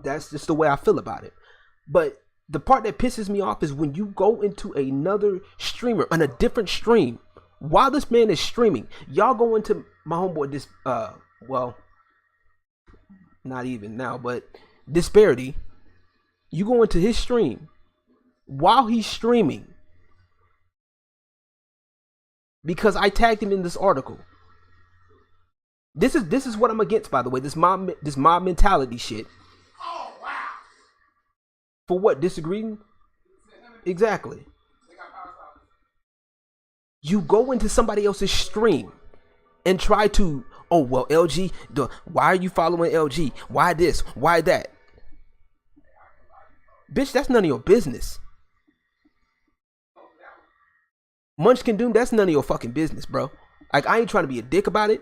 That's just the way I feel about it. But the part that pisses me off is when you go into another streamer on a different stream while this man is streaming. Y'all go into my homeboy well, not even now, but Disparity. You go into his stream while he's streaming because I tagged him in this article. This is what I'm against, by the way. This mob mentality shit. Oh wow! For what? Disagreeing? Exactly. You go into somebody else's stream and try to, oh well, LG. Why are you following LG? Why this? Why that? Bitch, that's none of your business. Munchkin Doom, that's none of your fucking business, bro. Like, I ain't trying to be a dick about it.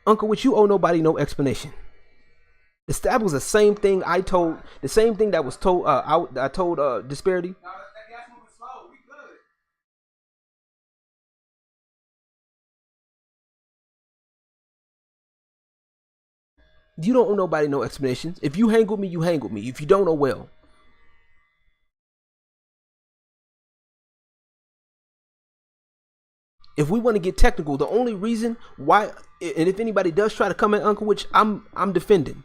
Uncle Witch, you owe nobody no explanation. That was the same thing I told. The same thing that was told. I told Disparity. You don't owe nobody no explanations. If you hang with me, you hang with me. If you don't, oh well. If we want to get technical, the only reason why, and if anybody does try to come at Uncle Witch, I'm defending.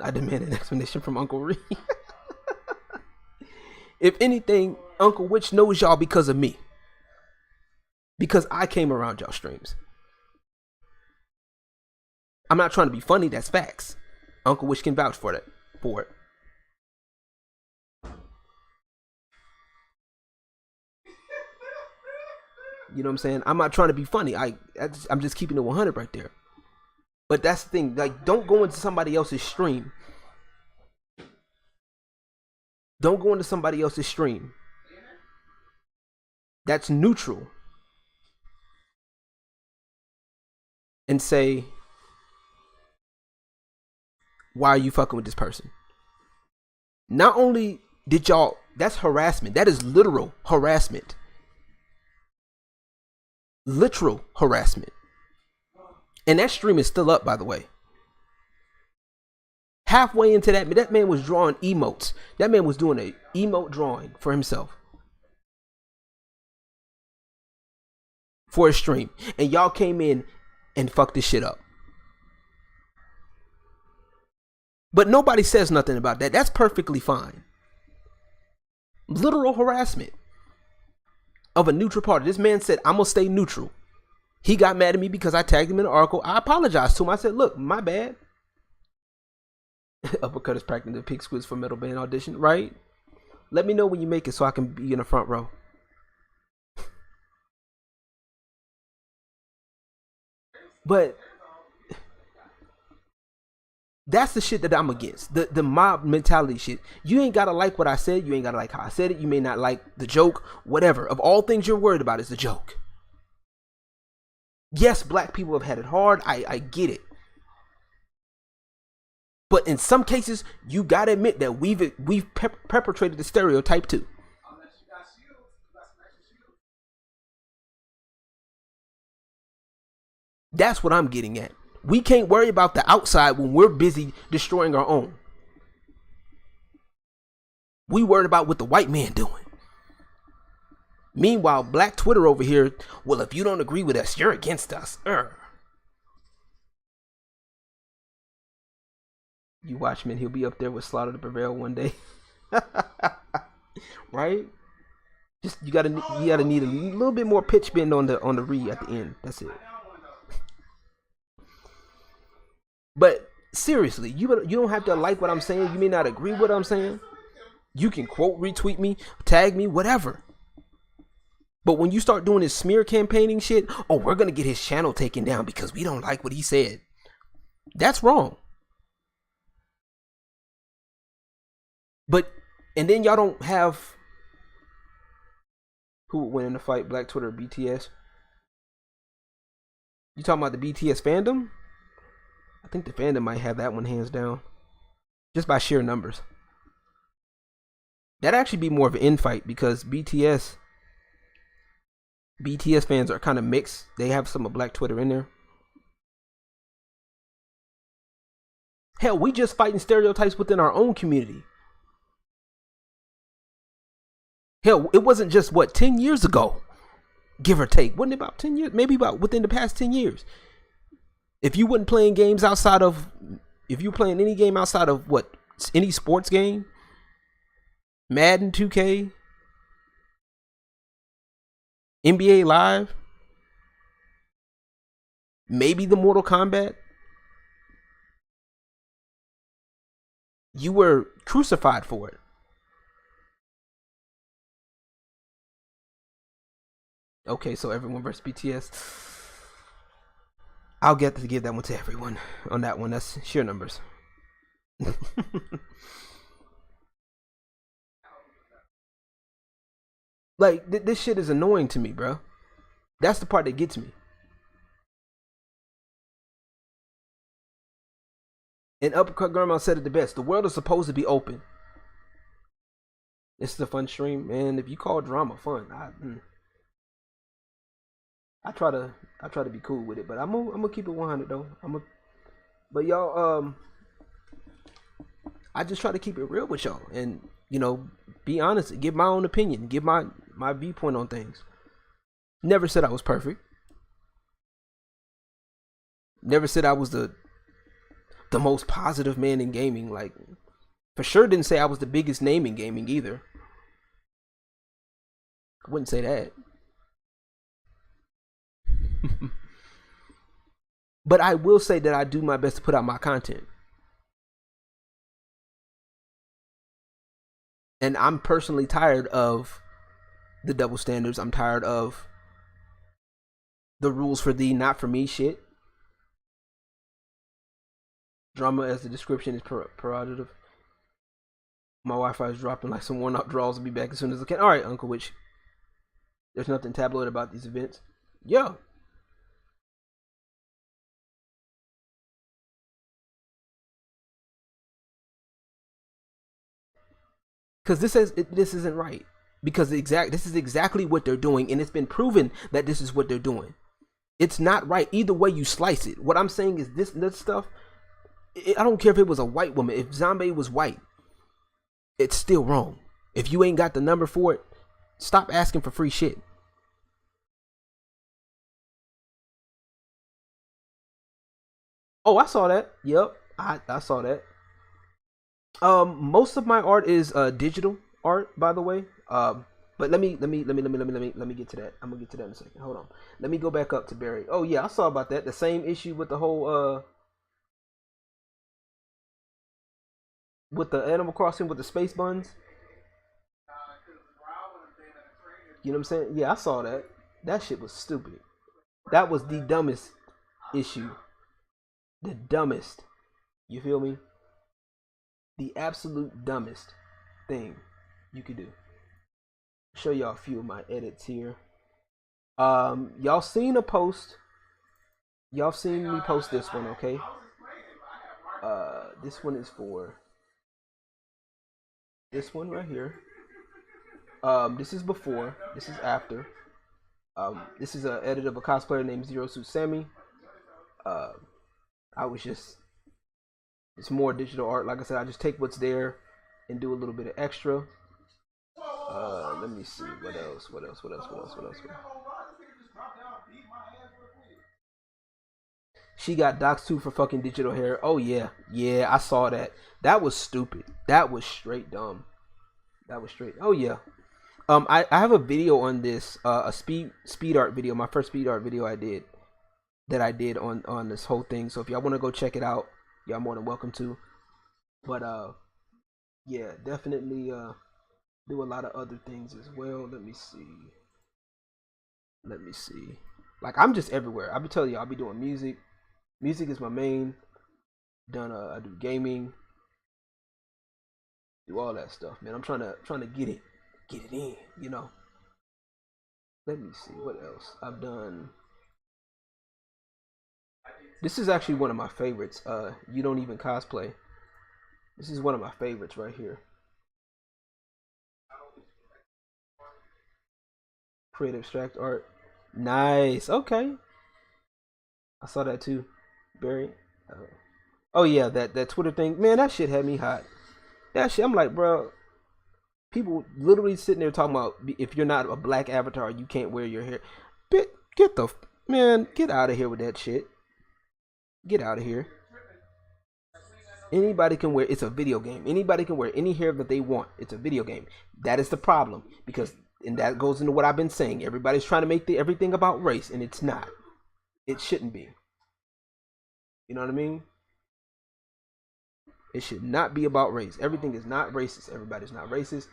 I demand an explanation from Uncle Reed. If anything, Uncle Witch knows y'all because of me. Because I came around y'all streams. I'm not trying to be funny, that's facts. Uncle Witch can vouch for it. You know what I'm saying? I'm not trying to be funny. I'm just keeping it 100 right there. But that's the thing. Like, don't go into somebody else's stream. Don't go into somebody else's stream. That's neutral. And say, why are you fucking with this person? Not only did y'all, that's harassment. That is literal harassment. Literal harassment. And that stream is still up, by the way. Halfway into that man was drawing emotes. That man was doing an emote drawing for himself. For a stream. And y'all came in and fucked this shit up. But nobody says nothing about that. That's perfectly fine. Literal harassment of a neutral party. This man said, I'm gonna stay neutral. He got mad at me because I tagged him in the article. I apologized to him. I said, look, my bad. Uppercut is practicing the pig squids for metal band audition, right? Let me know when you make it so I can be in the front row. But that's the shit that I'm against. The mob mentality shit. You ain't gotta like what I said. You ain't gotta like how I said it. You may not like the joke. Whatever. Of all things you're worried about is the joke. Yes, black people have had it hard. I get it. But in some cases, you gotta admit that we've perpetrated the stereotype too. That's what I'm getting at. We can't worry about the outside when we're busy destroying our own. We worried about what the white man doing. Meanwhile, Black Twitter over here, well, if you don't agree with us, you're against us. You watch, man, he'll be up there with Slaughter to Prevail one day. Right? Just you gotta need a little bit more pitch bend on the re at the end. That's it. But Seriously, you don't have to like what I'm saying. You may not agree with what I'm saying. You can quote, retweet me, tag me, whatever. But when you start doing this smear campaigning shit, oh, we're going to get his channel taken down because we don't like what he said. That's wrong. But, and then y'all don't have, who would win in the fight, Black Twitter or BTS? You talking about the BTS fandom? I think the fandom might have that one hands down. Just by sheer numbers. That'd actually be more of an infight because BTS fans are kind of mixed. They have some of Black Twitter in there. Hell, we just fighting stereotypes within our own community. Hell, it wasn't just, 10 years ago? Give or take. Wasn't it about 10 years? Maybe about within the past 10 years. If you wasn't playing games outside of, if you playing any game outside of any sports game, Madden 2K, NBA Live, maybe the Mortal Kombat, you were crucified for it. Okay, so everyone versus BTS. I'll get to give that one to everyone on that one. That's sheer numbers. Like, this shit is annoying to me, bro. That's the part that gets me. And Uppercut Grandma said it the best. The world is supposed to be open. This is a fun stream, man. If you call drama fun, I try to be cool with it, but I'm gonna keep it 100 though. But y'all, I just try to keep it real with y'all, and be honest, give my own opinion, give my viewpoint on things. Never said I was perfect. Never said I was the most positive man in gaming. Like, for sure didn't say I was the biggest name in gaming either. I wouldn't say that. But I will say that I do my best to put out my content. And I'm personally tired of the double standards. I'm tired of the rules for thee, not for me shit. Drama as the description is prerogative. My Wi-Fi is dropping like some worn out draws. I'll be back as soon as I can. Alright, Uncle Witch. There's nothing tabloid about these events. Yeah. Because this isn't right. Because this is exactly what they're doing, and it's been proven that this is what they're doing. It's not right either way you slice it. What I'm saying is this stuff. I don't care if it was a white woman. If Zombie was white, it's still wrong. If you ain't got the number for it, stop asking for free shit. Oh, I saw that. Yep, I saw that. Most of my art is digital art, by the way. But let me get to that. I'm gonna get to that in a second. Hold on. Let me go back up to Barry. Oh yeah, I saw about that. The same issue with the whole with the Animal Crossing with the space buns. You know what I'm saying? Yeah, I saw that. That shit was stupid. That was the dumbest issue. The dumbest. You feel me? The absolute dumbest thing you could do. Show y'all a few of my edits here. Y'all seen a post. Y'all seen me post this one, okay? This one is for this one right here. This is before. This is after. This is an edit of a cosplayer named Zero Suit Sammy. It's more digital art. Like I said, I just take what's there and do a little bit of extra. Let me see what else. She got doxxed too for fucking digital hair. Oh yeah, I saw that. That was stupid. That was straight dumb. Oh yeah. I have a video on this. A speed art video. My first speed art video I did on this whole thing. So if y'all want to go check it out, y'all more than welcome to. But yeah, definitely do a lot of other things as well. Let me see. Like, I'm just everywhere. I'll be telling you, I'll be doing music. Music is my main. I do gaming. Do all that stuff, man. I'm trying to get it in, you know. Let me see what else I've done. This is actually one of my favorites. You don't even cosplay. This is one of my favorites right here. Create abstract art. Nice. Okay. I saw that too, Barry. Oh yeah, that Twitter thing. Man, that shit had me hot. That shit, I'm like, bro. People literally sitting there talking about if you're not a black avatar, you can't wear your hair. Get out of here with that shit. Get out of here. Anybody can wear. It's a video game. Anybody can wear any hair that they want. It's a video game. That is the problem, and that goes into what I've been saying. Everybody's trying to make everything about race, and it's not. It shouldn't be. You know what I mean? It should not be about race. Everything is not racist. Everybody's not racist.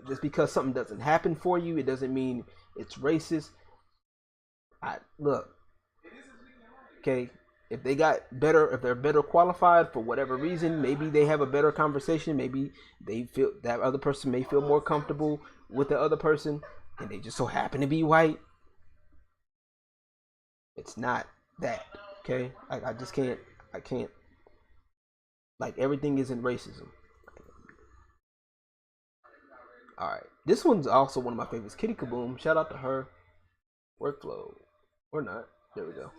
Just because something doesn't happen for you, it doesn't mean it's racist. Look, okay, if they're better qualified for whatever reason, maybe they have a better conversation. Maybe they feel that other person may feel more comfortable with the other person, and they just so happen to be white. It's not that, okay? I just can't. I can't. Like, everything isn't racism. Alright. This one's also one of my favorites. Kitty Kaboom. Shout out to her. Workflow. Or not. There we go.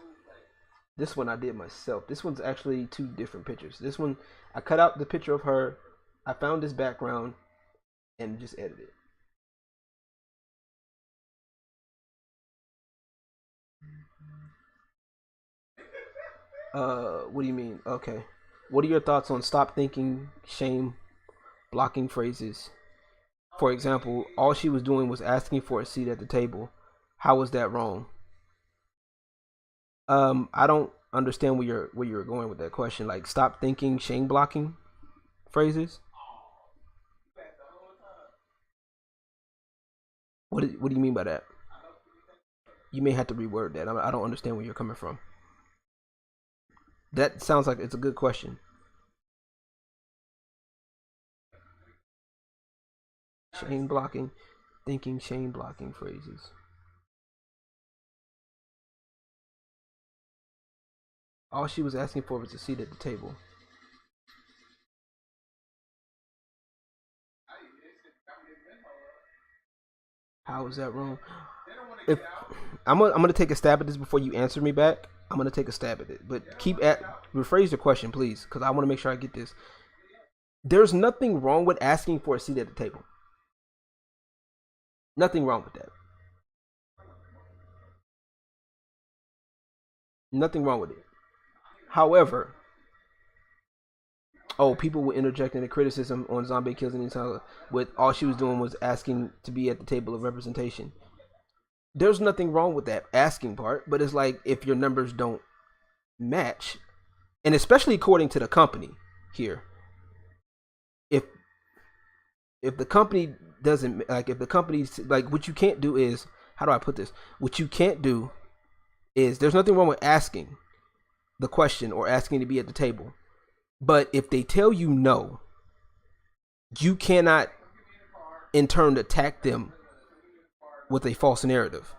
This one I did myself. This one's actually 2 different pictures. This one, I cut out the picture of her. I found this background and just edited it. What do you mean? Okay. What are your thoughts on stop thinking, shame, blocking phrases? For example, all she was doing was asking for a seat at the table. How was that wrong? I don't understand where you're going with that question. Like, stop thinking, shame blocking phrases. What do you mean by that? You may have to reword that. I don't understand where you're coming from. That sounds like it's a good question. Shame blocking, thinking, shame blocking phrases. All she was asking for was a seat at the table. How is that wrong? If I'm gonna take a stab at this before you answer me back. I'm gonna take a stab at it, but rephrase the question, please, because I want to make sure I get this. There's nothing wrong with asking for a seat at the table. Nothing wrong with that. Nothing wrong with it. However, people were interjecting the criticism on Zombaekills and NNESaga with all she was doing was asking to be at the table of representation. There's nothing wrong with that asking part, but it's like, if your numbers don't match, and especially according to the company here, if the company doesn't, like, if the company's like, what you can't do is, how do I put this? What you can't do is, there's nothing wrong with asking the question or asking to be at the table, but if they tell you no, you cannot in turn attack them with a false narrative,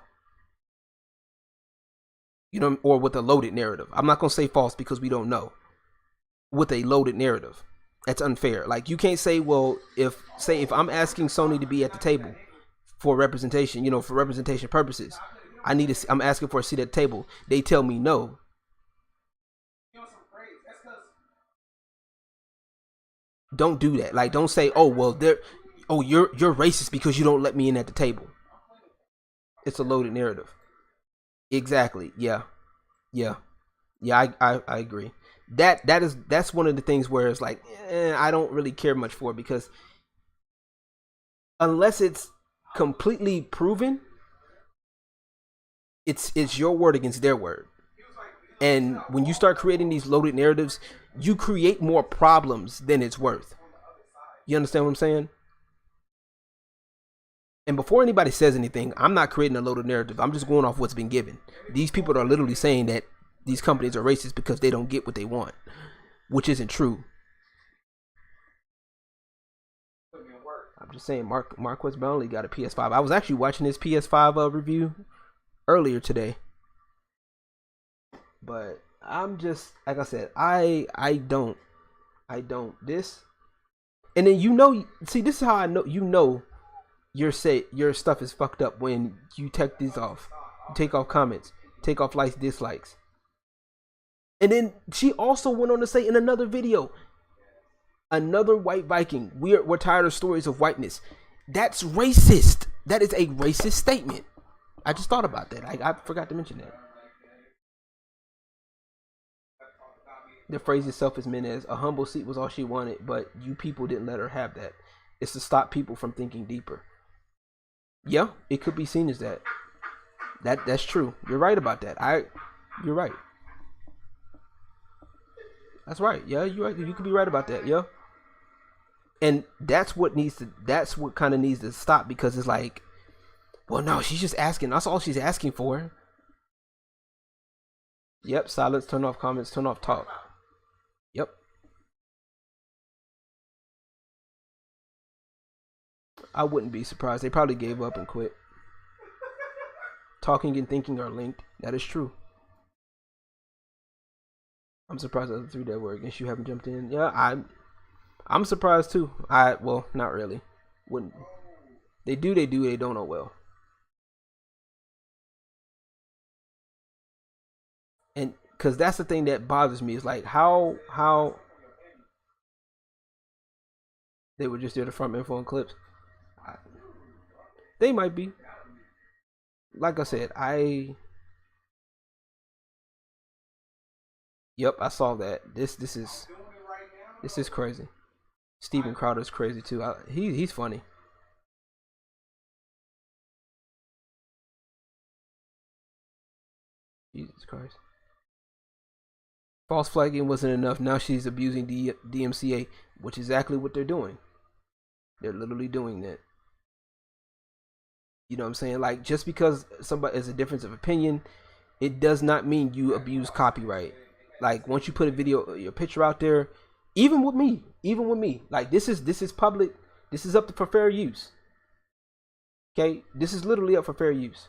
or with a loaded narrative. I'm not gonna say false because we don't know. With a loaded narrative, that's unfair. Like, you can't say, well, if I'm asking Sony to be at the table for representation, for representation purposes, I'm asking for a seat at the table. They tell me no. Don't do that. Like, don't say, you're racist because you don't let me in at the table. It's a loaded narrative. Exactly. Yeah. I agree. That's one of the things where it's like, I don't really care much for it, because unless it's completely proven, it's your word against their word. And when you start creating these loaded narratives, you create more problems than it's worth. You understand what I'm saying? And before anybody says anything, I'm not creating a loaded narrative. I'm just going off what's been given. These people are literally saying that these companies are racist because they don't get what they want, which isn't true. I'm just saying, Marquez Brownlee got a PS5. I was actually watching his PS5 review earlier today, but I'm just, like I said, I don't this, and then see, this is how I know your stuff is fucked up when you take these off, you take off comments, take off likes, dislikes. And then she also went on to say in another video, another white Viking, we're tired of stories of whiteness. That's racist. That is a racist statement. I just thought about that. I forgot to mention that. The phrase itself is meant as a humble seat was all she wanted, but you people didn't let her have that. It's to stop people from thinking deeper. Yeah, it could be seen as that. That's true. You're right about that. You're right. That's right. Yeah, you're right. You could be right about that. Yeah. And that's what kind of needs to stop, because it's like, well, no, she's just asking. That's all she's asking for. Yep. Silence, turn off comments, turn off talk. Yep. I wouldn't be surprised. They probably gave up and quit. Talking and thinking are linked. That is true. I'm surprised the 3 that were against you haven't jumped in. Yeah, I'm surprised too. Well, not really. Wouldn't they do? They do. They don't know well. And because that's the thing that bothers me is like how they were just there to front info and clips. They might be. Like I said, Yep, I saw that. This is crazy. Steven Crowder's crazy too. He's funny. Jesus Christ. False flagging wasn't enough. Now she's abusing DMCA, which is exactly what they're doing. They're literally doing that. You know what I'm saying? Like, just because somebody has a difference of opinion, it does not mean you abuse copyright. Like, once you put a video, your picture out there, even with me, like, this is public. This is up for fair use. Okay, this is literally up for fair use.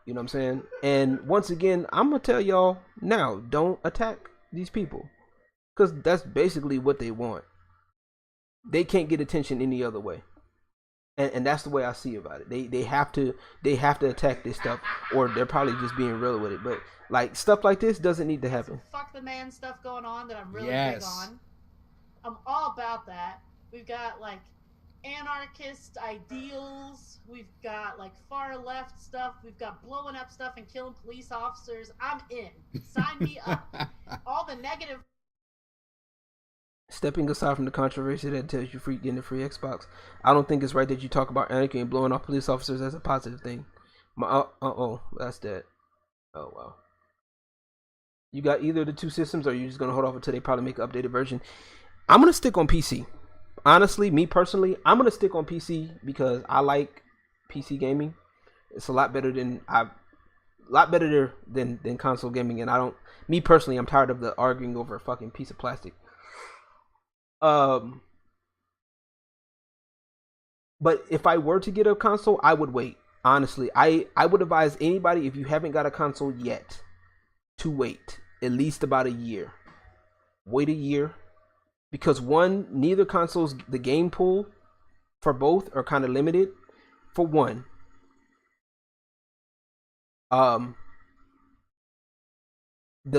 You know what I'm saying? And once again, I'm gonna tell y'all now, don't attack these people, because that's basically what they want. They can't get attention any other way. And that's the way I see about it. They have to attack this stuff, or they're probably just being real with it. But like, stuff like this doesn't need to happen. Fuck the man stuff going on that I'm really big on. I'm all about that. We've got like anarchist ideals. We've got like far left stuff. We've got blowing up stuff and killing police officers. I'm in. Sign me up. All the negative. Stepping aside from the controversy that tells you free getting a free Xbox, I don't think it's right that you talk about anarchy and blowing off police officers as a positive thing. That's that. Oh wow. You got either of the two systems, or you're just gonna hold off until they probably make an updated version. I'm gonna stick on PC. Honestly, me personally, I'm gonna stick on PC because I like PC gaming. It's a lot better than console gaming, and me personally, I'm tired of the arguing over a fucking piece of plastic. But if I were to get a console, I would wait. Honestly, I would advise anybody, if you haven't got a console yet, to wait at least about a year. Wait a year, because one, neither consoles, the game pool for both are kind of limited. For one, the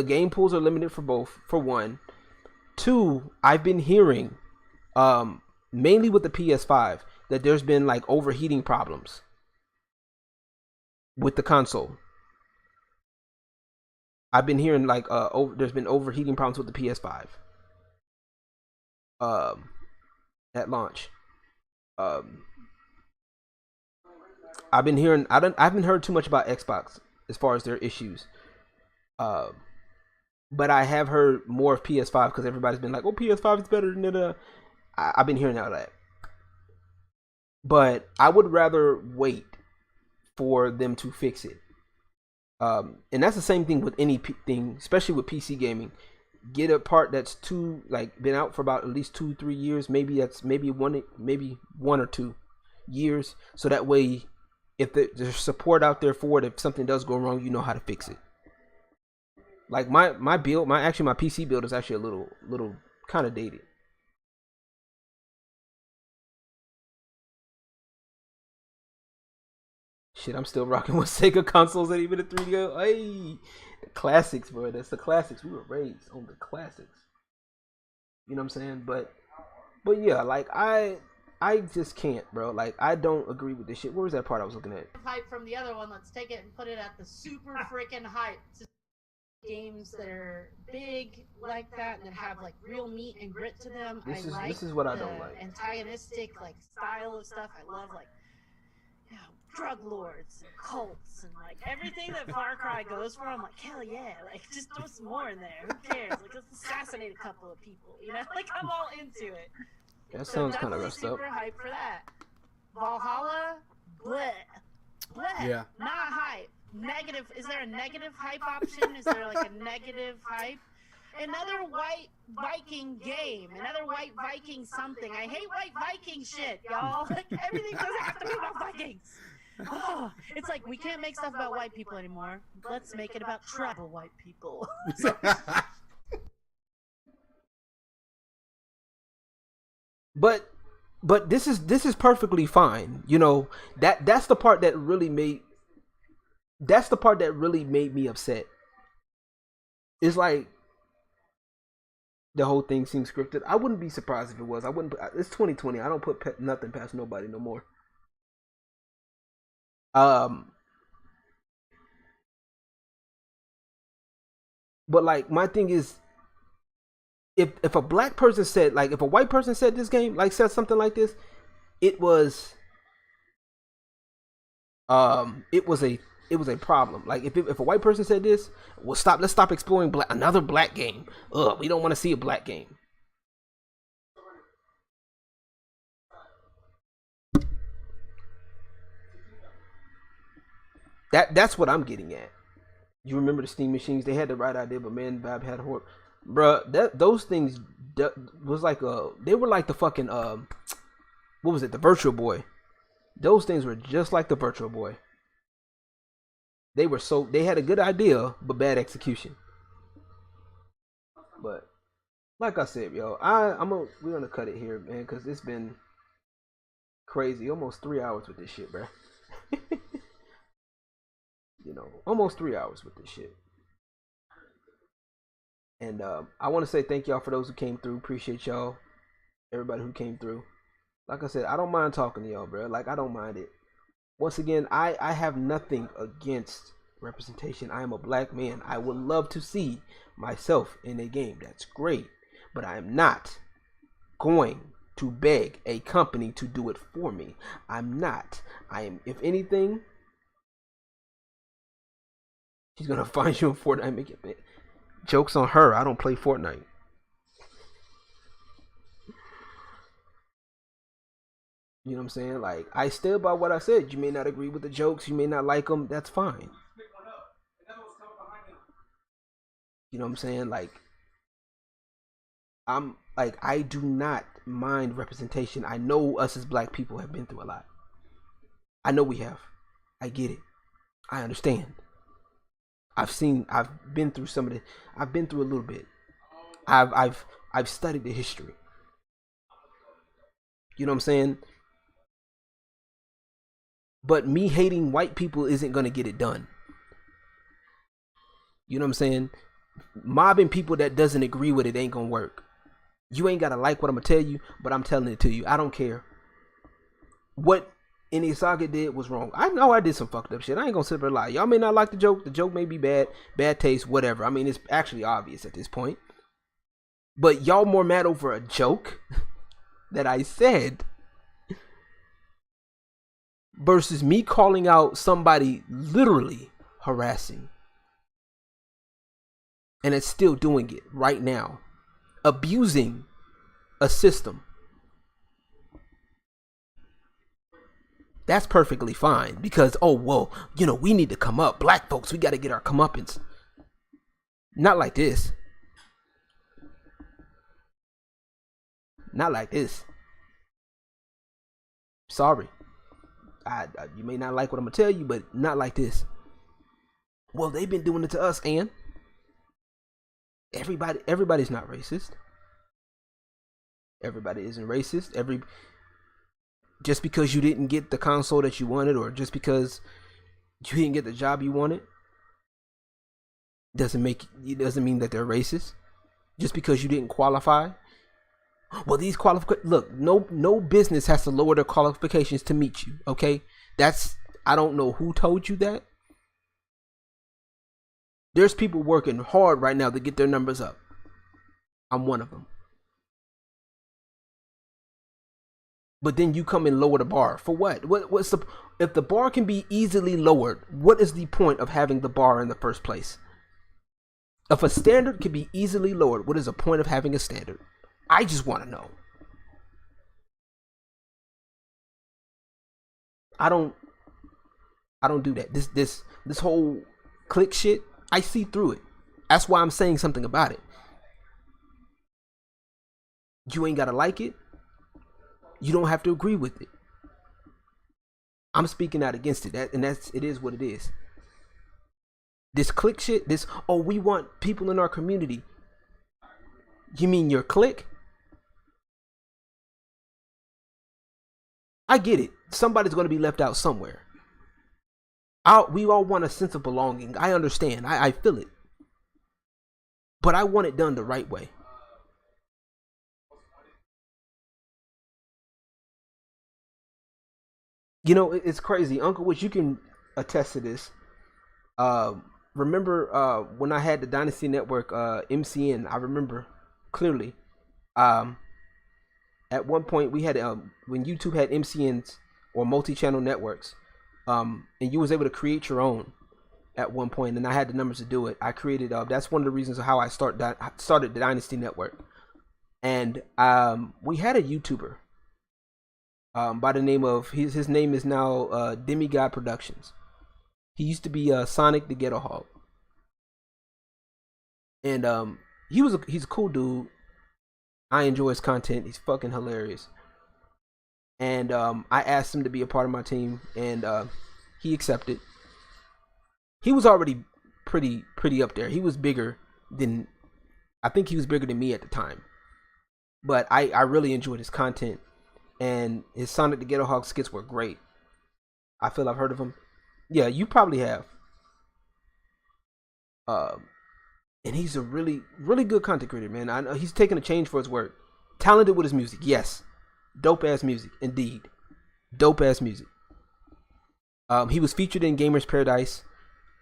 game pools are limited for both. For one. Two, I've been hearing, mainly with the PS5, that there's been like overheating problems with the console. I've been hearing like there's been overheating problems with the PS5 at launch. I've been hearing, I haven't heard too much about Xbox as far as their issues. But I have heard more of PS5 because everybody's been like, "Oh, PS5 is better than it." I've been hearing all that, but I would rather wait for them to fix it. And that's the same thing with any thing, especially with PC gaming. Get a part that's been out for about at least 2-3 years. Maybe one or 2 years, so that way, if there's support out there for it, if something does go wrong, you know how to fix it. Like my PC build is actually a little kind of dated. Shit, I'm still rocking with Sega consoles and even a 3DO. Hey, the classics, bro. That's the classics. We were raised on the classics. You know what I'm saying? But yeah, like I just can't, bro. Like I don't agree with this shit. Where was that part I was looking at? Hype from the other one. Let's take it and put it at the super freaking hype. Games that are big like that have like real meat and grit to them. This is what I don't like. Antagonistic like style of stuff. I love like drug lords and cults and like everything that Far Cry goes for. I'm like, hell yeah, like just throw some more in there. Who cares? Like let's assassinate a couple of people, you know? Like I'm all into it. That sounds kind of super hype for that. Valhalla, bleh. Yeah. Not hype. Negative. Is there a negative hype option? Is there like a negative hype? Another white Viking game. Another white Viking something. I hate white Viking shit, y'all. Like everything doesn't have to be about Vikings. Oh, it's like we can't make stuff about white people anymore. Let's make it about tribal white people. But this is perfectly fine. You know, that's the part that really made me upset. It's like the whole thing seems scripted. I wouldn't be surprised if it was. It's 2020. I don't put nothing past nobody no more. But like my thing is, if a black person said, like, if a white person said this game, like, said something like this, it was a problem. Like if a white person said this, well, let's stop exploring another black game. We don't want to see a black game. That's what I'm getting at. You remember the Steam machines? They had the right idea, but man, Bab had a horror. Bruh, those things was like they were like the fucking what was it? The Virtual Boy. Those things were just like the Virtual Boy. They had a good idea, but bad execution. But like I said, yo, we're gonna cut it here, man, because it's been crazy. Almost 3 hours with this shit, bruh. You know, almost 3 hours with this shit. And I want to say thank y'all for those who came through. Appreciate y'all, everybody who came through. Like I said, I don't mind talking to y'all, bro. Like, I don't mind it. Once again, I have nothing against representation. I am a black man. I would love to see myself in a game. That's great. But I am not going to beg a company to do it for me. I'm not. I am, if anything, she's going to find you in Fortnite. Make it, joke's on her. I don't play Fortnite. You know what I'm saying? Like, I stand by what I said. You may not agree with the jokes. You may not like them. That's fine. You know what I'm saying? Like, I do not mind representation. I know us as black people have been through a lot. I know we have. I get it. I understand. I've been through I've been through a little bit. I've studied the history. You know what I'm saying? But me hating white people isn't going to get it done. You know what I'm saying? Mobbing people that doesn't agree with it ain't going to work. You ain't got to like what I'm going to tell you, but I'm telling it to you. I don't care. What NNESaga did was wrong. I know I did some fucked up shit. I ain't going to sit there and lie. Y'all may not like the joke. The joke may be bad taste, whatever. I mean, it's actually obvious at this point. But y'all more mad over a joke that I said versus me calling out somebody literally harassing. and it's still doing it right now, abusing a system. That's perfectly fine because, oh, well, you know, we need to come up. Black folks, we got to get our comeuppance. Not like this. Not like this. Sorry. You may not like what I'm going to tell you, but not like this. Well, they've been doing it to us, and everybody's not racist. Everybody isn't racist. Just because you didn't get the console that you wanted, or just because you didn't get the job you wanted, doesn't mean that they're racist. Just because you didn't qualify. Well, these look, no business has to lower their qualifications to meet you. Okay, I don't know who told you that. There's people working hard right now to get their numbers up. I'm one of them. But then you come and lower the bar for what? If the bar can be easily lowered, what is the point of having the bar in the first place? If a standard can be easily lowered, what is the point of having a standard? I just want to know. I don't do that. This whole click shit, I see through it. That's why I'm saying something about it. You ain't gotta like it. You don't have to agree with it. I'm speaking out against it. It is what it is. This click shit, we want people in our community. You mean your clique? I get it. Somebody's going to be left out somewhere. We all want a sense of belonging. I understand. I feel it. But I want it done the right way. You know, it's crazy. Uncle Witch, you can attest to this. Remember when I had the Dynasty Network MCN, I remember clearly. At one point we had when YouTube had MCNs or multi-channel networks, and you was able to create your own at one point, and I had the numbers to do it. I created that's one of the reasons how I started the Dynasty Network. And we had a YouTuber by the name of his name is now Demigod Productions. He used to be Sonic the Ghetto Hog, and he's a cool dude. I enjoy his content. He's fucking hilarious. And I asked him to be a part of my team, and he accepted. He was already pretty up there. He was bigger than, I think he was bigger than me at the time. But I really enjoyed his content, and his Sonic the Ghetto Hog skits were great. I feel I've heard of him. Yeah, you probably have. And he's a really, really good content creator, man. I know he's taking a change for his work. Talented with his music, yes. Dope ass music, indeed. Dope ass music. He was featured in Gamers Paradise.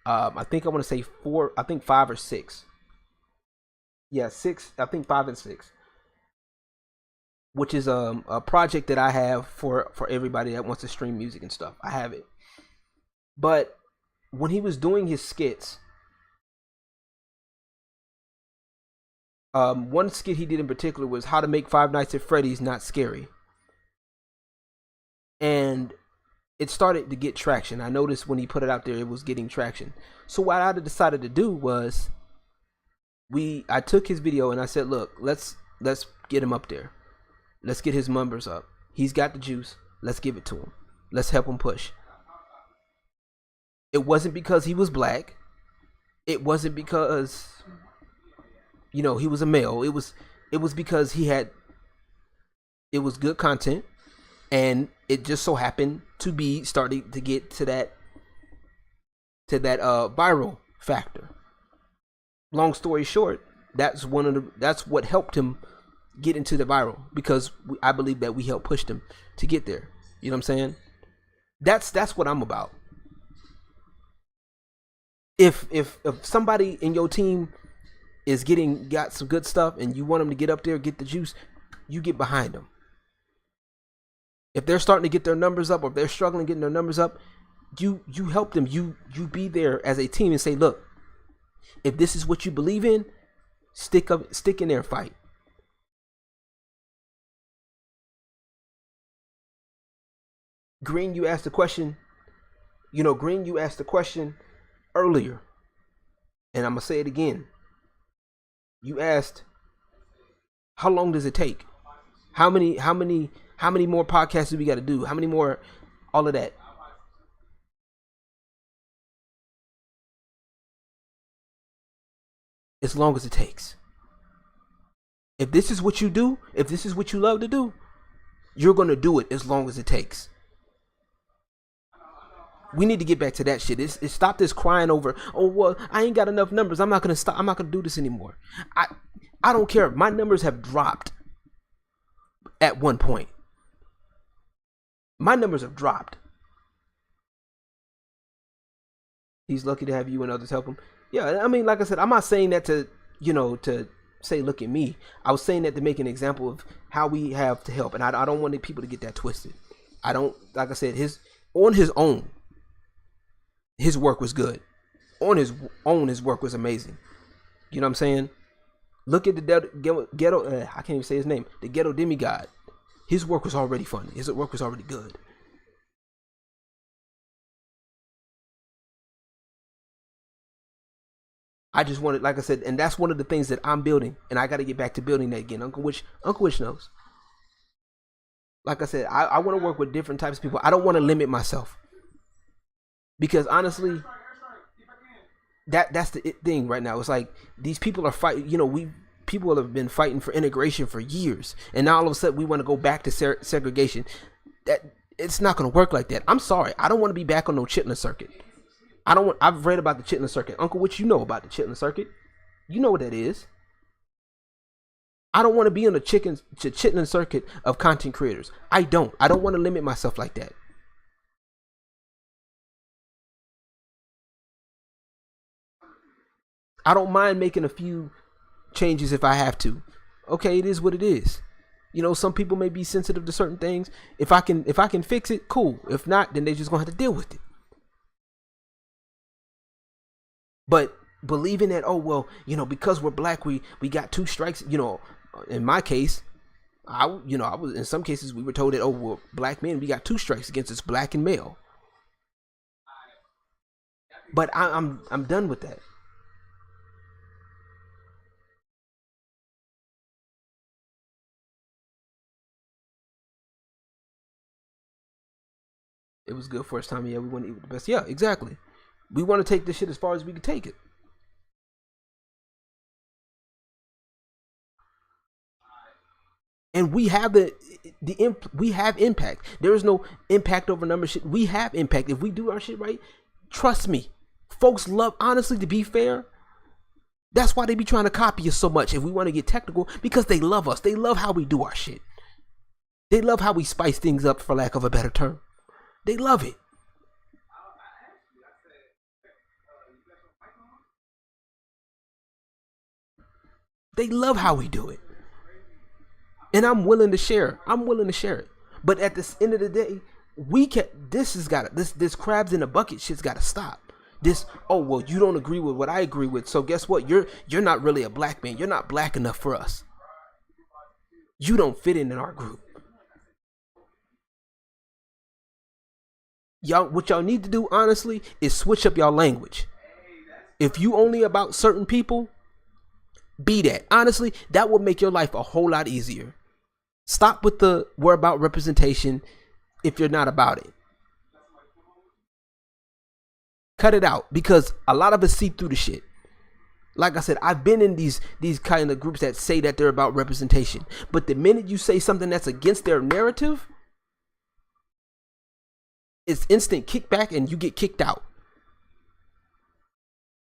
I think I want to say 4. I think 5 or 6. Yeah, 6. I think 5 and 6. Which is a project that I have for everybody that wants to stream music and stuff. I have it. But when he was doing his skits, one skit he did in particular was how to make Five Nights at Freddy's not scary. And it started to get traction. I noticed when he put it out there, it was getting traction. So what I decided to do was, I took his video and I said, look, let's get him up there. Let's get his numbers up. He's got the juice. Let's give it to him. Let's help him push. It wasn't because he was black. It wasn't because, you know, he was a male. It was because it was good content, and it just so happened to be starting to get to that viral factor. Long story short, that's what helped him get into the viral, because I believe that we helped push them to get there. You know what I'm saying? That's what I'm about. If somebody in your team is got some good stuff and you want them to get up there, get the juice, you get behind them. If they're starting to get their numbers up, or if they're struggling getting their numbers up, you help them. You be there as a team and say, look, If this is what you believe in, stick in there and fight. Green, you asked the question. Green, you asked the question earlier, and I'm gonna say it again. You asked, how long does it take? How many more podcasts do we got to do? How many more? All of that. As long as it takes. If this is what you do, if this is what you love to do, you're gonna do it as long as it takes. We need to get back to that shit. It's stop this crying over, oh well, I ain't got enough numbers. I'm not gonna stop. I'm not gonna do this anymore. I don't care. My numbers have dropped at one point. My numbers have dropped. He's lucky to have you and others help him. Yeah, I mean, like I said, I'm not saying that to say, look at me. I was saying that to make an example of how we have to help. And I don't want people to get that twisted. I don't, like I said, on his own, his work was good. On his own, his work was amazing. You know what I'm saying? Look at the ghetto, I can't even say his name, the ghetto demigod. His work was already funny. His work was already good. I just wanted, like I said, and that's one of the things that I'm building, and I got to get back to building that again. Uncle Witch knows. Like I said, I want to work with different types of people. I don't want to limit myself, because honestly, that's the thing right now. It's like these people are fighting. People have been fighting for integration for years, and now all of a sudden we want to go back to segregation. That it's not going to work like that. I'm sorry, I don't want to be back on no Chitlin circuit. I've read about the Chitlin circuit. Uncle Witch, you know about the Chitlin circuit. You know what that is. I don't want to be on the Chitlin circuit of content creators. I don't want to limit myself like that. I don't mind making a few changes if I have to. Okay, it is what it is. Some people may be sensitive to certain things. If I can fix it, cool. If not, then they're just gonna have to deal with it. But believing that, oh well, because we're black, we got 2 strikes. In my case, I was, in some cases we were told that, oh well, black men, we got 2 strikes against us, black and male. But I'm done with that. It was good first time. Yeah, we want to eat with the best. Yeah, exactly. We want to take this shit as far as we can take it. And we have we have impact. There is no impact over number shit. We have impact. If we do our shit right, trust me, folks love, honestly, to be fair, that's why they be trying to copy us so much. If we want to get technical, because they love us. They love how we do our shit. They love how we spice things up, for lack of a better term. They love it. They love how we do it. And I'm willing to share. it. But at the end of the day, this crabs in a bucket shit's gotta stop. This, oh well, you don't agree with what I agree with, so guess what? You're not really a black man. You're not black enough for us. You don't fit in our group. What y'all need to do, honestly, is switch up y'all language. If you only about certain people, be that. Honestly, that will make your life a whole lot easier. Stop with the we're about representation if you're not about it. Cut it out, because a lot of us see through the shit. Like I said, I've been in these kind of groups that say that they're about representation, but the minute you say something that's against their narrative, it's instant kickback and you get kicked out.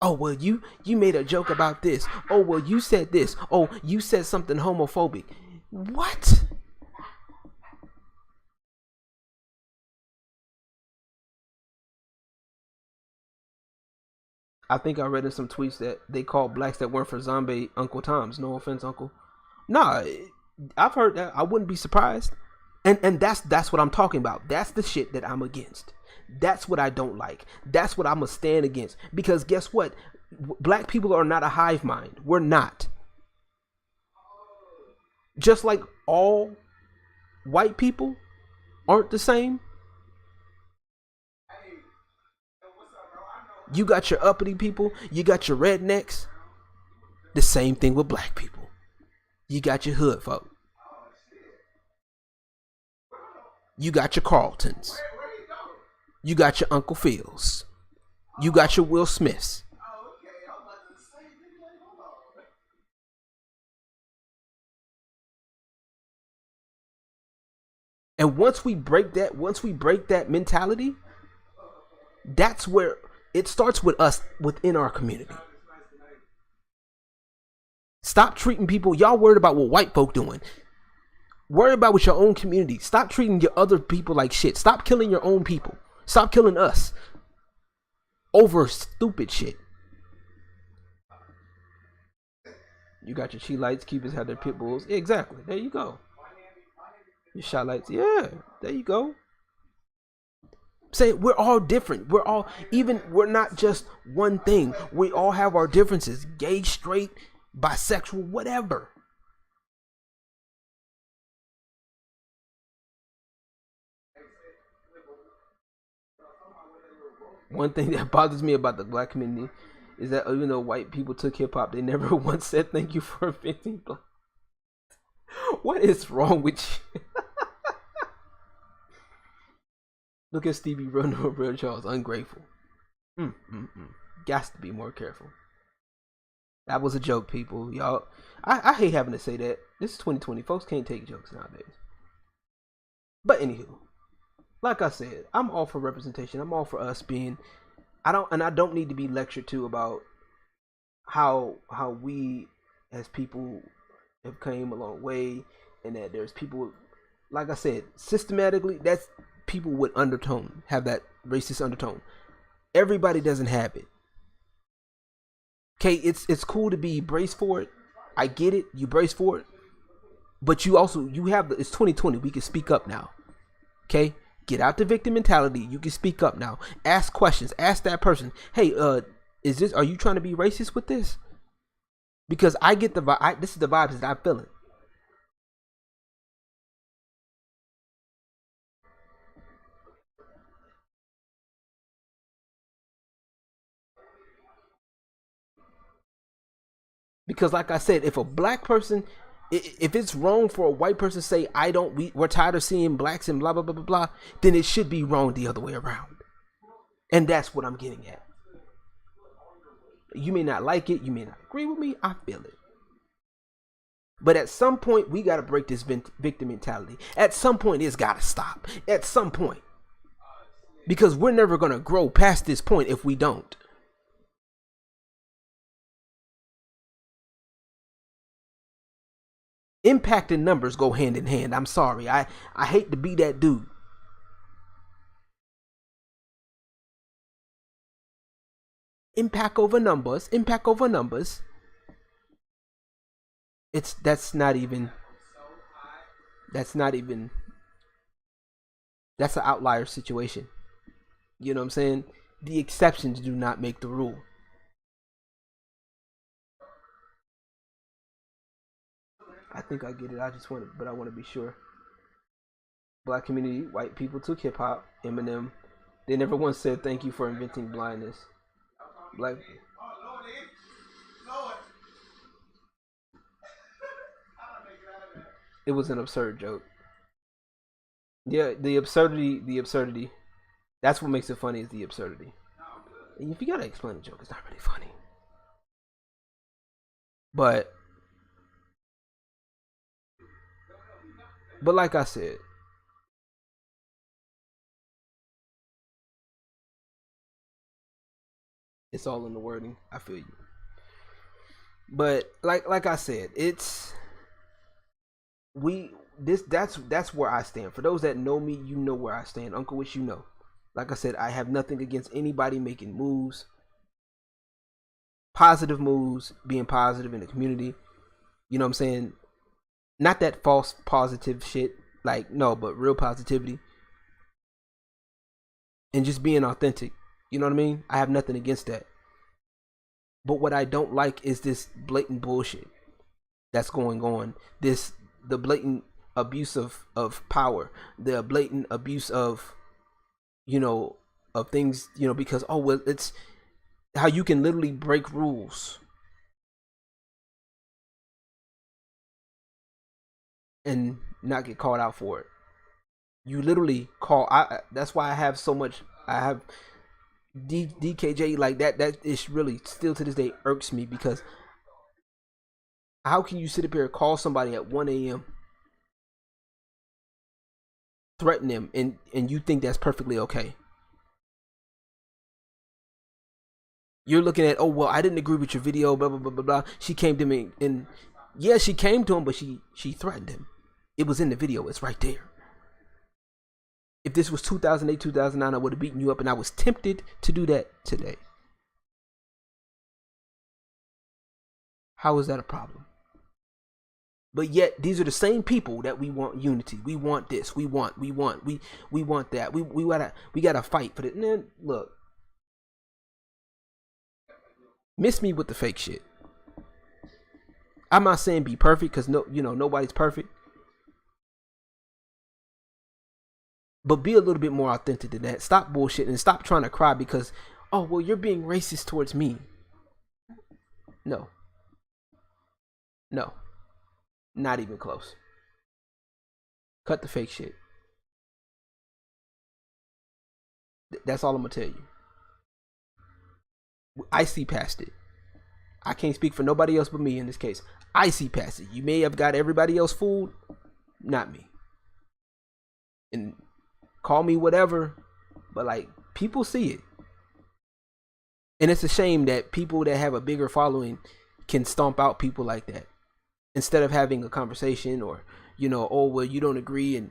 Oh well, you made a joke about this. Oh well, you said this. Oh, you said something homophobic. What? I think I read in some tweets that they called blacks that weren't for zombie Uncle Toms. No offense, Uncle. Nah, I've heard that. I wouldn't be surprised. And that's what I'm talking about. That's the shit that I'm against. That's what I don't like. That's what I'm gonna stand against. Because guess what? Black people are not a hive mind. We're not. Just like all white people aren't the same. You got your uppity people, you got your rednecks. The same thing with black people. You got your hood folk. You got your Carltons. You got your Uncle Phils. You got your Will Smiths. And once we break that mentality, that's where it starts with us within our community. Stop treating people, y'all worried about what white folk doing. Worry about with your own community. Stop treating your other people like shit. Stop killing your own people. Stop killing us over stupid shit. You got your chi lights, keepers have their pit bulls. Exactly. There you go. Your shot lights. Yeah, there you go. Say we're all different. We're not just one thing. We all have our differences. Gay, straight, bisexual, whatever. One thing that bothers me about the black community is that even though white people took hip hop, they never once said thank you for inventing black. What is wrong with you? Look at Stevie Wonder or Real Charles, ungrateful. Got to be more careful. That was a joke, people. Y'all, I hate having to say that. This is 2020. Folks can't take jokes nowadays. But anywho, like I said, I'm all for representation. I'm all for us being. I don't need to be lectured to about how we as people have came a long way, and that there's people, like I said, systematically, that's people with undertone, have that racist undertone. Everybody doesn't have it. Okay, it's cool to be braced for it. I get it. You brace for it. But you have it's 2020. We can speak up now. Okay? Get out the victim mentality. You can speak up now. Ask questions. Ask that person, hey, are you trying to be racist with this? Because I get the vibe. This is the vibes that I'm feeling. Because like I said, if a black person, if it's wrong for a white person to say, we're tired of seeing blacks and blah, blah, blah, blah, blah, then it should be wrong the other way around. And that's what I'm getting at. You may not like it. You may not agree with me. I feel it. But at some point, we got to break this victim mentality. At some point, it's got to stop. At some point. Because we're never going to grow past this point if we don't. Impact and numbers go hand in hand. I'm sorry. I hate to be that dude. Impact over numbers. That's an outlier situation. You know what I'm saying? The exceptions do not make the rule. I think I get it. I want to be sure. Black community, white people took hip hop. Eminem, they never once said thank you for inventing blindness. Black. It was an absurd joke. Yeah, the absurdity. That's what makes it funny, is the absurdity. And if you gotta explain a joke, it's not really funny. But like I said, it's all in the wording. I feel you. But like I said, that's where I stand. For those that know me, you know where I stand. Uncle Wish, you know. Like I said, I have nothing against anybody making moves. Positive moves, being positive in the community. You know what I'm saying? Not that false positive shit. Like, no, but real positivity. And just being authentic. You know what I mean? I have nothing against that. But what I don't like is this blatant bullshit that's going on. The blatant abuse of power, the blatant abuse of, of things, because, oh, well, it's how you can literally break rules and not get called out for it. You literally that's why I have so much, I have DKJ like that. That is really still to this day irks me, because how can you sit up here and call somebody at 1 a.m., threaten them, and you think that's perfectly okay? You're looking at, oh, well, I didn't agree with your video, blah, blah, blah, blah, blah. She came to me, and yeah, she came to him, but she threatened him. It was in the video. It's right there. If this was 2008, 2009, I would have beaten you up, and I was tempted to do that today. How is that a problem? But yet, these are the same people that we want unity. We want this. We want that. We gotta fight for it. Man, look. Miss me with the fake shit. I'm not saying be perfect, because nobody's perfect. But be a little bit more authentic than that. Stop bullshitting and stop trying to cry because, oh, well, you're being racist towards me. No. Not even close. Cut the fake shit. That's all I'm going to tell you. I see past it. I can't speak for nobody else but me in this case. I see past it. You may have got everybody else fooled, not me. And call me whatever, but like, people see it. And it's a shame that people that have a bigger following can stomp out people like that instead of having a conversation, or oh, well, you don't agree. And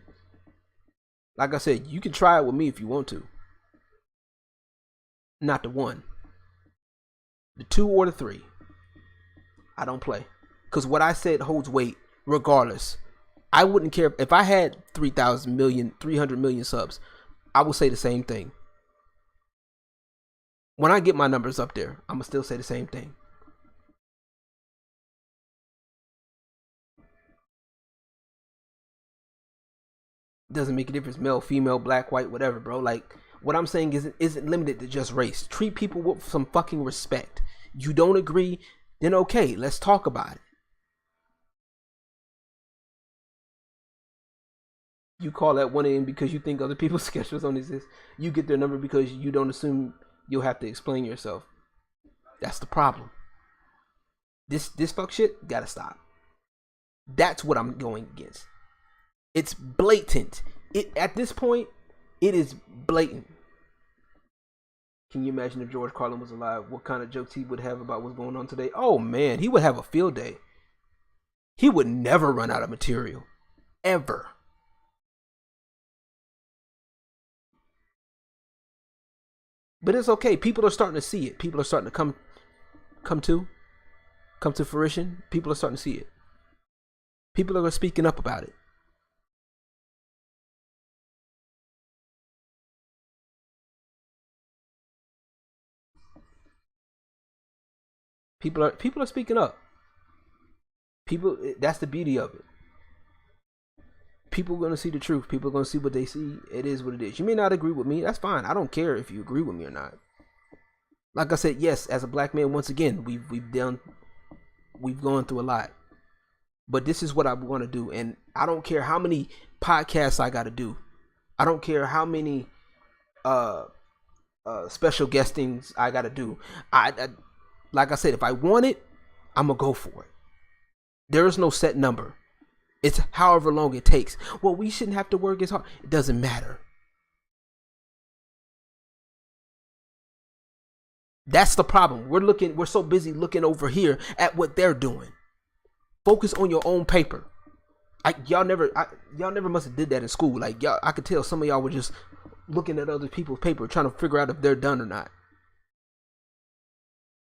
like I said, you can try it with me if you want to. Not the 1, the 2, or the 3. I don't play, because what I said holds weight regardless. I wouldn't care if I had 300 million subs. I will say the same thing. When I get my numbers up there, I'm gonna still say the same thing. Doesn't make a difference, male, female, black, white, whatever, bro. Like, what I'm saying isn't limited to just race. Treat people with some fucking respect. You don't agree, then okay, let's talk about it. You call at 1 a.m. because you think other people's schedules don't exist. You get their number because you don't assume you'll have to explain yourself. That's the problem. This fuck shit gotta stop. That's what I'm going against. It's blatant. At this point, it is blatant. Can you imagine if George Carlin was alive? What kind of jokes he would have about what's going on today? Oh man, he would have a field day. He would never run out of material. Ever. But it's okay. People are starting to see it. People are starting to come to fruition. People are starting to see it. People are speaking up about it. People are speaking up. That's the beauty of it. People are going to see the truth. People are going to see what they see. It is what it is. You may not agree with me. That's fine. I don't care if you agree with me or not. Like I said, yes, as a black man, once again, we've gone through a lot. But this is what I want to do. And I don't care how many podcasts I got to do. I don't care how many special guestings I got to do. I like I said, if I want it, I'm going to go for it. There is no set number. It's however long it takes. Well, we shouldn't have to work as hard. It doesn't matter. That's the problem. We're so busy looking over here at what they're doing. Focus on your own paper. Y'all never must have did that in school. Like, y'all, I could tell some of y'all were just looking at other people's paper trying to figure out if they're done or not.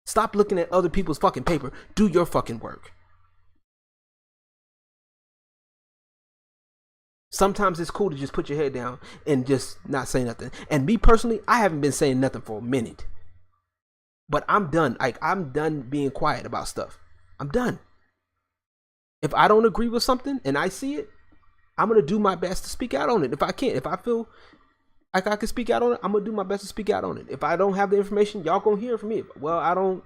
Stop looking at other people's fucking paper. Do your fucking work. Sometimes it's cool to just put your head down and just not say nothing. And me personally, I haven't been saying nothing for a minute. But I'm done. Like, I'm done being quiet about stuff. I'm done. If I don't agree with something and I see it, I'm going to do my best to speak out on it. If I can't, if I feel like I can speak out on it, I'm going to do my best to speak out on it. If I don't have the information, y'all going to hear from me. Well, I don't.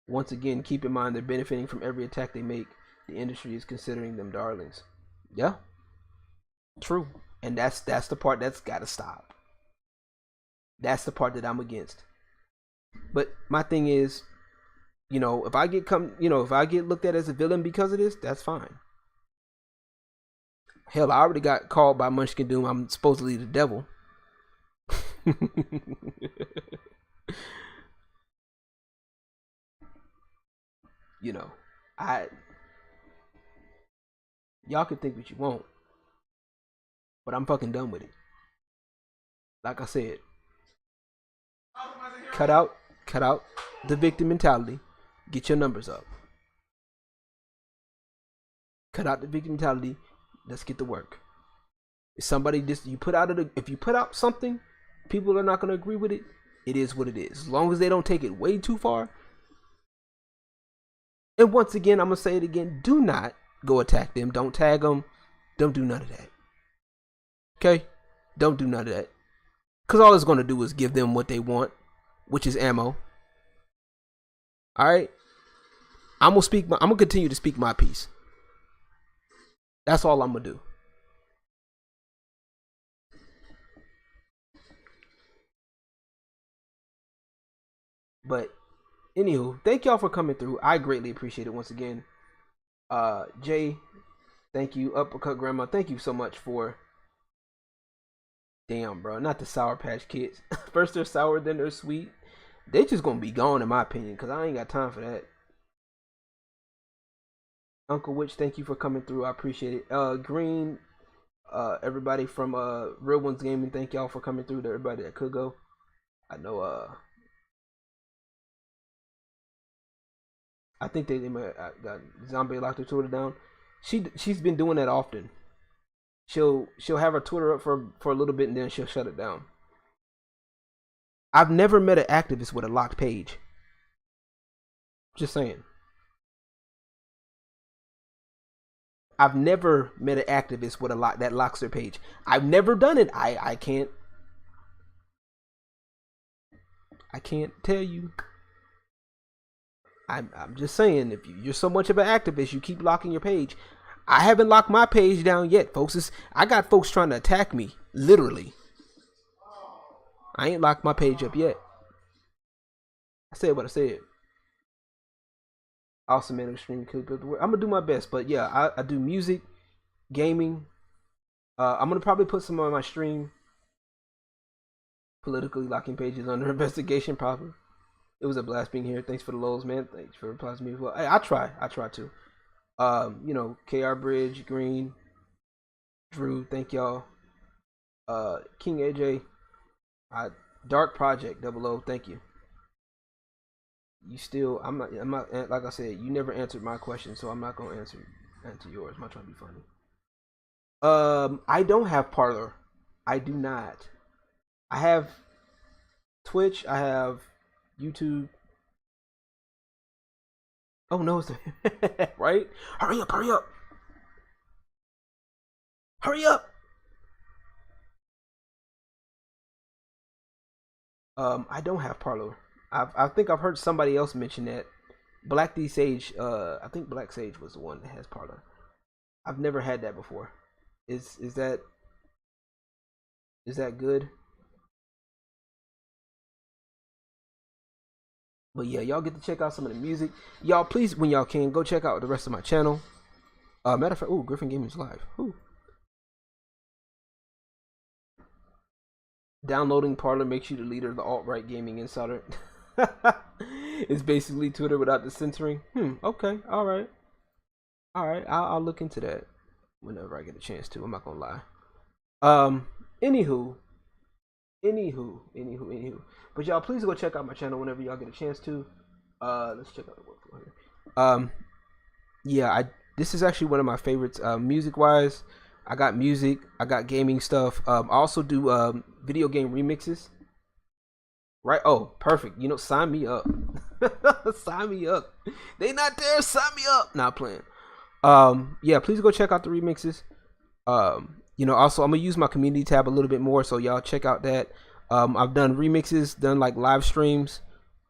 Once again, keep in mind they're benefiting from every attack they make. The industry is considering them darlings. Yeah. True. And that's the part that's got to stop. That's the part that I'm against. But my thing is, you know, if I get looked at as a villain because of this, that's fine. Hell, I already got called by Munchkin Doom. I'm supposedly the devil. You know, y'all can think what you want, but I'm fucking done with it. Like I said, cut out the victim mentality. Get your numbers up. Cut out the victim mentality. Let's get to work. If somebody if you put out something, people are not going to agree with it. It is what it is. As long as they don't take it way too far. And once again, I'm going to say it again. Do not go attack them. Don't tag them. Don't do none of that. Okay? Don't do none of that. Because all it's going to do is give them what they want, which is ammo. Alright? I'm going to continue to speak my piece. That's all I'm going to do. But anywho, thank y'all for coming through. I greatly appreciate it once again. Jay, thank you. Uppercut Grandma, thank you so much for... Damn, bro, not the Sour Patch Kids. First they're sour, then they're sweet. They just gonna be gone in my opinion, because I ain't got time for that. Uncle Witch, thank you for coming through. I appreciate it. Green, everybody from Real Ones Gaming, thank y'all for coming through. To everybody that could go. I know I think they might got Zombie locked her Twitter down. She's been doing that often. She'll have her Twitter up for a little bit and then she'll shut it down. I've never met an activist with a locked page. Just saying. I've never met an activist with a lock that locks their page. I've never done it. I can't tell you. I'm just saying, if you're so much of an activist, you keep locking your page. I haven't locked my page down yet, folks. I got folks trying to attack me, literally. I ain't locked my page up yet. I said what I said. Awesome man, extreme clip of the word. I'm gonna do my best, but yeah, I do music, gaming. I'm gonna probably put some on my stream. Politically locking pages under investigation, probably. It was a blast being here. Thanks for the lows, man. Thanks for replying to me as well. I try to. You know, KR Bridge, Green, Drew, thank y'all. King AJ, Dark Project 00, thank you. You still, I'm not, like I said, you never answered my question, so I'm not gonna answer yours. I'm not trying to be funny. I don't have Parler. I do not. I have Twitch. I have YouTube. Oh no, right? Hurry up! Hurry up! I don't have Parler. I think I've heard somebody else mention that. Black D Sage, I think Black Sage was the one that has Parler. I've never had that before. Is that good? But yeah, y'all get to check out some of the music. Y'all, please, when y'all can, go check out the rest of my channel. Matter of fact, ooh, Griffin Gaming's live. Ooh. Downloading Parler makes you the leader of the alt-right gaming insider. It's basically Twitter without the censoring. Okay, all right. I'll look into that whenever I get a chance to. I'm not gonna lie. Anywho. But y'all, please go check out my channel whenever y'all get a chance to. Let's check out the workflow here. Yeah, this is actually one of my favorites. Music wise, I got music. I got gaming stuff. I also do video game remixes. Right? Oh, perfect. You know, sign me up. Sign me up. They not there. Sign me up. Not playing. Yeah, please go check out the remixes. You know, also I'm gonna use my community tab a little bit more, so y'all check out that. I've done remixes, done like live streams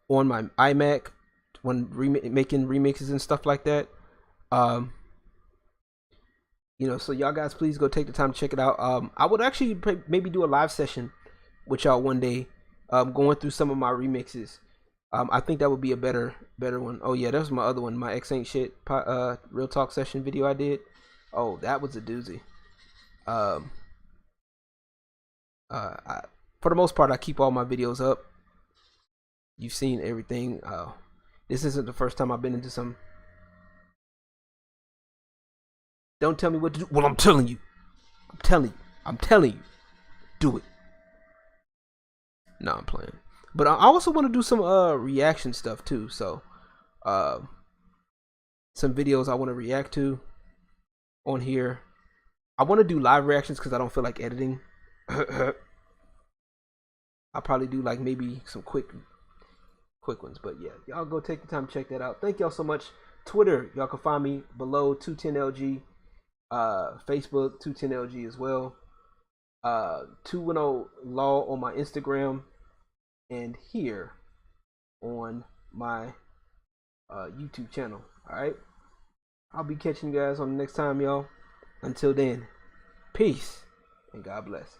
on my iMac when making remixes and stuff like that. You know, so y'all guys please go take the time to check it out. I would actually maybe do a live session with y'all one day, going through some of my remixes. I think that would be a better one. Oh yeah, that was my other one, my X Ain't Shit real talk session video I did. Oh, that was a doozy. For the most part, I keep all my videos up. You've seen everything. This isn't the first time I've been into some. Don't tell me what to do. Well, I'm telling you. I'm telling you. Do it. No, I'm playing. But I also want to do some reaction stuff too. So, some videos I want to react to on here. I want to do live reactions because I don't feel like editing. I'll probably do like maybe some quick ones. But yeah, y'all go take the time to check that out. Thank y'all so much. Twitter, y'all can find me below 210LG. Facebook 210LG as well. 210 Law on my Instagram, and here on my YouTube channel. Alright, I'll be catching you guys on the next time, y'all. Until then, peace and God bless.